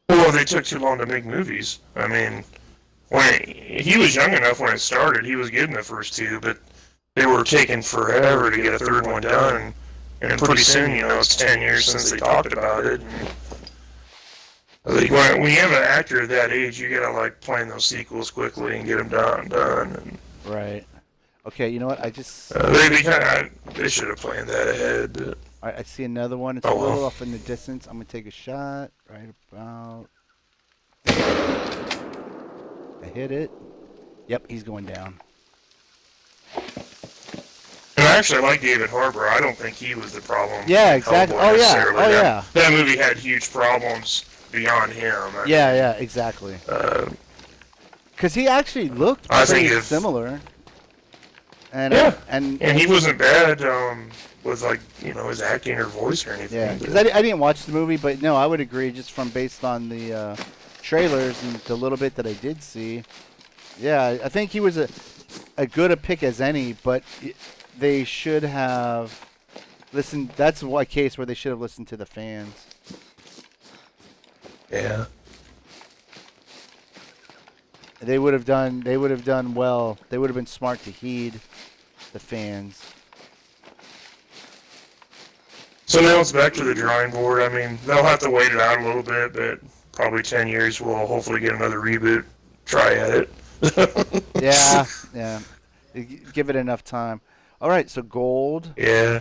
Well, well, they took too long to make movies. I mean, when he was young enough when it started, he was getting the first two, but they were taking forever to get a third one done. And pretty soon, it's 10 years since they talked about it. Like when you have an actor that age, you gotta like plan those sequels quickly and get them done. And, Right. Okay, you know what? they should have planned that ahead. But, All right, I see another one. It's a little off in the distance. I'm gonna take a shot right about. I hit it. Yep, he's going down. and I actually like David Harbour. I don't think he was the problem. Yeah, exactly. Hellboy Oh, yeah. necessarily. Oh, yeah. That movie had huge problems beyond him. Yeah, exactly. Because he actually looked I pretty think similar. And Yeah. and he wasn't bad with like his acting or voice or anything. yeah, because I didn't watch the movie, but no, I would agree just from based on the trailers and the little bit that I did see. Yeah, I think he was a good a pick as any, but they should have listened. That's one case where they should have listened to the fans. Yeah. They would have done. They would have done well. They would have been smart to heed the fans. So now it's back to the drawing board. I mean, they'll have to wait it out a little bit, but probably 10 years we'll hopefully get another reboot. Try at it. Yeah. Give it enough time. All right, so gold. Yeah.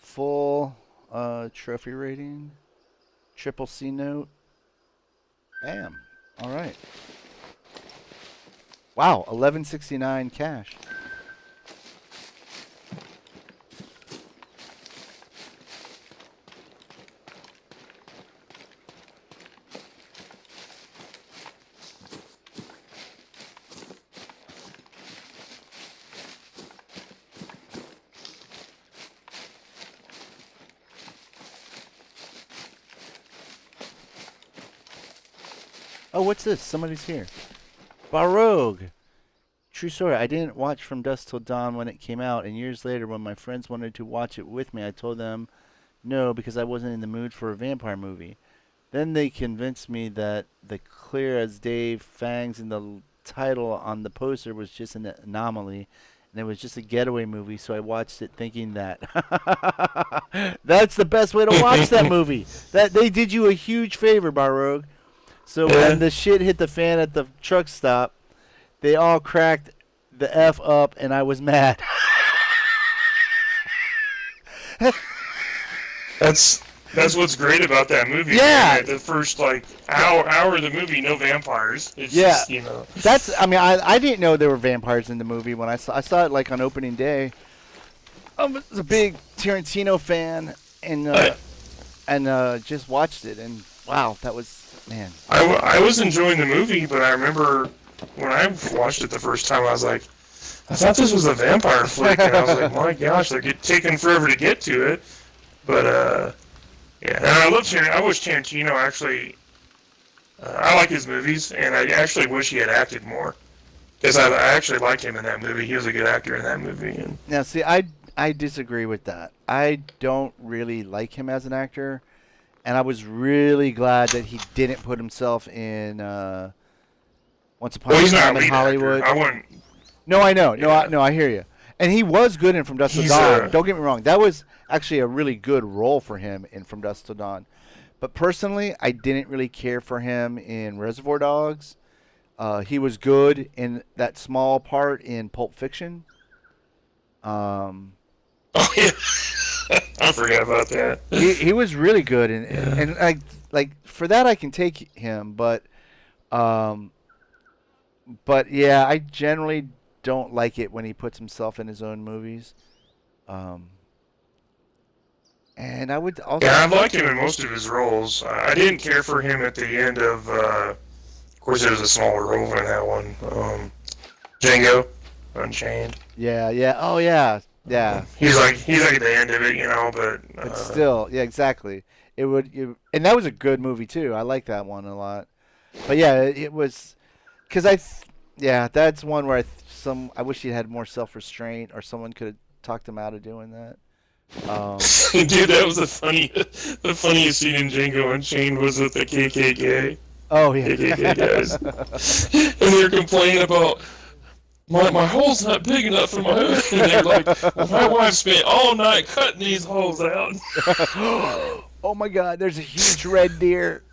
Full trophy rating. Triple C note. Bam. All right. Wow, 1169 cash. Oh, what's this? Somebody's here. Barogue. True story. I didn't watch From Dusk Till Dawn when it came out, and years later, when my friends wanted to watch it with me, I told them no because I wasn't in the mood for a vampire movie. Then they convinced me that the clear as day fangs in the title on the poster was just an anomaly, and it was just a getaway movie, so I watched it thinking that. That's the best way to watch that movie. That they did you a huge favor, Barogue. So when the shit hit the fan at the truck stop, they all cracked the F up, and I was mad. That's what's great about that movie. Yeah. Man. The first hour of the movie, no vampires. It's Yeah. just, That's. I mean, I didn't know there were vampires in the movie when I saw it like on opening day. I was a big Tarantino fan, and just watched it, and wow, that was man. I was enjoying the movie, but I remember when I watched it the first time, I was like, I thought this was a vampire flick, and I was like, my gosh, they're taking forever to get to it. But yeah, and I wish Tarantino actually. I like his movies, and I actually wish he had acted more, because I actually liked him in that movie. He was a good actor in that movie. And Now, see, I disagree with that. I don't really like him as an actor, and I was really glad that he didn't put himself in Once Upon a Time in Hollywood. Actor. I wouldn't. No, I know. No, Yeah. I hear you. And he was good in From Dusk Till Dawn. Don't get me wrong. That was actually a really good role for him in From Dusk Till Dawn. But personally, I didn't really care for him in Reservoir Dogs. He was good in that small part in Pulp Fiction. Oh yeah, I forgot about that. He was really good, and like for that I can take him, but yeah, I generally don't like it when he puts himself in his own movies. And I would also. Yeah, I liked him in most of his roles. I didn't care for him at the end of course, it was a smaller role in that one. Django Unchained. Yeah. Oh yeah. He's like at the end of it, but still, yeah, exactly. And that was a good movie too. I like that one a lot. But yeah, it was because that's one where I wish he had more self-restraint, or someone could have talked him out of doing that. Dude, that was the funniest scene in Django Unchained was with the KKK. Oh yeah. KKK guys. And they're complaining about my hole's not big enough for my hood. And they're like, well, my wife spent all night cutting these holes out. Oh my God! There's a huge red deer.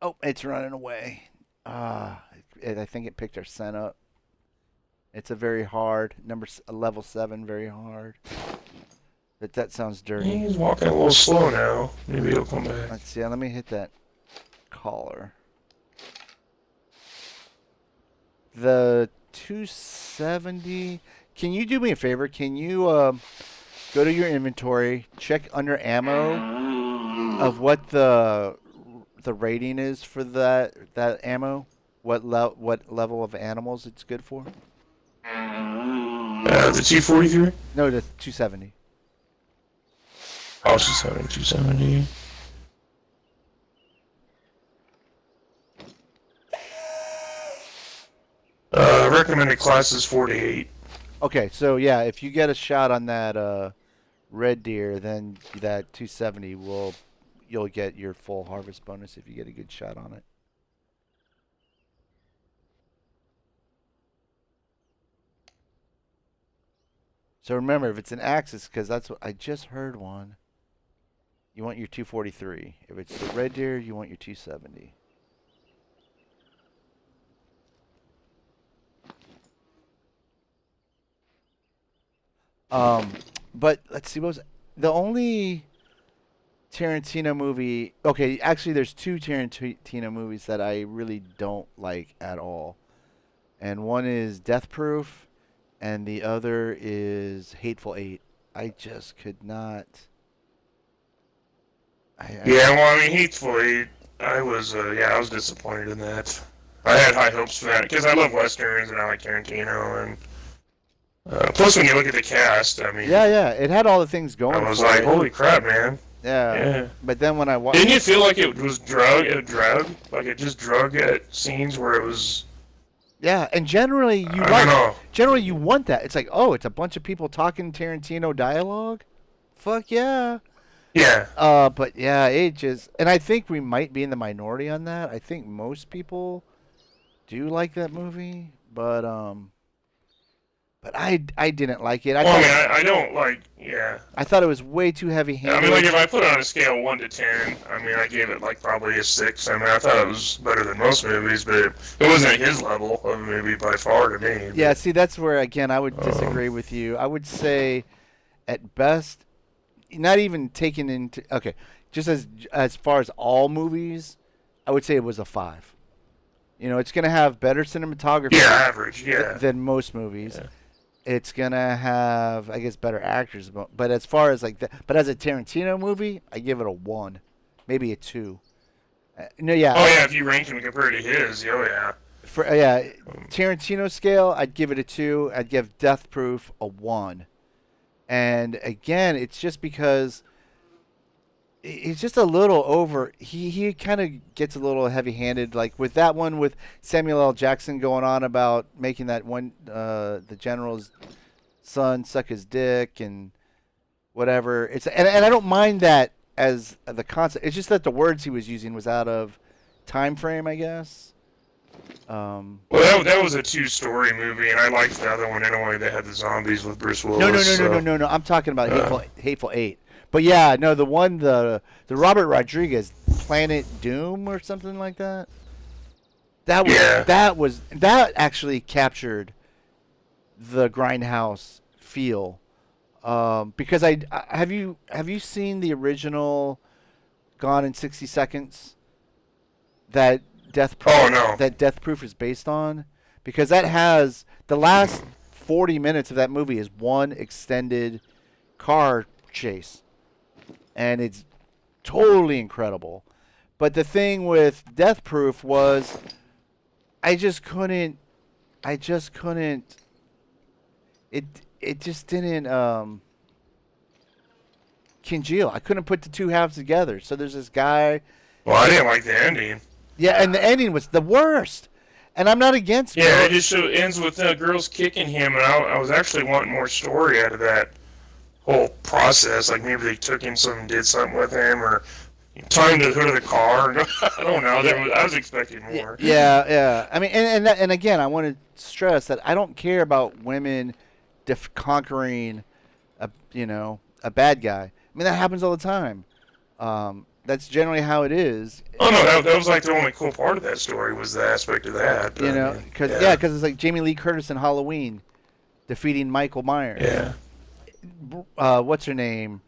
Oh, it's running away. I think it picked our scent up. It's a very hard level 7, very hard. But that sounds dirty. He's walking a little slow now. Maybe he'll come back. Let's see. Let me hit that collar. The 270. Can you do me a favor? Can you go to your inventory, check under ammo of what the rating is for that ammo? What level of animals it's good for? The 243? No, the 270. Oh, she's having 270. Recommended class is 48. Okay, so yeah, if you get a shot on that red deer, then that 270 you'll get your full harvest bonus if you get a good shot on it. So remember, if it's an axis, because that's what I just heard one, you want your 243. If it's the red deer, you want your 270. But let's see, what was the only Tarantino movie? Okay, actually, there's two Tarantino movies that I really don't like at all, and one is Death Proof, and the other is Hateful Eight. I just could not. Yeah, well, I mean, Hateful Eight, I was disappointed in that. I had high hopes for that, because I love Westerns, and I like Tarantino, and plus when you look at the cast, I mean... Yeah, it had all the things going I was like, holy crap, man. Yeah. But then when I watched... Didn't you feel like it was drug? Like it just drug at scenes where it was... Yeah, and generally you want that. It's like, oh, it's a bunch of people talking Tarantino dialogue? Fuck yeah. Yeah. But yeah, it just... And I think we might be in the minority on that. I think most people do like that movie, but I didn't like it. I don't like, yeah. I thought it was way too heavy-handed. I mean, like, if I put it on a scale of 1 to 10, I mean, I gave it, like, probably a 6. I mean, I thought it was better than most movies, but it wasn't his level of a movie by far to me. Yeah, see, that's where, again, I would disagree with you. I would say, at best, not even taking into... Okay, just as far as all movies, I would say it was a 5. You know, it's going to have better cinematography average, than most movies. Yeah. It's gonna have, I guess, better actors, but as far as like that, but as a Tarantino movie, I give it a 1, maybe a 2. No, yeah. Oh yeah, if you rank him compared to his, yeah. For Tarantino scale, I'd give it a 2. I'd give Death Proof a 1. And again, it's just because it's just a little over. He kind of gets a little heavy-handed, like with that one with Samuel L. Jackson going on about making that one the general's son suck his dick and whatever. And I don't mind that as the concept. It's just that the words he was using was out of time frame, I guess. Well, that was a 2-story movie, and I liked the other one anyway. They had the zombies with Bruce Willis. No. I'm talking about Hateful Eight. But yeah, no, the Robert Rodriguez Planet Doom or something like that. That actually captured the Grindhouse feel. Because have you seen the original Gone in 60 Seconds? That Death Proof. Oh no. That Death Proof is based on, because that has the last 40 minutes of that movie is one extended car chase. And it's totally incredible. But the thing with Death Proof was I just couldn't it just didn't congeal. I couldn't put the two halves together. So there's this guy. Well, I didn't like the ending. Yeah, and the ending was the worst. And I'm not against it. Yeah, it ends with girls kicking him, and I was actually wanting more story out of that whole process. Like maybe they took him some and did something with him, or timed the hood of the car. I don't know. I was expecting more. Yeah. I mean, and again, I want to stress that I don't care about women conquering a bad guy. I mean, that happens all the time. That's generally how it is. Oh no, that was like the only cool part of that story was the aspect of that. But, Because it's like Jamie Lee Curtis in Halloween defeating Michael Myers. Yeah. What's her name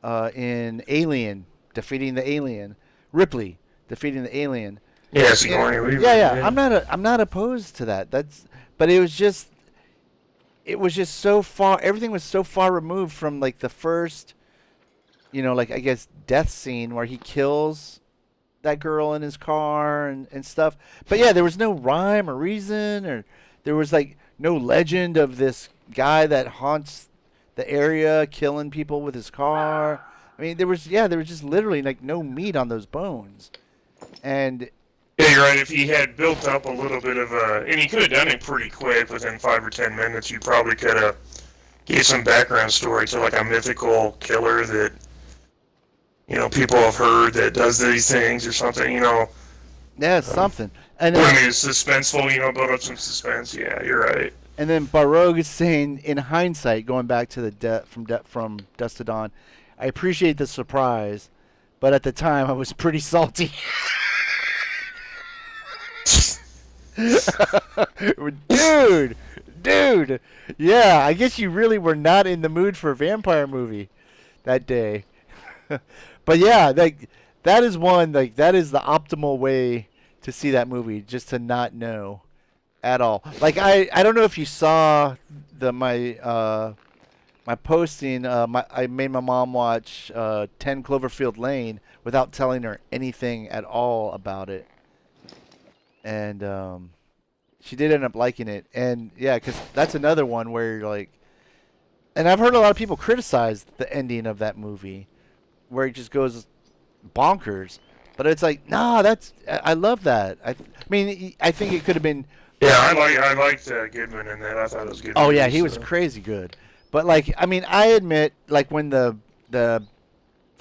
in Alien defeating the alien? Ripley defeating the alien. Yeah, Sigourney Weaver. Yeah. I'm not opposed to that. But it was just so far. Everything was so far removed from like the first, like I guess death scene where he kills that girl in his car and stuff. But yeah, there was no rhyme or reason, or there was like no legend of this guy that haunts the area killing people with his car. I mean, there was just literally like no meat on those bones. And yeah, you're right. If he had built up a little bit of and he could have done it pretty quick within 5 or 10 minutes, you probably could have gave some background story to like a mythical killer that people have heard that does these things or something. Yeah, something. And I mean, it's suspenseful. Build up some suspense. Yeah, you're right. And then Baroque is saying, in hindsight, going back to the from Dusk to Dawn, I appreciate the surprise, but at the time I was pretty salty. Dude, yeah, I guess you really were not in the mood for a vampire movie that day. But yeah, that is one, like, that is the optimal way to see that movie, just to not know at all. Like, I don't know if you saw my posting. I made my mom watch 10 Cloverfield Lane without telling her anything at all about it, and she did end up liking it. And yeah, because that's another one where you're like, and I've heard a lot of people criticize the ending of that movie, where it just goes bonkers. But it's like, nah, I love that. I mean, I think it could have been. Yeah, I liked Goodman in that. I thought it was good. Oh yeah, he was crazy good. But like, I mean, I admit, like when the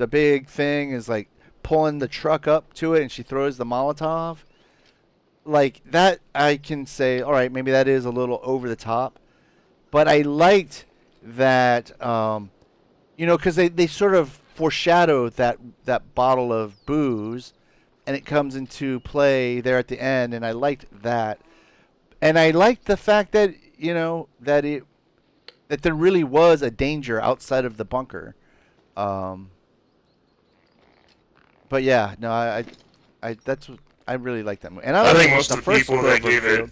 big thing is like pulling the truck up to it and she throws the Molotov, like that, I can say, all right, maybe that is a little over the top. But I liked that, because they sort of foreshadow that bottle of booze, and it comes into play there at the end, and I liked that. And I liked the fact that that there really was a danger outside of the bunker. But yeah, no, I really like that movie. And I think most of the people that gave it.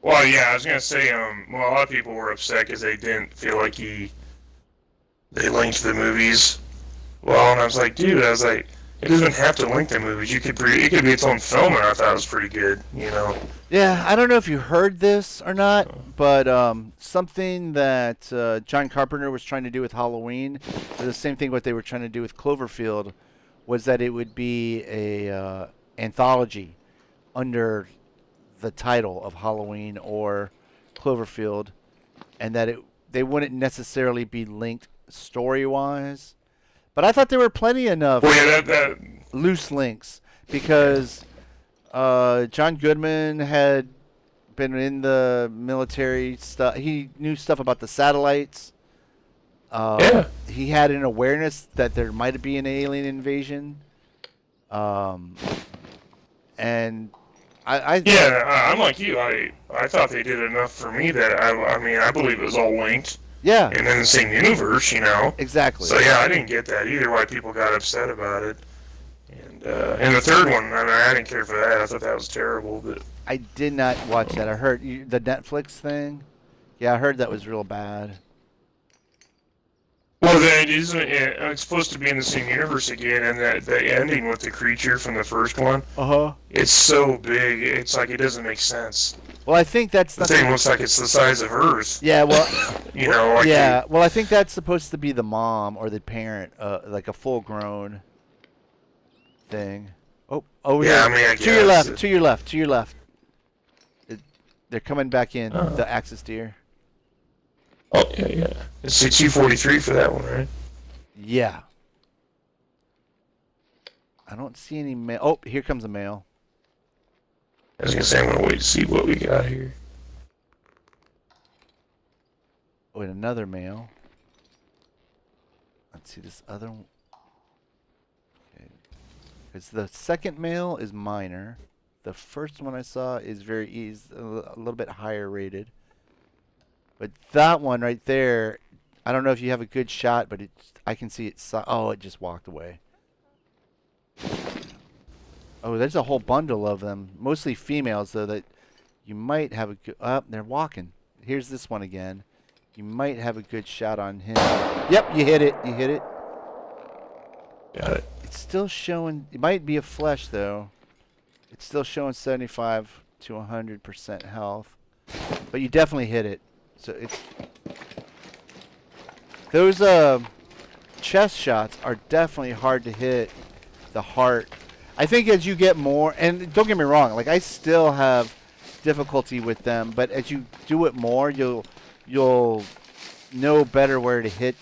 Well, yeah, I was gonna say, a lot of people were upset because they didn't feel like they linked the movies well, and I was like, dude, it doesn't have to link the movies. It could be its own film, and I thought it was pretty good, Yeah, I don't know if you heard this or not, but something that John Carpenter was trying to do with Halloween, the same thing what they were trying to do with Cloverfield, was that it would be a anthology under the title of Halloween or Cloverfield, and that they wouldn't necessarily be linked story-wise. But I thought there were plenty enough loose links, because John Goodman had been in the military stuff. He knew stuff about the satellites. He had an awareness that there might be an alien invasion. And I'm like you. I thought they did enough for me that I believe it was all linked. Yeah. And in the same universe, Exactly. So yeah, I didn't get that either. Why people got upset about it. And the third one, I didn't care for that. I thought that was terrible. But I did not watch that. I heard the Netflix thing. Yeah, I heard that was real bad. Well, then it's supposed to be in the same universe again, and the ending with the creature from the first one. It's so big. It's like it doesn't make sense. Well, I think that's the thing. Looks like it's the size of Earth. Yeah. Well. Yeah. Well, I think that's supposed to be the mom or the parent, like a full-grown thing. Oh, over here. Yeah, I mean, I guess. To your left. They're coming back in. The Axis deer. Oh yeah. It's a 243 for that one, right? Yeah. I don't see any mail. Oh, here comes a mail. I was gonna say I'm gonna wait to see what we got here. Oh, and another mail. Let's see this other one. Okay. Because the second mail is minor. The first one I saw is a little bit higher rated. But that one right there, I don't know if you have a good shot, but I can see it. Oh, it just walked away. Oh, there's a whole bundle of them, mostly females, though, that you might have a good... Oh, they're walking. Here's this one again. You might have a good shot on him. Yep, you hit it. You hit it. Got it. It's still showing... It might be a flesh, though. It's still showing 75 to 100% health. But you definitely hit it. So it's... Those chest shots are definitely hard to hit the heart. I think as you get more, and don't get me wrong, like I still have difficulty with them, but as you do it more, you'll know better where to hit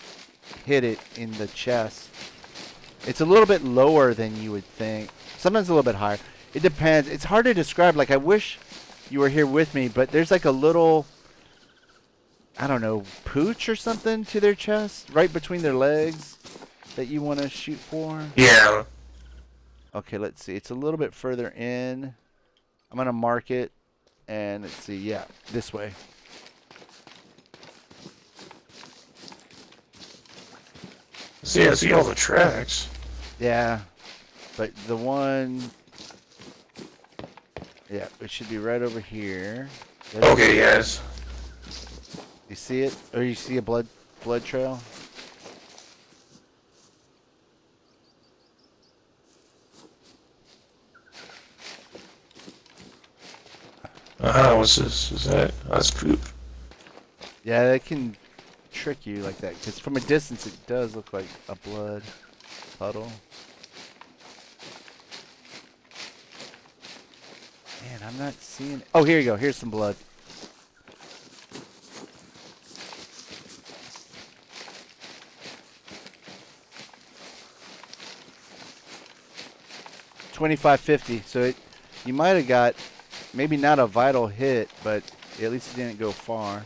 it in the chest. It's a little bit lower than you would think. Sometimes a little bit higher. It depends. It's hard to describe. Like I wish you were here with me, but there's like a little, I don't know, pooch or something to their chest, right between their legs, that you want to shoot for. Yeah. Okay, let's see. It's a little bit further in. I'm going to mark it. And let's see. Yeah, this way. See, I see all the tracks. Yeah. But the one... Yeah, it should be right over here. Okay, yes. You see it? Or you see a blood trail? What's this? Is that? That's poop. Yeah, it can trick you like that. Because from a distance, it does look like a blood puddle. Man, I'm not seeing... Oh, here you go. Here's some blood. $25.50. So you might have got maybe not a vital hit, but at least it didn't go far.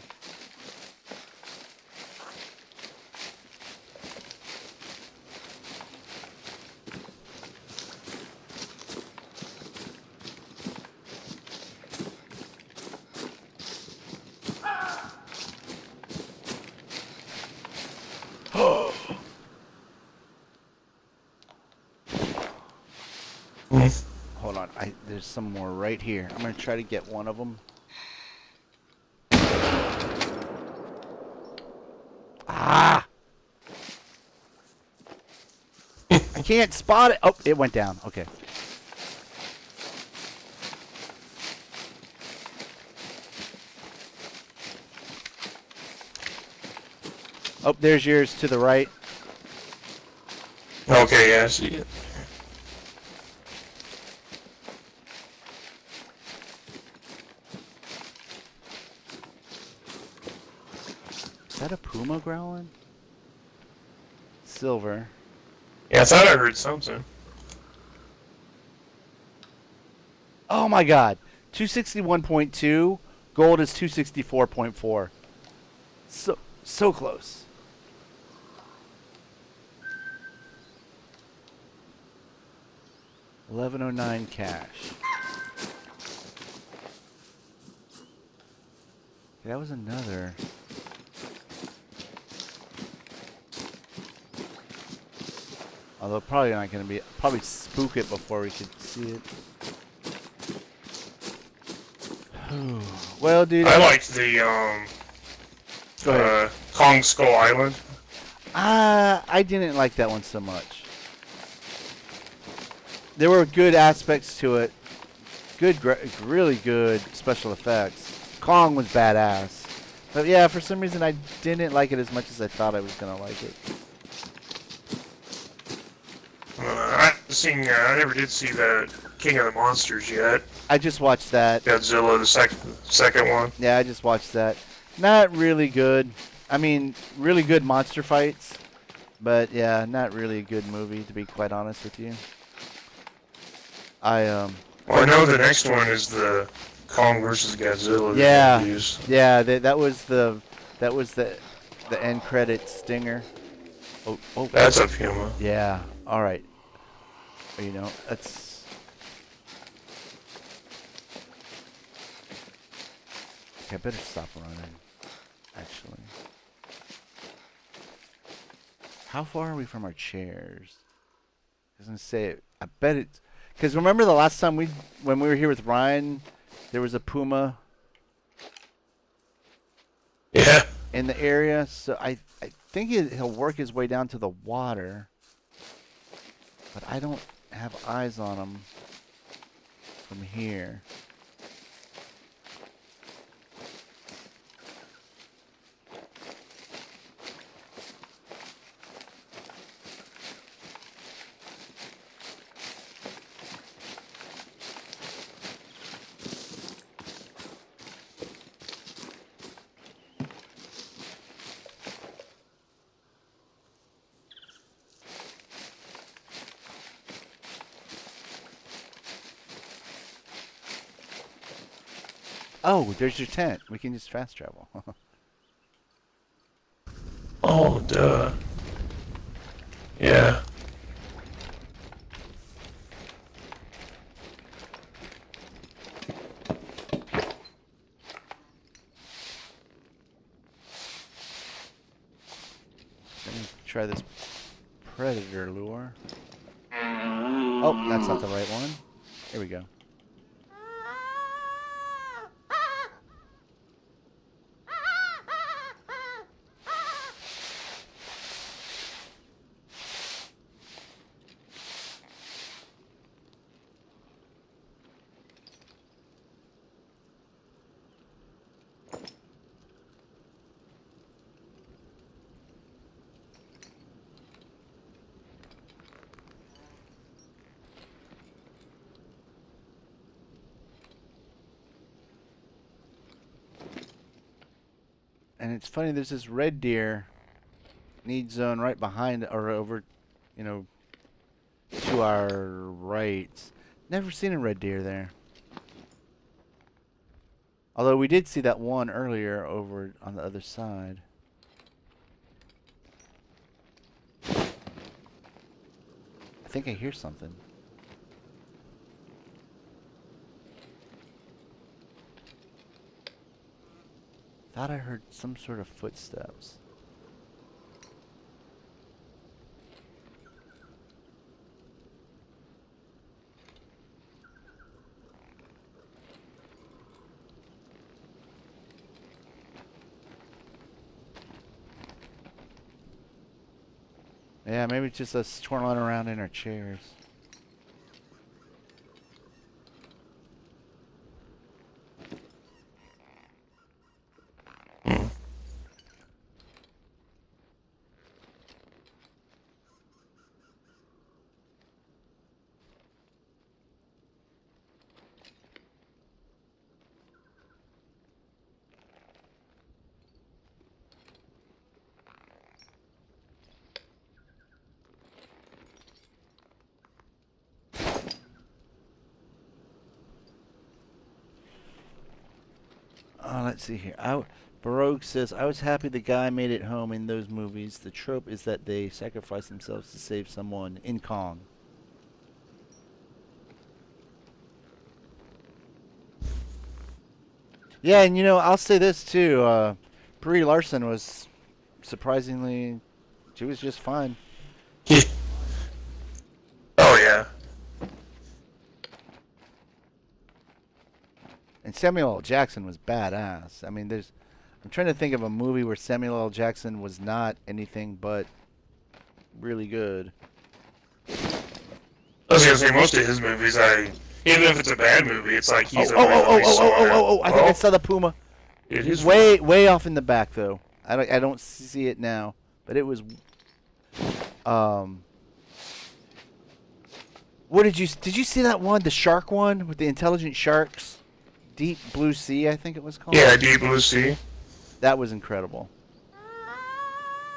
Hold on, there's some more right here. I'm gonna try to get one of them. Ah! I can't spot it. Oh, it went down. Okay. Oh, there's yours to the right. Okay, yeah, I see it. Is that a puma growling? Silver. Yeah, I thought I heard something. Oh my god. 261.2. Gold is 264.4. So close. $11.09 cash. That was another. Although probably not going to be, probably spook it before we could see it. Well, dude. I liked the Go ahead. Kong Skull Island. I didn't like that one so much. There were good aspects to it. Really good special effects. Kong was badass. But yeah, for some reason I didn't like it as much as I thought I was going to like it. I never did see the King of the Monsters yet. I just watched that. Godzilla, the second one. Yeah, I just watched that. Not really good. I mean, really good monster fights, but yeah, not really a good movie to be quite honest with you. Well, I know the next one is the Kong versus Godzilla. Yeah, that was the end credit stinger. Oh, That's a Puma. yeah. All right. You know, that's. Okay, I better stop running. Actually, how far are we from our chairs? I was gonna say, I bet it's because remember the last time when we were here with Ryan, there was a puma. Yeah. In the area, so I think he'll work his way down to the water, but I don't have eyes on him from here. Oh, there's your tent. We can just fast travel. Oh, duh. Yeah. Let me try this predator lure. Oh, that's not the right one. Here we go. And it's funny, there's this red deer need zone right behind or over, you know, to our right. Never seen a red deer there. Although we did see that one earlier over on the other side. I think I hear something. Thought I heard some sort of footsteps. Yeah, maybe it's just us twirling around in our chairs. Let's see here. Baroque says, I was happy the guy made it home in those movies. The trope is that they sacrifice themselves to save someone in Kong. Yeah, and you know, I'll say this too. Brie Larson was surprisingly, she was just fine. Oh, yeah. And Samuel L. Jackson was badass. I mean, I'm trying to think of a movie where Samuel L. Jackson was not anything but really good. I was gonna say most of his movies, even if it's a bad movie, it's like he's I think I saw the puma. It is way off in the back though. I don't see it now, but it was. What did you see that one, the shark one with the intelligent sharks? Deep Blue Sea, I think it was called. Yeah, Deep Blue Sea. That was incredible.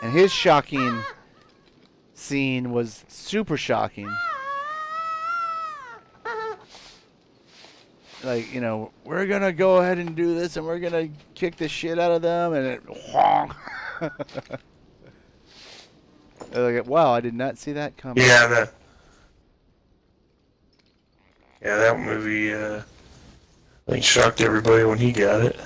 And his shocking scene was super shocking. Like, you know, we're going to go ahead and do this, and we're going to kick the shit out of them, and it, honk. Like, wow, I did not see that coming. Yeah, that movie, I think shocked everybody when he got it.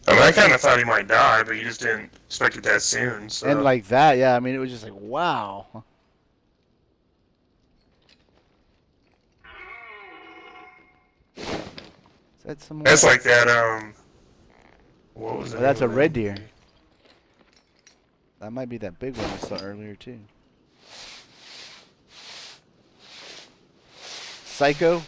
I mean, I kind of thought he might die, but you just didn't expect it that soon. So. And like that, yeah, I mean, it was just like, wow. Is that some more? That's like that, what was that? Oh, that's a red deer. That might be that big one I saw earlier, too. Psycho?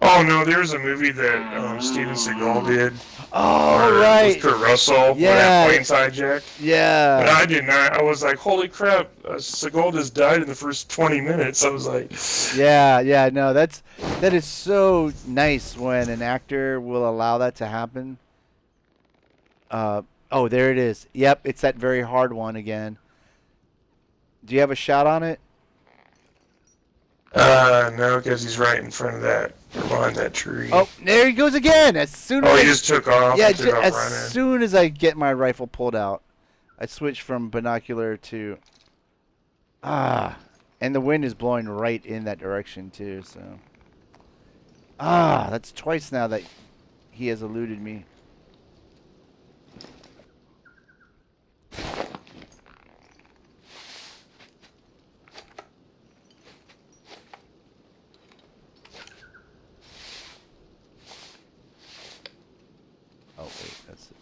Oh no, there was a movie that Steven Seagal did. Oh, right. With Kurt Russell. Yeah. Where that plane's hijacked. Yeah. But I did not. I was like, holy crap, Seagal just died in the first 20 minutes. I was like... Yeah, no, that is so nice when an actor will allow that to happen. Oh, there it is. Yep, it's that very hard one again. Do you have a shot on it? No, because he's right in front of that, behind that tree. Oh, there he goes again. As soon as Oh, he just took off. yeah, He took off as running. soon as I get my rifle pulled out, I switch from binocular to and the wind is blowing right in that direction too. So that's twice now that he has eluded me. Oh wait, that's it.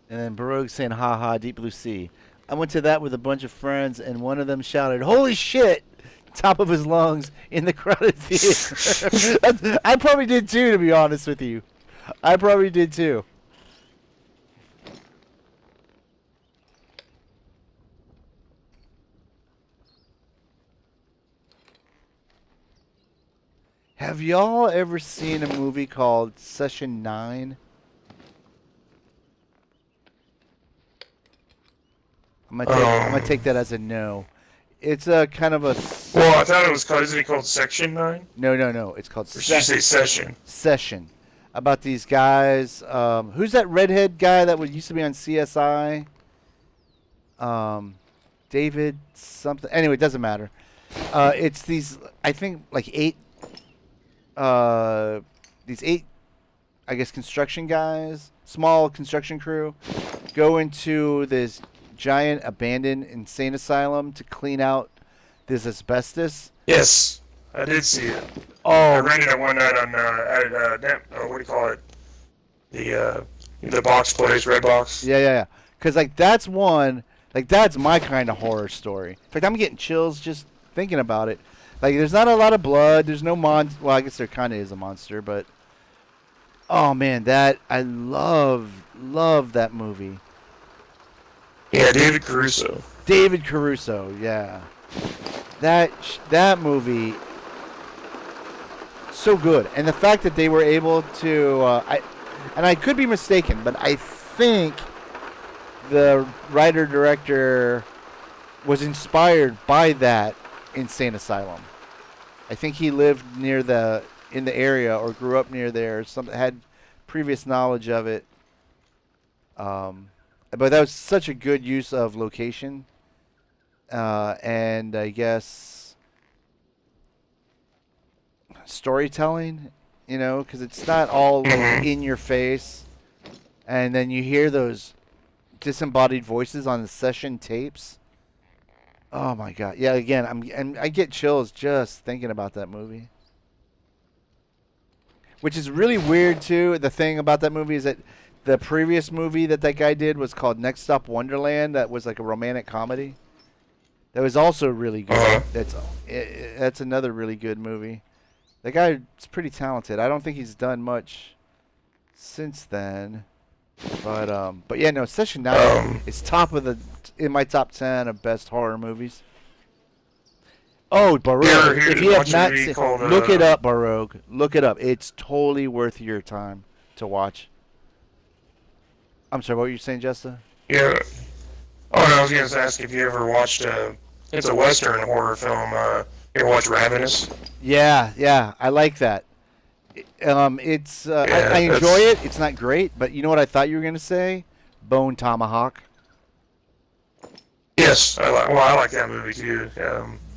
And then Baroque saying, "Ha ha, Deep Blue Sea." I went to that with a bunch of friends, and one of them shouted, "Holy shit!" top of his lungs in the crowded theater. I probably did too, to be honest with you. I probably did too. Have y'all ever seen a movie called Session 9? I'm gonna take that as a no. It's a kind of a... Well, I thought it was called... Isn't it called Section 9? No. It's called... Or should you say Session? Session. About these guys. Who's that redhead guy that used to be on CSI? David something. Anyway, it doesn't matter. It's these, I think, like eight, I guess, construction guys, small construction crew, go into this giant abandoned insane asylum to clean out this asbestos. Yes, I did see it. Oh, I rented it one night on what do you call it? The box place, Red Box. Yeah. Because like that's one, like that's my kind of horror story. In fact, I'm getting chills just thinking about it. Like there's not a lot of blood. There's no monster. Well, I guess there kind of is a monster, but oh man, that I love that movie. Yeah, David Caruso. David Caruso, yeah. That movie, so good, and the fact that they were able to, I could be mistaken, but I think the writer-director was inspired by that insane asylum. I think he lived in the area or grew up near there, or had previous knowledge of it. But that was such a good use of location, and I guess storytelling, because it's not all like, in your face, and then you hear those disembodied voices on the session tapes. Oh my god! Yeah, again, I get chills just thinking about that movie. Which is really weird too. The thing about that movie is that the previous movie that guy did was called Next Stop Wonderland. That was like a romantic comedy. That was also really good. That's another really good movie That guy's pretty talented. I don't think he's done much since then. But yeah, no, Session 9 is in my top 10 of best horror movies. Oh, Baroque. If you have not seen, look it up, Baroque. Look it up. It's totally worth your time to watch. I'm sorry, what were you saying, Jessa? Yeah. Oh, no, I was going to ask if you ever watched, it's a Western horror film, you ever watched Ravenous? Yeah, I like that. I enjoy it. It's not great, but you know what I thought you were going to say? Bone Tomahawk. Yes, I like that movie too.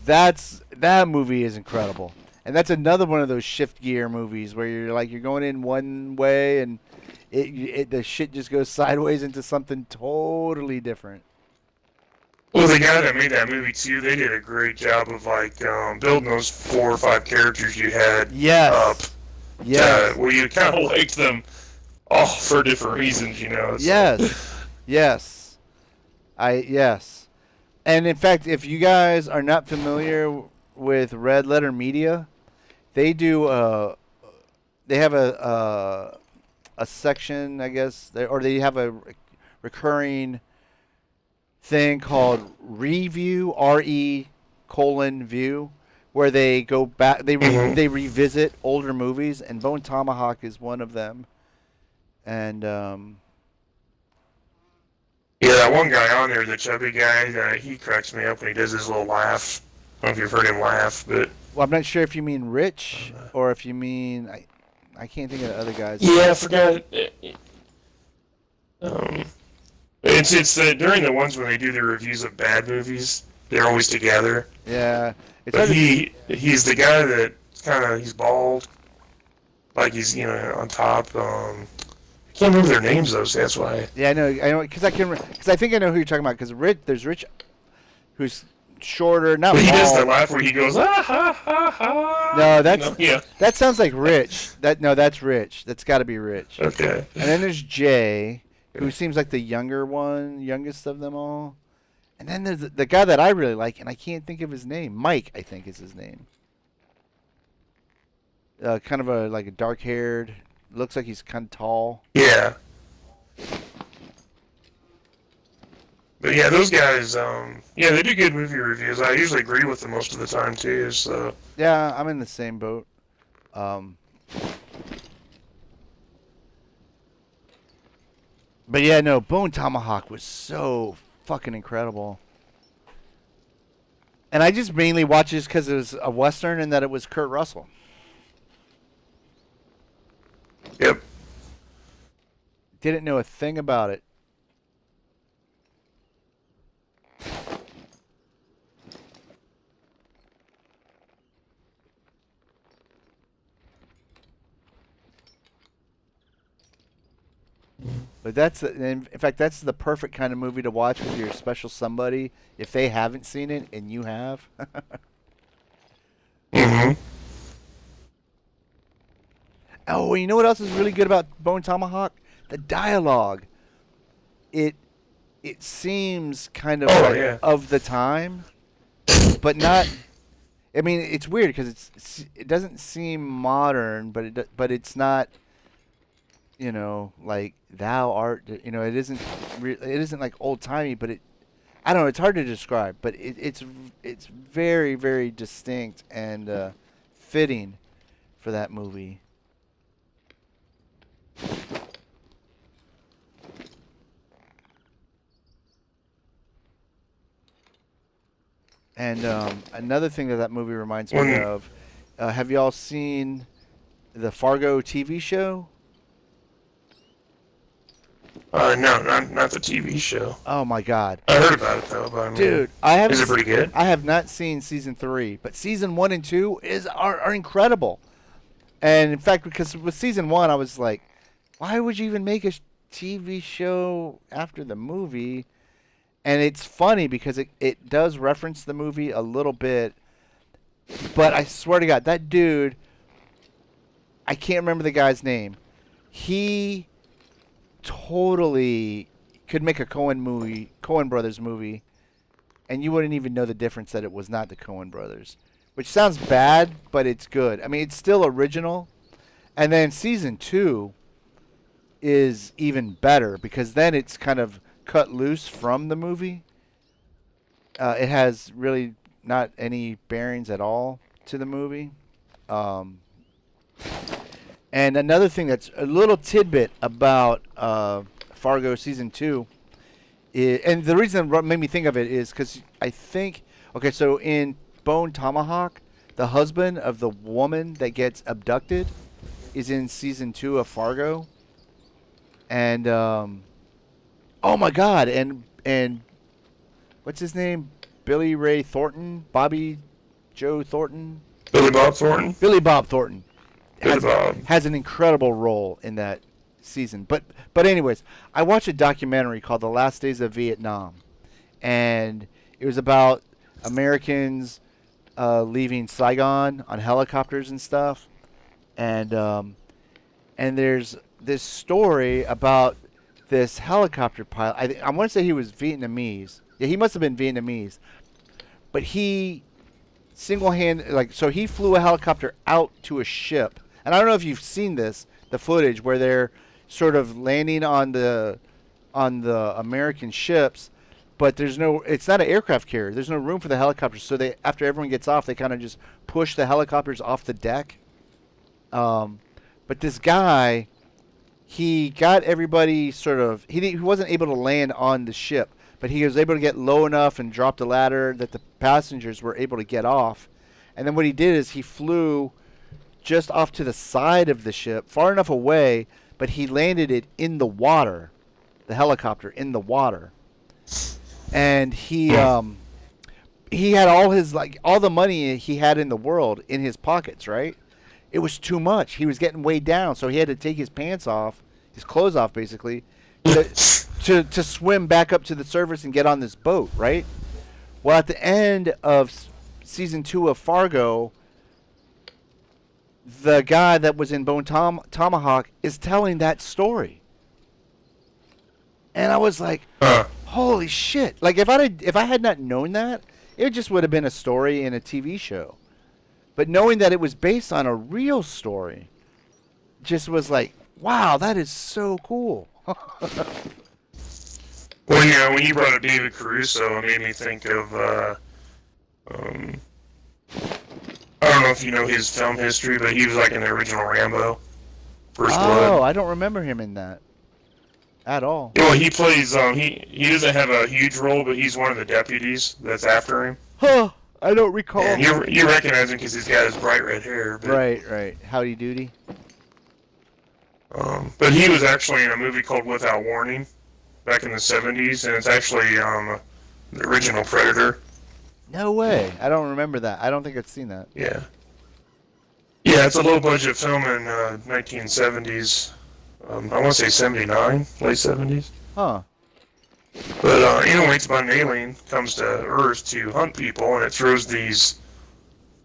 That movie is incredible, and that's another one of those shift gear movies where you're going in one way and the shit just goes sideways into something totally different. Well, the guy that made that movie too, they did a great job of building those 4 or 5 characters you had up. Yes. Where you kind of liked them all for different reasons, you know. So. Yes. And in fact, if you guys are not familiar with Red Letter Media, they have a section, I guess, or they have a recurring thing called Review, RE:\view, where they go back, they revisit older movies, and Bone Tomahawk is one of them. And yeah, that one guy on there, the chubby guy, he cracks me up when he does his little laugh. I don't know if you've heard him laugh, but... Well, I'm not sure if you mean Rich, or if you mean... I can't think of the other guys. Yeah, I forgot. It's during the ones when they do the reviews of bad movies, they're always together. Yeah. But he's the guy that he's bald, like he's, on top. I can't remember their names though, so that's why. Yeah, I know, because I think I know who you're talking about. Because there's Rich, who's shorter, not but he bald. does the laugh where he goes ah ha ha ha. No, yeah. That sounds like Rich. That's Rich. That's got to be Rich. Okay. And then there's Jay, who seems like the youngest of them all. And then there's the guy that I really like, and I can't think of his name. Mike, I think is his name. Kind of a dark-haired. Looks like he's kind of tall. Yeah. But yeah, those guys, they do good movie reviews. I usually agree with them most of the time too. So. Yeah, I'm in the same boat. But yeah, no, Bone Tomahawk was so fucking incredible. And I just mainly watched this because it was a Western and that it was Kurt Russell. Yep. Didn't know a thing about it. But in fact, that's the perfect kind of movie to watch with your special somebody if they haven't seen it and you have. Mm-hmm. Oh, you know what else is really good about Bone Tomahawk? The dialogue. It seems kind of of the time, but not. I mean, it's weird because it doesn't seem modern, but it's not. Like thou art. It isn't like old timey, but I don't know. It's hard to describe, but it's very, very distinct and fitting for that movie. And another thing that movie reminds me of, have y'all seen the Fargo TV show? No, not the TV show. Oh my God! I heard about it though. But I mean, dude, is it pretty good? I have not seen season 3, but season 1 and 2 are incredible. And in fact, because with season 1, I was like, why would you even make a TV show after the movie? And it's funny because it does reference the movie a little bit, but I swear to God, that dude, I can't remember the guy's name. He totally could make a Coen Brothers movie, and you wouldn't even know the difference that it was not the Coen Brothers. which sounds bad, but it's good. I mean, it's still original. And then season 2 is even better because then it's kind of cut loose from the movie. It has really not any bearings at all to the movie. And another thing that's a little tidbit about Fargo season 2 is, and the reason that made me think of it is because I think, okay, so in Bone Tomahawk, the husband of the woman that gets abducted is in season 2 of Fargo. And oh my God, and what's his name? Billy Ray Thornton, Bobby Joe Thornton, Billy Bob Thornton. Billy Bob Thornton Billy Bob. has an incredible role in that season. But anyways, I watched a documentary called The Last Days of Vietnam, and it was about Americans leaving Saigon on helicopters and stuff. And there's this story about this helicopter pilot. I want to say he was Vietnamese. Yeah, he must have been Vietnamese. But he single-handed, so he flew a helicopter out to a ship. And I don't know if you've seen this, the footage where they're sort of landing on the American ships, but it's not an aircraft carrier. There's no room for the helicopters. So after everyone gets off, they kind of just push the helicopters off the deck. But this guy, he got everybody he wasn't able to land on the ship, but he was able to get low enough and drop the ladder that the passengers were able to get off. And then what he did is he flew just off to the side of the ship, far enough away, but he landed it in the water, the helicopter in the water. And he had all the money he had in the world in his pockets, right? It was too much. He was getting weighed down, so he had to take his pants off, his clothes off, basically, to swim back up to the surface and get on this boat, right? Well, at the end of season 2 of Fargo, the guy that was in Bone Tomahawk is telling that story, and I was like, "Holy shit!" Like if I had not known that, it just would have been a story in a TV show. But knowing that it was based on a real story, just was like, "Wow, that is so cool." Well, yeah, when you brought up David Caruso, it made me think of, I don't know if you know his film history, but he was like in the original Rambo, First Blood. Oh, I don't remember him in that at all. Well, he plays, he doesn't have a huge role, but he's one of the deputies that's after him. Huh, I don't recall. And you recognize him because he's got his bright red hair. But, Right. Howdy doody. But he was actually in a movie called Without Warning back in the 70s, and it's actually the original Predator. No way. I don't remember that. I don't think I've seen that. Yeah. Yeah, it's a low-budget film in 1970s. I want to say 79, late 70s. Huh. But anyway, it's about an alien comes to Earth to hunt people, and it throws these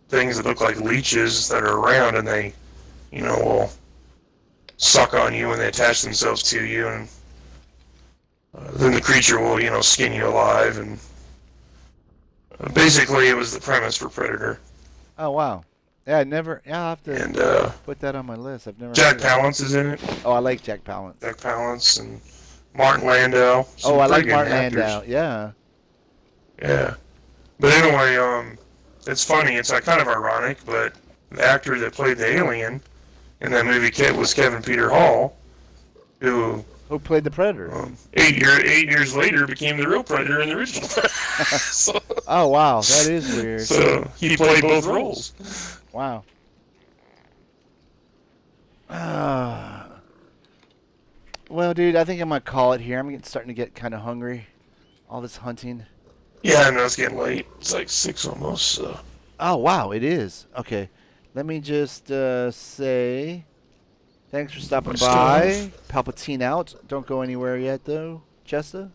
things that look like leeches that are around, and they, will suck on you when they attach themselves to you, and then the creature will, skin you alive, and basically it was the premise for Predator. Oh, wow. Yeah, I'll have to put that on my list. I've never. Jack Palance is in it. Oh, I like Jack Palance. Jack Palance and Martin Landau. Oh, I like Martin Landau. Yeah. Yeah. But anyway, it's funny. It's kind of ironic, but the actor that played the alien in that movie was Kevin Peter Hall, who played the Predator. 8 years later became the real Predator in the original. So, oh, wow. That is weird. So he played both roles. Wow. Well, dude, I think I'm going to call it here. I'm starting to get kind of hungry. All this hunting. Yeah, I know it's getting late. It's like 6 almost, so. Oh, wow, it is. Okay. Let me just say thanks for stopping by. PalpyTeen out. Don't go anywhere yet, though, Chesta.